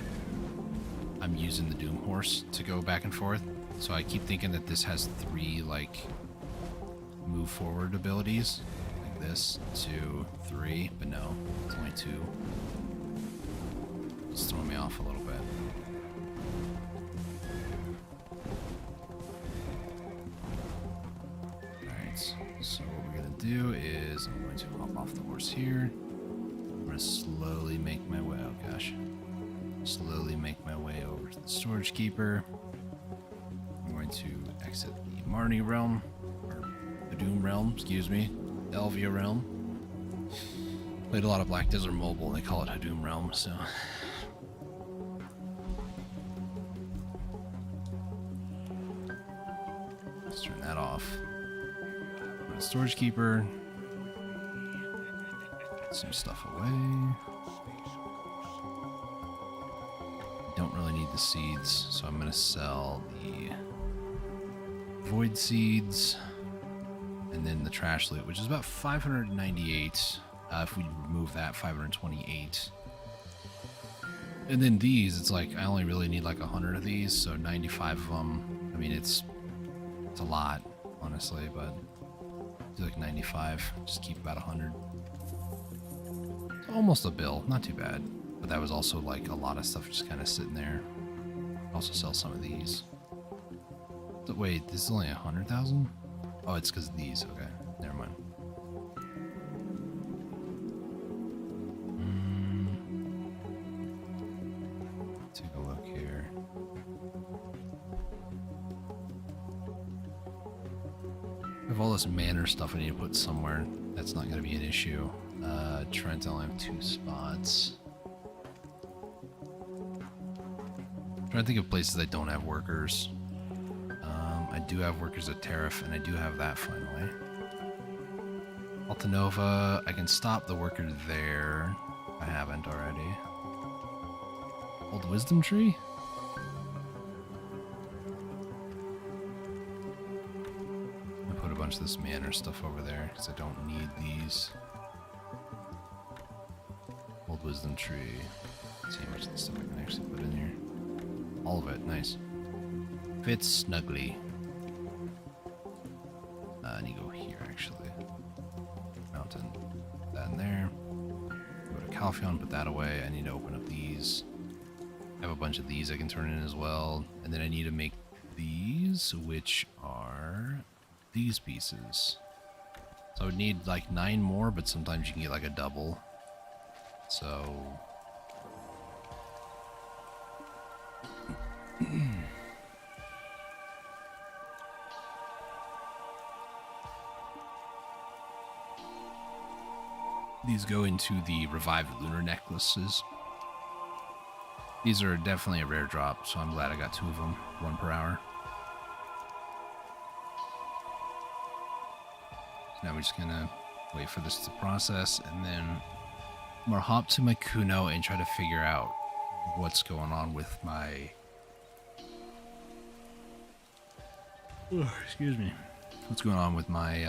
I'm using the Doom horse to go back and forth. So I keep thinking that this has 3, like, move forward abilities. Like this, 2, 3, but no, it's only 2. It's throwing me off a little bit. So what we're going to do is I'm going to hop off the horse here. I'm going to slowly make my way, oh gosh. Slowly make my way over to the storage keeper. I'm going to exit the Marnie realm, or the Doom realm, excuse me, Elvia realm. Played a lot of Black Desert Mobile, they call it Hadoom realm, so. Let's turn that off. Storage keeper. Get some stuff away. Don't really need the seeds, so I'm going to sell the void seeds and then the trash loot, which is about 598. If we remove that, 528. And then these, it's like I only really need like 100 of these, so 95 of them. I mean, it's a lot, honestly, but do like 95, just keep about 100. It's almost a bill, not too bad. But that was also like a lot of stuff just kind of sitting there. Also sell some of these. So wait, this is only 100,000? Oh, it's because of these. Okay, never mind. Take a look here. I have all this manor stuff I need to put somewhere. That's not going to be an issue. Trent, I only have 2 spots. I'm trying to think of places I don't have workers. I do have workers at Tariff, and I do have that finally. Altanova, I can stop the worker there. I haven't already. Old Wisdom Tree? A bunch of this manor stuff over there because I don't need these. Old Wisdom Tree. Let's see how much of this stuff I can actually put in here. All of it, nice. Fits snugly. I need to go here actually. Mountain. Put that in there. Go to Calpheon, put that away. I need to open up these. I have a bunch of these I can turn in as well. And then I need to make these, which are these pieces. So I would need like 9 more, but sometimes you can get like a double. So these go into the revived lunar necklaces. These are definitely a rare drop, so I'm glad I got 2 of them, 1 per hour. Now we're just gonna wait for this to process, and then I'm gonna hop to my Kuno and try to figure out what's going on with my... excuse me. What's going on with my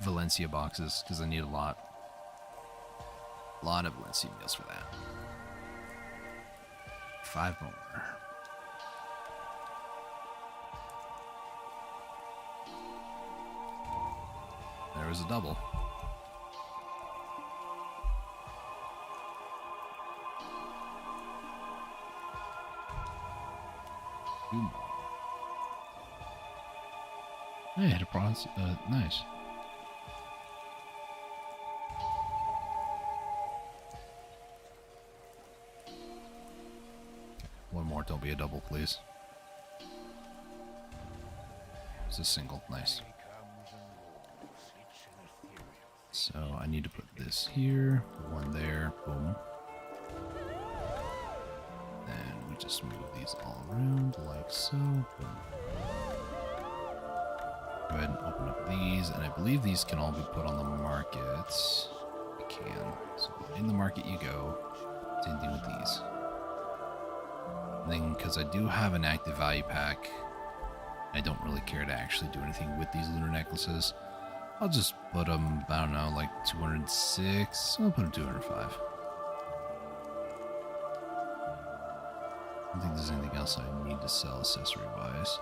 Valencia boxes, because I need a lot of Valencia meals for that. 5 more. There was a double. Two more. Hey, hit a bronze. Nice. One more. Don't be a double, please. It's a single. Nice. So I need to put this here, put 1 there, boom. Then we just move these all around like so. Boom. Go ahead and open up these, and I believe these can all be put on the market. I can. So in the market you go. Same thing with these. And then, because I do have an active value pack, I don't really care to actually do anything with these lunar necklaces. I'll just put them, I don't know, like 206. I'll put them 205. I don't think there's anything else I need to sell accessory-wise.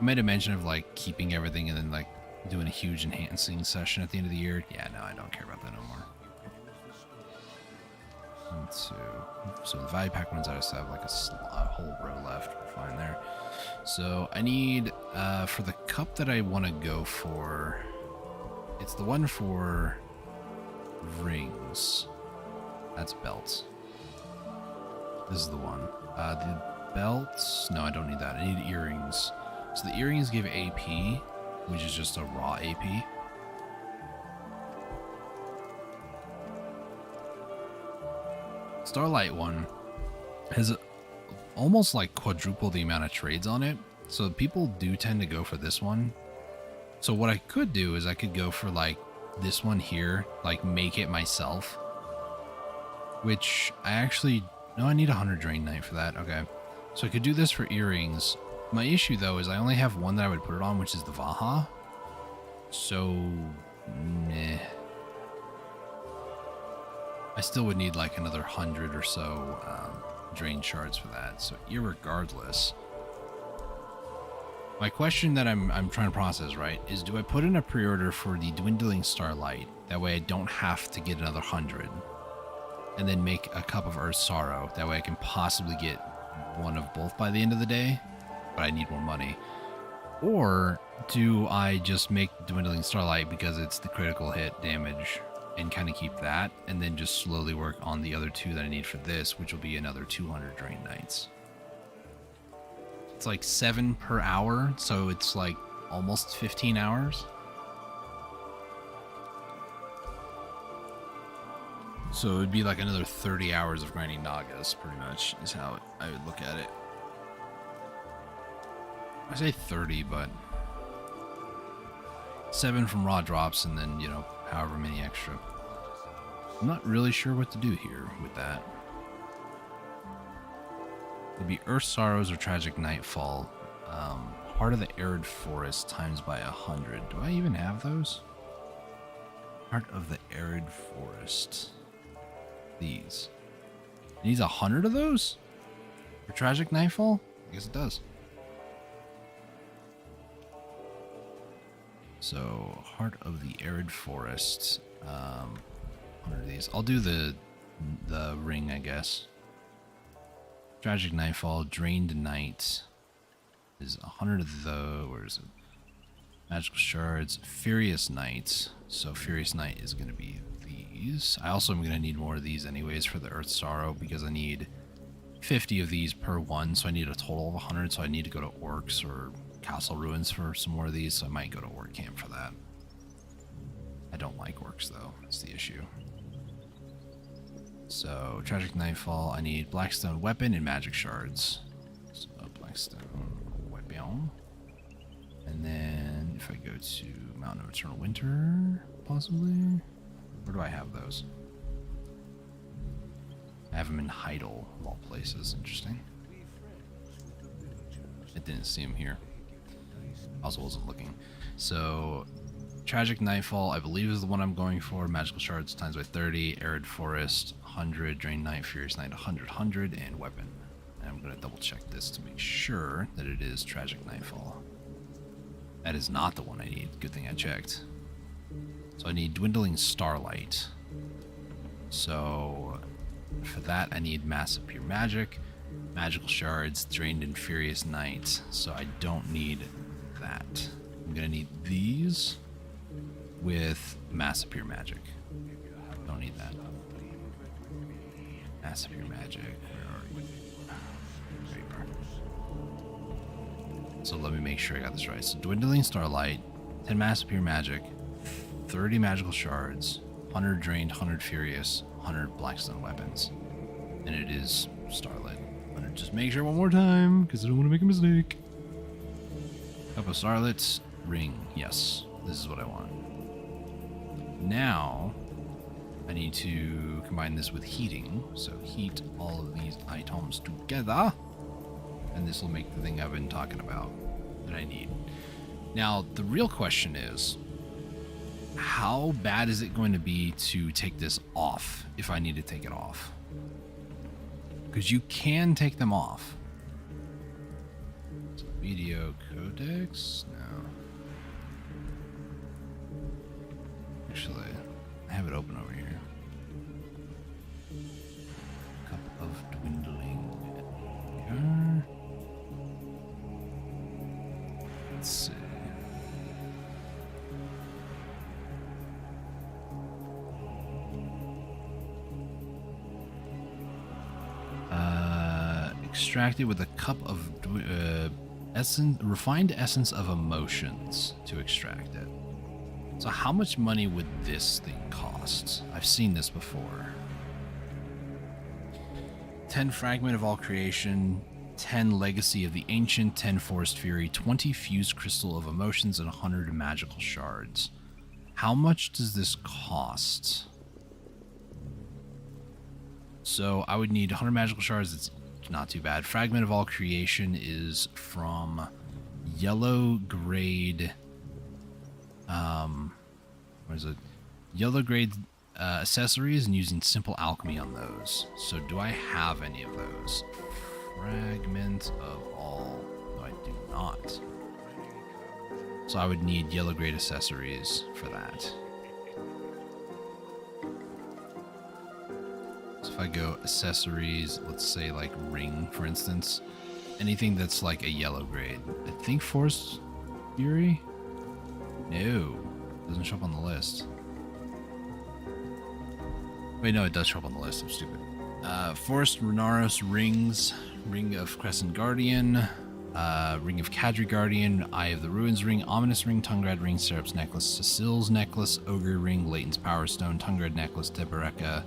I made a mention of like keeping everything and then like doing a huge enhancing session at the end of the year. Yeah, no, I don't care about that no more. So the value pack ones, I just have like a whole row left. We're fine there. So I need, for the cup that I want to go for, it's the one for rings. That's belts. This is the one. The belts, no, I don't need that. I need earrings. So the earrings give AP, which is just a raw AP. Starlight one has almost like quadruple the amount of trades on it. So people do tend to go for this one. So what I could do is I could go for like this one here, like make it myself. Which I actually, no, I need 100 Drain Knight for that. Okay. So I could do this for earrings. My issue though is I only have one that I would put it on, which is the Vaha. So, meh. I still would need like another 100 or so drain shards for that. So irregardless, my question that I'm trying to process, right, is do I put in a pre-order for the Dwindling Starlight? That way I don't have to get another 100. And then make a Cup of Earth Sorrow. That way I can possibly get one of both by the end of the day. But I need more money. Or do I just make Dwindling Starlight because it's the critical hit damage and kind of keep that, and then just slowly work on the other two that I need for this, which will be another 200 Drain Knights. It's like 7 per hour, so it's like almost 15 hours. So it would be like another 30 hours of grinding Nagas, pretty much, is how I would look at it. I say 30, but 7 from raw drops, and then, you know, however many extra. I'm not really sure what to do here with that. It'd be Earth Sorrows or Tragic Nightfall. Heart of the Arid Forest times by 100. Do I even have those? Heart of the Arid Forest. These. It needs 100 of those? For Tragic Nightfall? I guess it does. So, Heart of the Arid Forest. 100 of these. I'll do the ring, I guess. Tragic Nightfall, Drained Night is 100 of those. Where is it? Magical Shards, Furious Night. So Furious Night is going to be these. I also am going to need more of these anyways for the Earth Sorrow because I need 50 of these per one. So I need a total of 100. So I need to go to Orcs or Castle Ruins for some more of these. So I might go to Orc Camp for that. I don't like Orcs though. That's the issue. So, Tragic Nightfall, I need Blackstone Weapon and Magic Shards. So, Blackstone Weapon. And then, if I go to Mountain of Eternal Winter, possibly? Where do I have those? I have them in Heidel, of all places. Interesting. I didn't see them here. Also wasn't looking. So, Tragic Nightfall, I believe, is the one I'm going for. Magical Shards times by 30. Arid Forest, 100. Drain Knight, Furious Knight, 100, and Weapon. And I'm going to double check this to make sure that it is Tragic Nightfall. That is not the one I need. Good thing I checked. So I need Dwindling Starlight. So for that, I need Massive Pure Magic, Magical Shards, Drained and Furious Knight. So I don't need that. I'm going to need these with Massive Pure Magic. Don't need that. Massive Pure Magic. Where are you? There you are. So let me make sure I got this right. So Dwindling Starlight, 10 Massive Pure Magic, 30 Magical Shards, 100 Drained, 100 Furious, 100 Blackstone Weapons. And it is starlet. I'm gonna just make sure one more time Because I don't want to make a mistake. Cup of starlet, ring. Yes, this is what I want. Now, I need to combine this with heating. So heat all of these items together. And this will make the thing I've been talking about that I need. Now, the real question is, how bad is it going to be to take this off if I need to take it off? Because you can take them off. So video codecs? No. Actually, I have it open over here. Cup of dwindling. Here. Let's see. Extracted with a cup of refined essence of emotions to extract it. So how much money would this thing cost? I've seen this before. 10 fragment of all creation, 10 legacy of the ancient, 10 forest fury, 20 fused crystal of emotions, and 100 magical shards. How much does this cost? So I would need 100 magical shards. It's not too bad. Fragment of all creation is from yellow grade. What is it? Yellow grade accessories, and using simple alchemy on those. So do I have any of those? Fragment of all. No, I do not. So I would need yellow grade accessories for that. So if I go accessories, let's say like ring, for instance, anything that's like a yellow grade. I think Forest Fury? No, doesn't show up on the list. Wait, no, it does show up on the list. I'm stupid. Forest Renaros rings, Ring of Crescent Guardian, Ring of Kadri Guardian, Eye of the Ruins ring, Ominous ring, Tungrad ring, Serap's necklace, Cecil's necklace, Ogre ring, Leighton's Power Stone, Tungrad necklace, Deboreka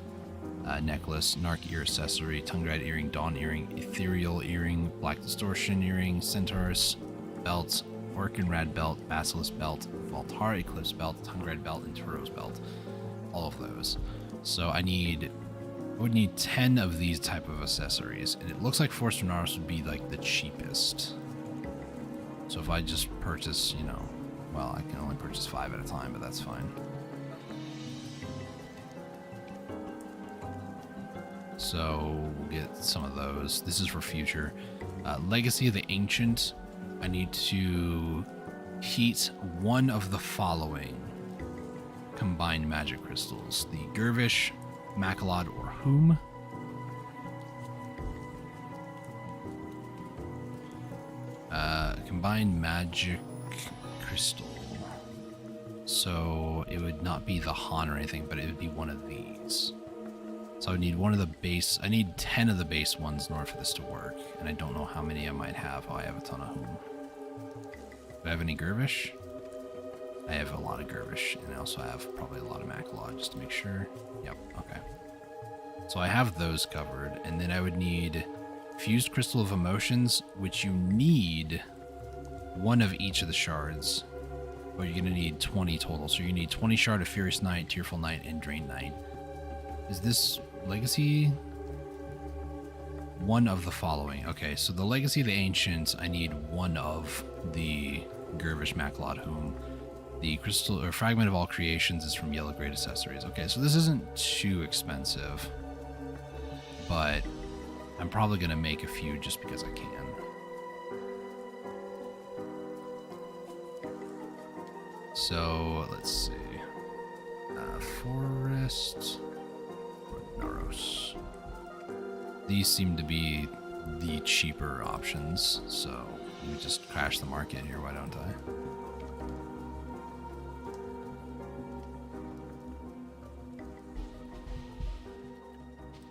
necklace, Narc ear accessory, Tungrad earring, Dawn earring, Ethereal earring, Black Distortion earring, Centaurus belt, Orkinrad belt, Basilisk belt, Valtar Eclipse belt, Tungrad belt, and Turo's belt. All of those. So I would need 10 of these type of accessories, and it looks like Force Renaris would be like the cheapest. So if I just purchase, you know, well, I can only purchase 5 at a time, but that's fine. So we'll get some of those. This is for future. Legacy of the Ancient. I need to heat one of the following combined magic crystals: the Gervish, Makalod, or Whom. Combined magic crystal. So it would not be the Han or anything, but it would be one of these. So I would need one of the base. I need 10 of the base ones in order for this to work, and I don't know how many I might have. Oh, I have a ton of Whom. Do I have any Gervish? I have a lot of Gervish, and I also have probably a lot of Makalod, just to make sure. Yep, okay. So I have those covered, and then I would need Fused Crystal of Emotions, which you need one of each of the shards. But you're going to need 20 total, so you need 20 Shard of Furious Knight, Tearful Knight, and Drain Knight. Is this Legacy? One of the following. Okay, so the Legacy of the Ancients, I need one of the Gervish, Makalod, Whom. The Crystal or Fragment of All Creations is from Yellow Grade Accessories. Okay, so this isn't too expensive, but I'm probably going to make a few just because I can. So, let's see. Forest. Naros. These seem to be the cheaper options, so we just crash the market here, why don't I?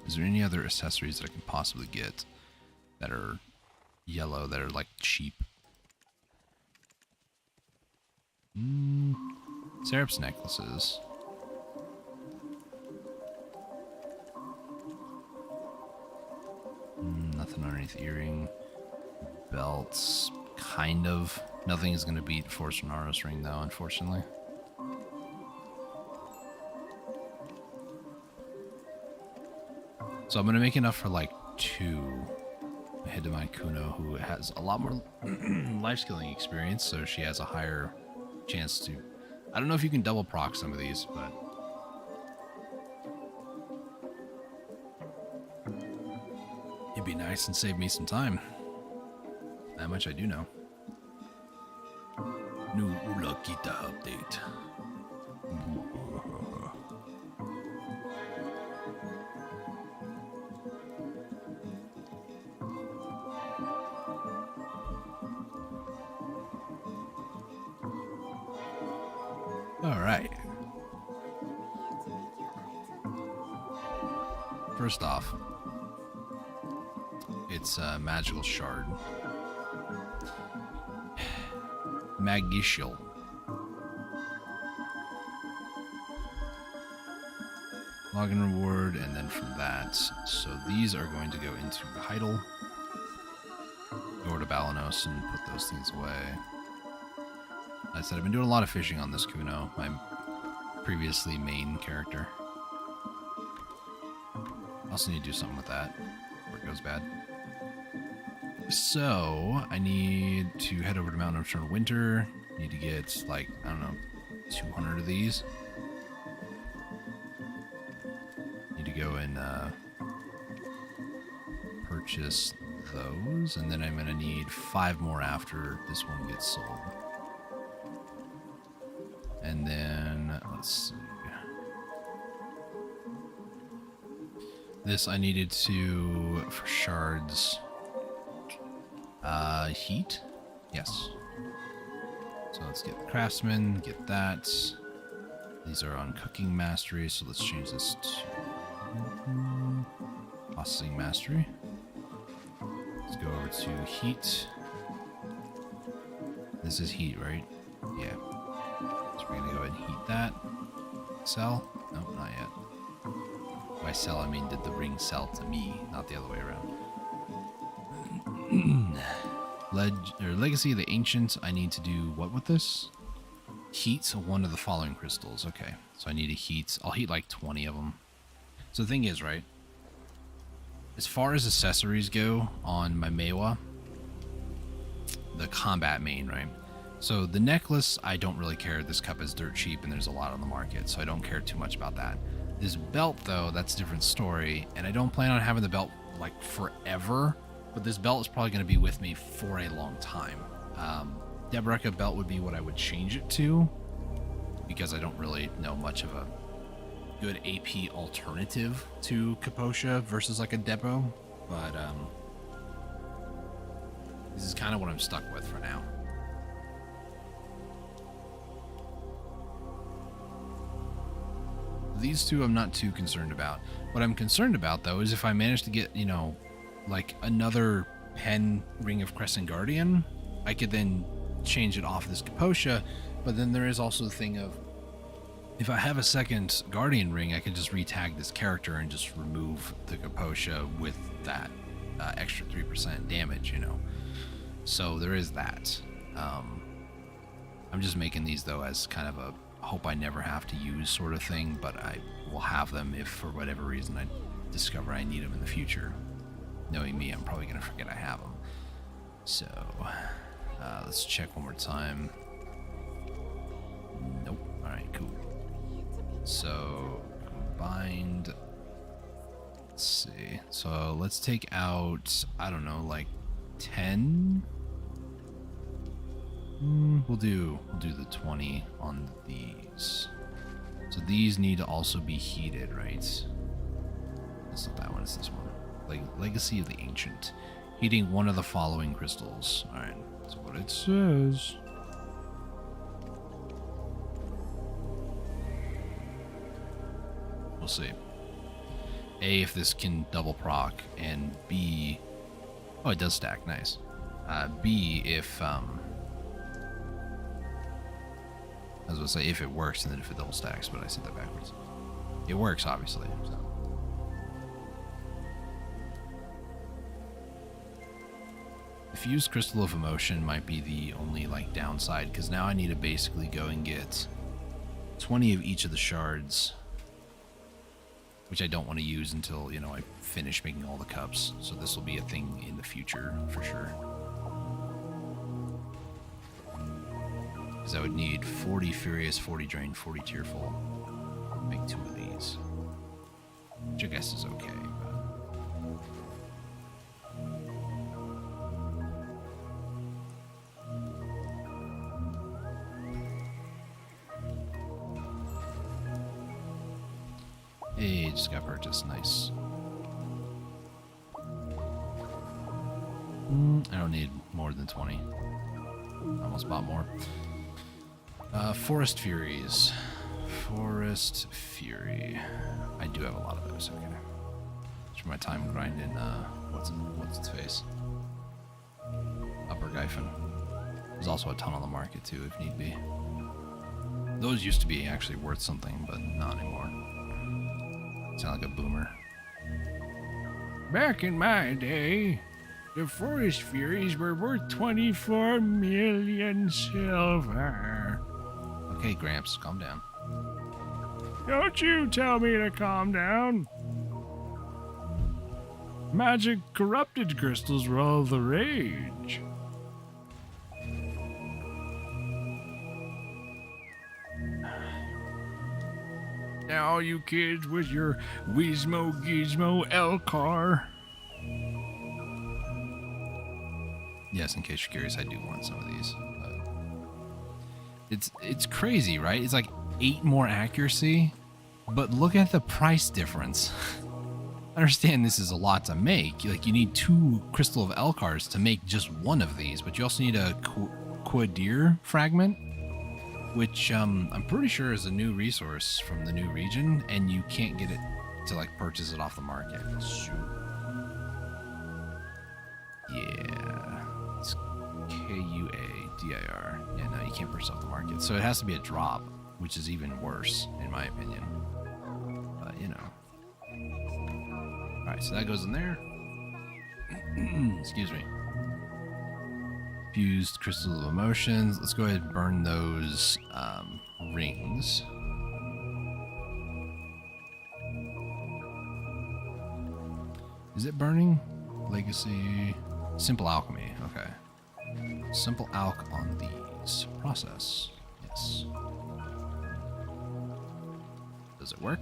Is there any other accessories that I can possibly get that are yellow, that are like cheap? Serap's necklaces. Strength earring. Belts. Kind of. Nothing is going to beat Force Renaros ring, though, unfortunately. So I'm going to make enough for like 2 ahead to my Kuno, who has a lot more life skilling experience, so she has a higher chance to... I don't know if you can double proc some of these, but... it'd be nice and save me some time. That much I do know. New Ula Kita update. All right. First off, it's a magical shard. Magicial. Login reward, and then from that, so these are going to go into Heidel. Go to Balanos and put those things away. Like I said, I've been doing a lot of fishing on this Kuno, my previously main character. Also need to do something with that, before it goes bad. So, I need to head over to Mountain of Eternal Winter. Need to get, like, I don't know, 200 of these. Need to go and purchase those, and then I'm going to need 5 more after this one gets sold. And then, let's see. This I needed to, for shards, heat? Yes. So let's get the craftsman, get that. These are on cooking mastery, so let's change this to processing mastery. Let's go over to heat. This is heat, right? Yeah. So we're gonna go ahead and heat that. Sell? Nope, not yet. By sell, I mean did the ring sell to me, not the other way around. Legacy of the Ancient, I need to do what with this? Heat one of the following crystals. Okay, so I need to heat. I'll heat like 20 of them. So the thing is, right? As far as accessories go on my Meiwa, the combat main, right? So the necklace, I don't really care. This cup is dirt cheap and there's a lot on the market, so I don't care too much about that. This belt, though, that's a different story, and I don't plan on having the belt like forever, but this belt is probably going to be with me for a long time. Debreka belt would be what I would change it to, because I don't really know much of a good AP alternative to Kaposha versus like a Depot, but this is kind of what I'm stuck with for now. These two I'm not too concerned about. What I'm concerned about, though, is if I manage to get, you know, like another pen Ring of Crescent Guardian, I could then change it off this Kaposha, but then there is also the thing of, if I have a second Guardian ring, I can just retag this character and just remove the Kaposha with that extra 3% damage, you know. So there is that. I'm just making these, though, as kind of a hope I never have to use sort of thing, but I will have them if for whatever reason I discover I need them in the future. Knowing me, I'm probably going to forget I have them. So, let's check one more time. Nope. Alright, cool. So, combined. Let's see. So, let's take out, I don't know, like 10? We'll do the 20 on these. So these need to also be heated, right? It's not that one, it's this one. Like Legacy of the Ancient. Heating one of the following crystals. Alright, that's what it says. We'll see. A, if this can double proc, and B... Oh, it does stack, nice. B, if, I was going to say if it works, and then if it double stacks, but I said that backwards. It works, obviously. So. Fused Crystal of Emotion might be the only like downside, because now I need to basically go and get 20 of each of the shards, which I don't want to use until, you know, I finish making all the cups. So this will be a thing in the future for sure. Because I would need 40 Furious, 40 Drain, 40 Tearful. Make 2 of these, which I guess is okay. Hey, just got purchased. Nice. I don't need more than 20. Almost bought more. Forest Furies. Forest Fury. I do have a lot of those. Okay. It's for my time grinding. What's its face? Upper Gyphon. There's also a ton on the market too, if need be. Those used to be actually worth something, but not anymore. Sound like a boomer. Back in my day, the Forest Furies were worth 24 million silver. Okay, Gramps, calm down. Don't you tell me to calm down. Magic corrupted crystals were all the rage. Now you kids with your Wizmo Gizmo Elcar. Yes, in case you're curious, I do want some of these. But it's crazy, right? It's like 8 more accuracy, but look at the price difference. I understand this is a lot to make. Like, you need 2 Crystal of Elcars to make just one of these, but you also need a Quadir fragment, which I'm pretty sure is a new resource from the new region, and you can't get it to like purchase it off the market. Shoot. Yeah, it's Quadir. Yeah, no, you can't purchase off the market, so it has to be a drop, which is even worse in my opinion. But you know. All right, so that goes in there. Excuse me. Fused Crystal of Emotions. Let's go ahead and burn those rings. Is it burning? Legacy. Simple Alchemy. Okay. Simple Alch on these. Process. Yes. Does it work?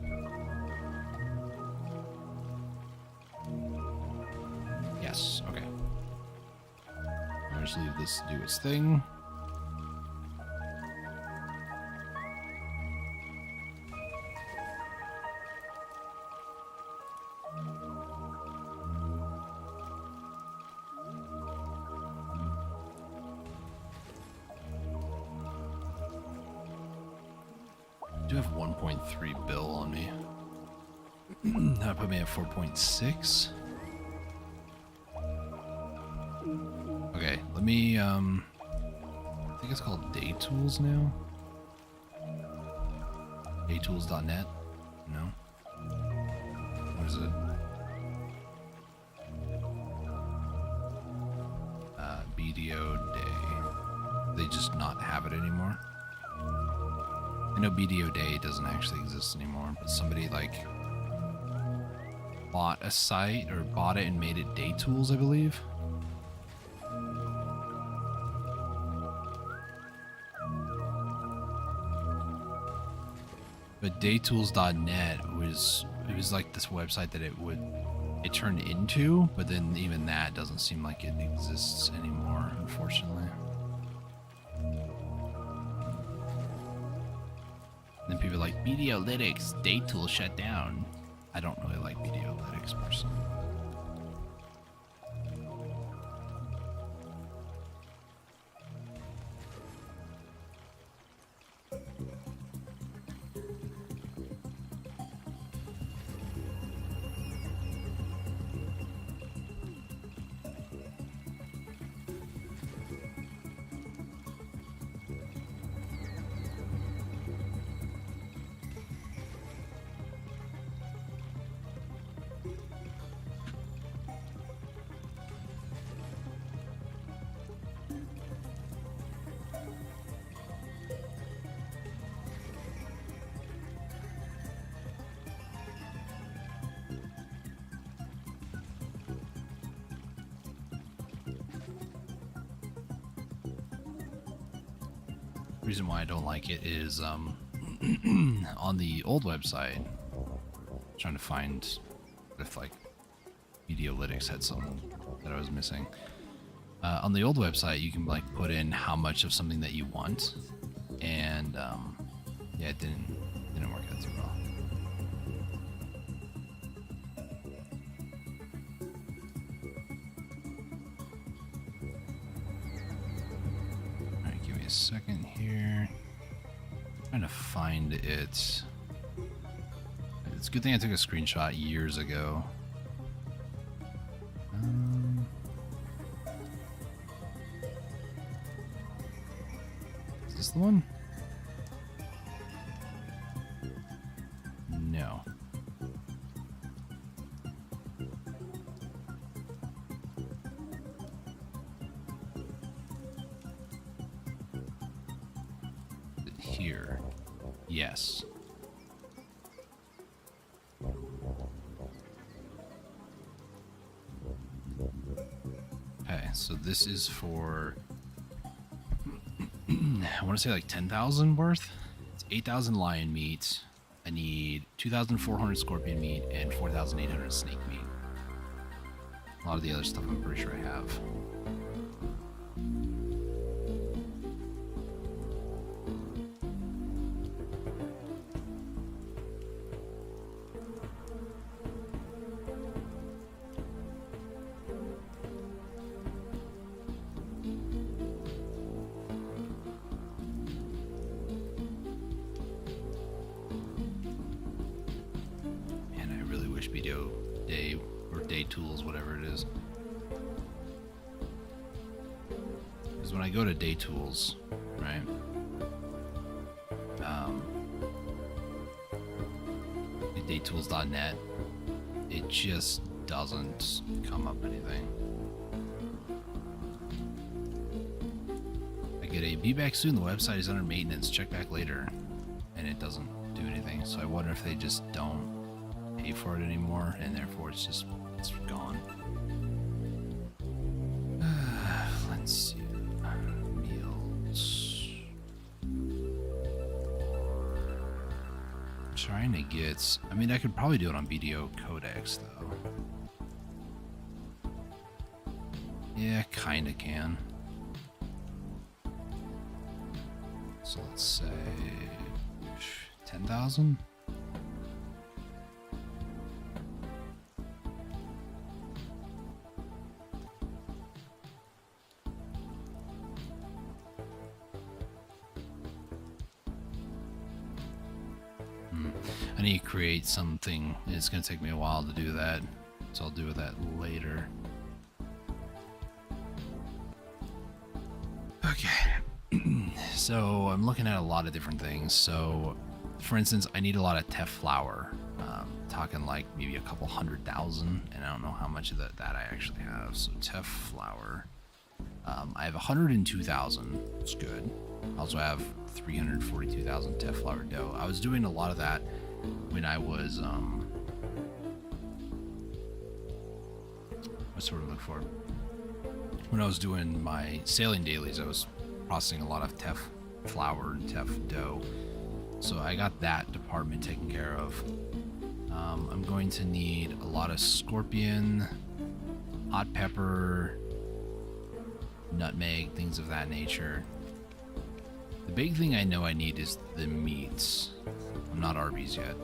Yes. Okay. I'll just leave this to do its thing. I do have 1.3 bill on me. That put me at 4.6. Okay, let me, I think it's called Day Tools now. Daytools.net? No? What is it? BDO Day. They just not have it anymore? I know BDO Day doesn't actually exist anymore, but somebody like bought a site or bought it and made it Day Tools, I believe. But daytools.net was like this website that it turned into, but then even that doesn't seem like it exists anymore, unfortunately. Then people are like, BDolytics, Daytool shut down. I don't really like BDolytics personally. reason why I don't like it is on the old website, trying to find if like Videolytics had something that I was missing. On the old website, you can like put in how much of something that you want, and yeah, it didn't work out too well. All right, give me a second here. Trying to find it. It's a good thing I took a screenshot years ago. Is this the one? No. Here. Yes. Okay, so this is for I want to say like 10,000 worth. It's 8,000 lion meat. I need 2,400 scorpion meat and 4,800 snake meat. A lot of the other stuff I'm pretty sure I have. Video day or day tools, whatever it is. Because when I go to day tools, right? Daytools.net, it just doesn't come up anything. I get a be back soon. The website is under maintenance. Check back later, and it doesn't do anything. So I wonder if they just don't pay for it anymore, and therefore it's gone. Let's see. Meals. I'm trying to get. I mean, I could probably do it on BDO Codex though. Yeah, kinda can. So let's say 10,000. I need to create something. It's going to take me a while to do that, so I'll do that later. Okay. So I'm looking at a lot of different things. So, for instance, I need a lot of teff flour. Talking like maybe a couple 100,000, and I don't know how much of that I actually have. So teff flour. I have 102,000. It's good. I also have 342,000 teff flour dough. I was doing a lot of that when I was what's the word I look for? When I was doing my sailing dailies, I was processing a lot of teff flour and teff dough. So I got that department taken care of. I'm going to need a lot of scorpion, hot pepper, nutmeg, things of that nature. The big thing I know I need is the meats. I'm not Arby's yet.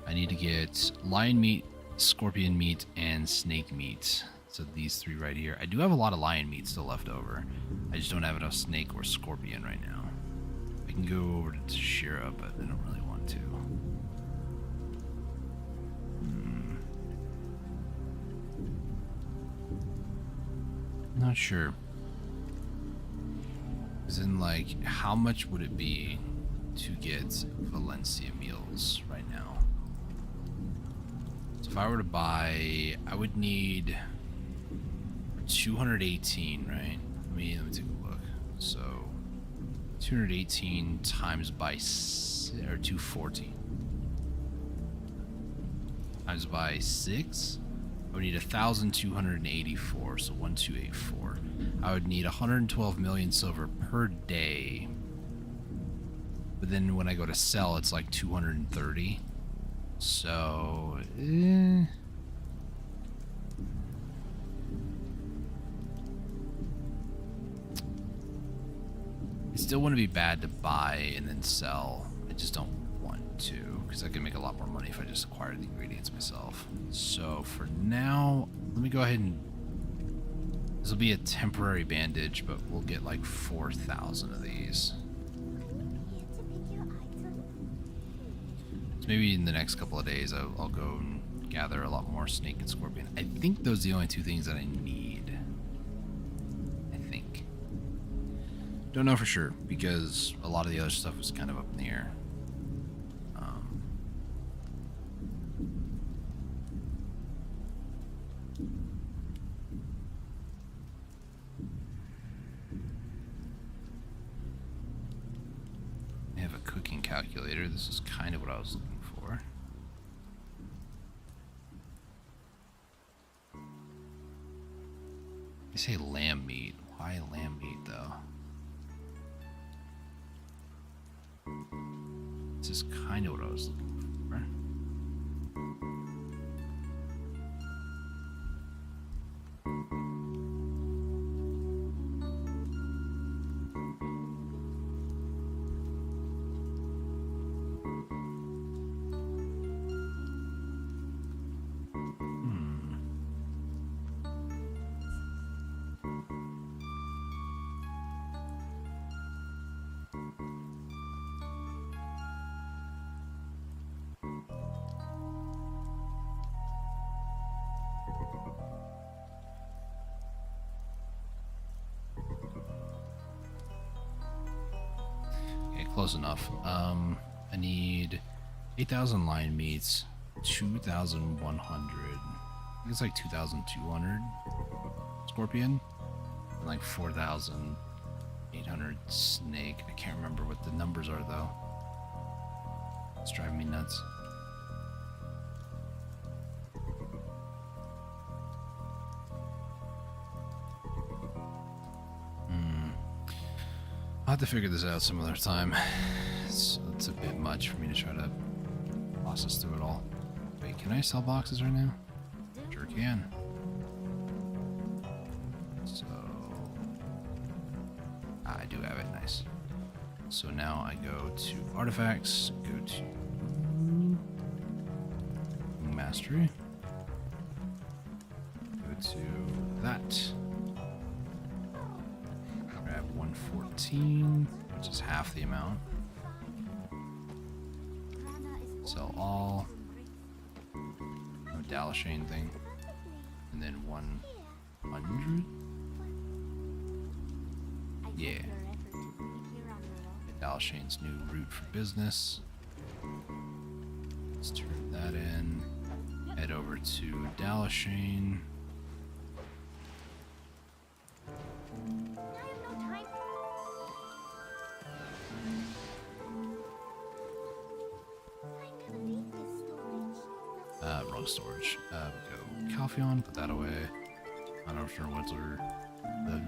I need to get lion meat, scorpion meat, and snake meat. So these three right here. I do have a lot of lion meat still left over. I just don't have enough snake or scorpion right now. I can go over to Shira, but I don't really want to. Not sure. As in, like, how much would it be to get Valencia meals right now? So if I were to buy, I would need 218, right? Let me take a look. So 218 times by 214 times by 6. I would need 1,284, so 1,284. I would need 112 million silver per day But then when I go to sell, it's like 230. So, it still wouldn't be bad to buy and then sell. I just don't want to, because I can make a lot more money if I just acquire the ingredients myself. So for now, let me go ahead and... This will be a temporary bandage, but we'll get like 4,000 of these. So maybe in the next couple of days, I'll go and gather a lot more snake and scorpion. I think those are the only two things that I need. I think. Don't know for sure, because a lot of the other stuff was kind of up in the air. I have a cooking calculator. This is kind of what I was looking for. They say lamb meat. Why lamb meat, though? This is kind of what I was looking for. Close enough. I need 8,000 lion meats, 2,100. I think it's like 2,200 scorpion, and like 4,800 snake. I can't remember what the numbers are though. It's driving me nuts. I'll have to figure this out some other time. It's a bit much for me to try to process through it all. Wait, can I sell boxes right now? Sure can. So... I do have it, nice. So now I go to artifacts, go to mastery, go to that. 114, which is half the amount. Sell all. No Dalashane thing. And then 100. Yeah. Dalashane's new route for business. Let's turn that in. Head over to Dalashane. Wrong storage. We go Calpheon, put that away. I don't know what's our... Let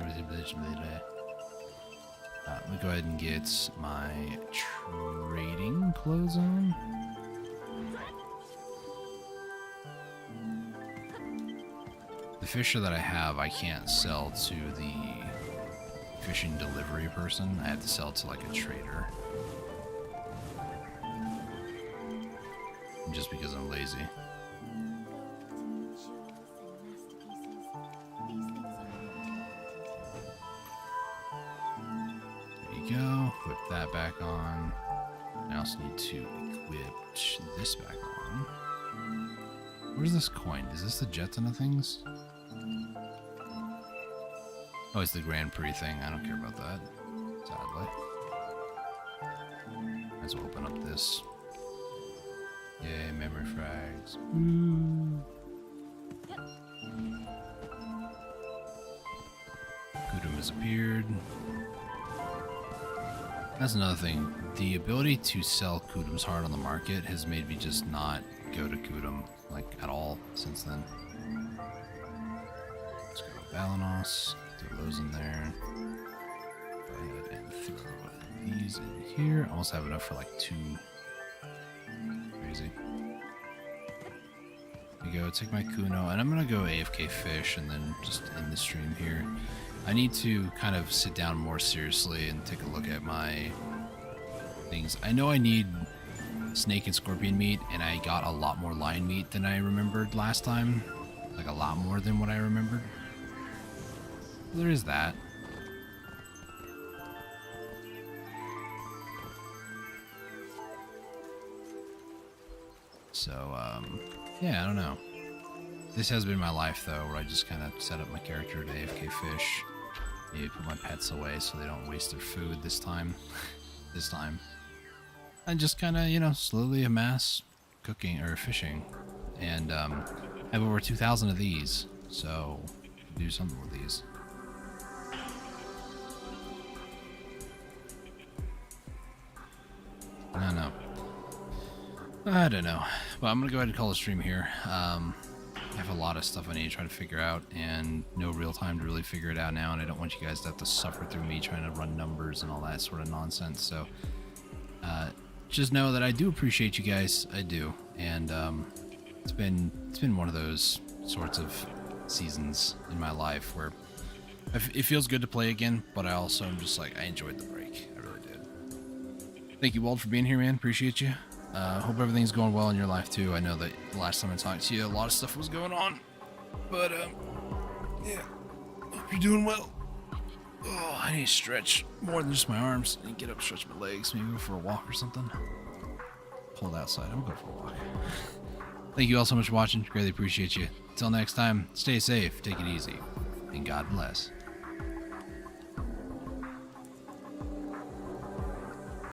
me go ahead and get my trading clothes on. The fisher that I have, I can't sell to the fishing delivery person. I have to sell to like a trader. Just because I'm lazy. There you go. Put that back on. I also need to equip this back on. Where's this coin? Is this the Jetsona things? Oh, it's the Grand Prix thing. I don't care about that, sadly. Might as well open up this. Yay, memory frags. Woo. Kudum has appeared. That's another thing. The ability to sell Kudum's heart on the market has made me just not go to Kudum, like, at all since then. Let's go to Balanos. Throw those in there. Go ahead and throw these in here. I almost have enough for like 2. Crazy. There you go, take my Kuno, and I'm gonna go AFK fish and then just end the stream here. I need to kind of sit down more seriously and take a look at my things. I know I need snake and scorpion meat, and I got a lot more lion meat than I remembered last time. Like a lot more than what I remembered. There is that. So, yeah, I don't know. This has been my life, though, where I just kind of set up my character to AFK fish. Maybe put my pets away so they don't waste their food this time. And just kind of, you know, slowly amass cooking or fishing. And, I have over 2,000 of these, so do something with these. I don't know. Well, I'm gonna go ahead and call the stream here. I have a lot of stuff I need to try to figure out, and no real time to really figure it out now, and I don't want you guys to have to suffer through me trying to run numbers and all that sort of nonsense. So, just know that I do appreciate you guys. I do, and it's been one of those sorts of seasons in my life where it feels good to play again, but I also am just like, I enjoyed the break. I really did. Thank you, Wald, for being here, man. Appreciate you. Hope everything's going well in your life too. I know that the last time I talked to you, a lot of stuff was going on, but yeah, hope you're doing well. Oh, I need to stretch more than just my arms. I need to get up, stretch my legs, maybe go for a walk or something. Cold outside. I'm going for a walk. Thank you all so much for watching. Greatly appreciate you. Until next time, stay safe, take it easy, and God bless.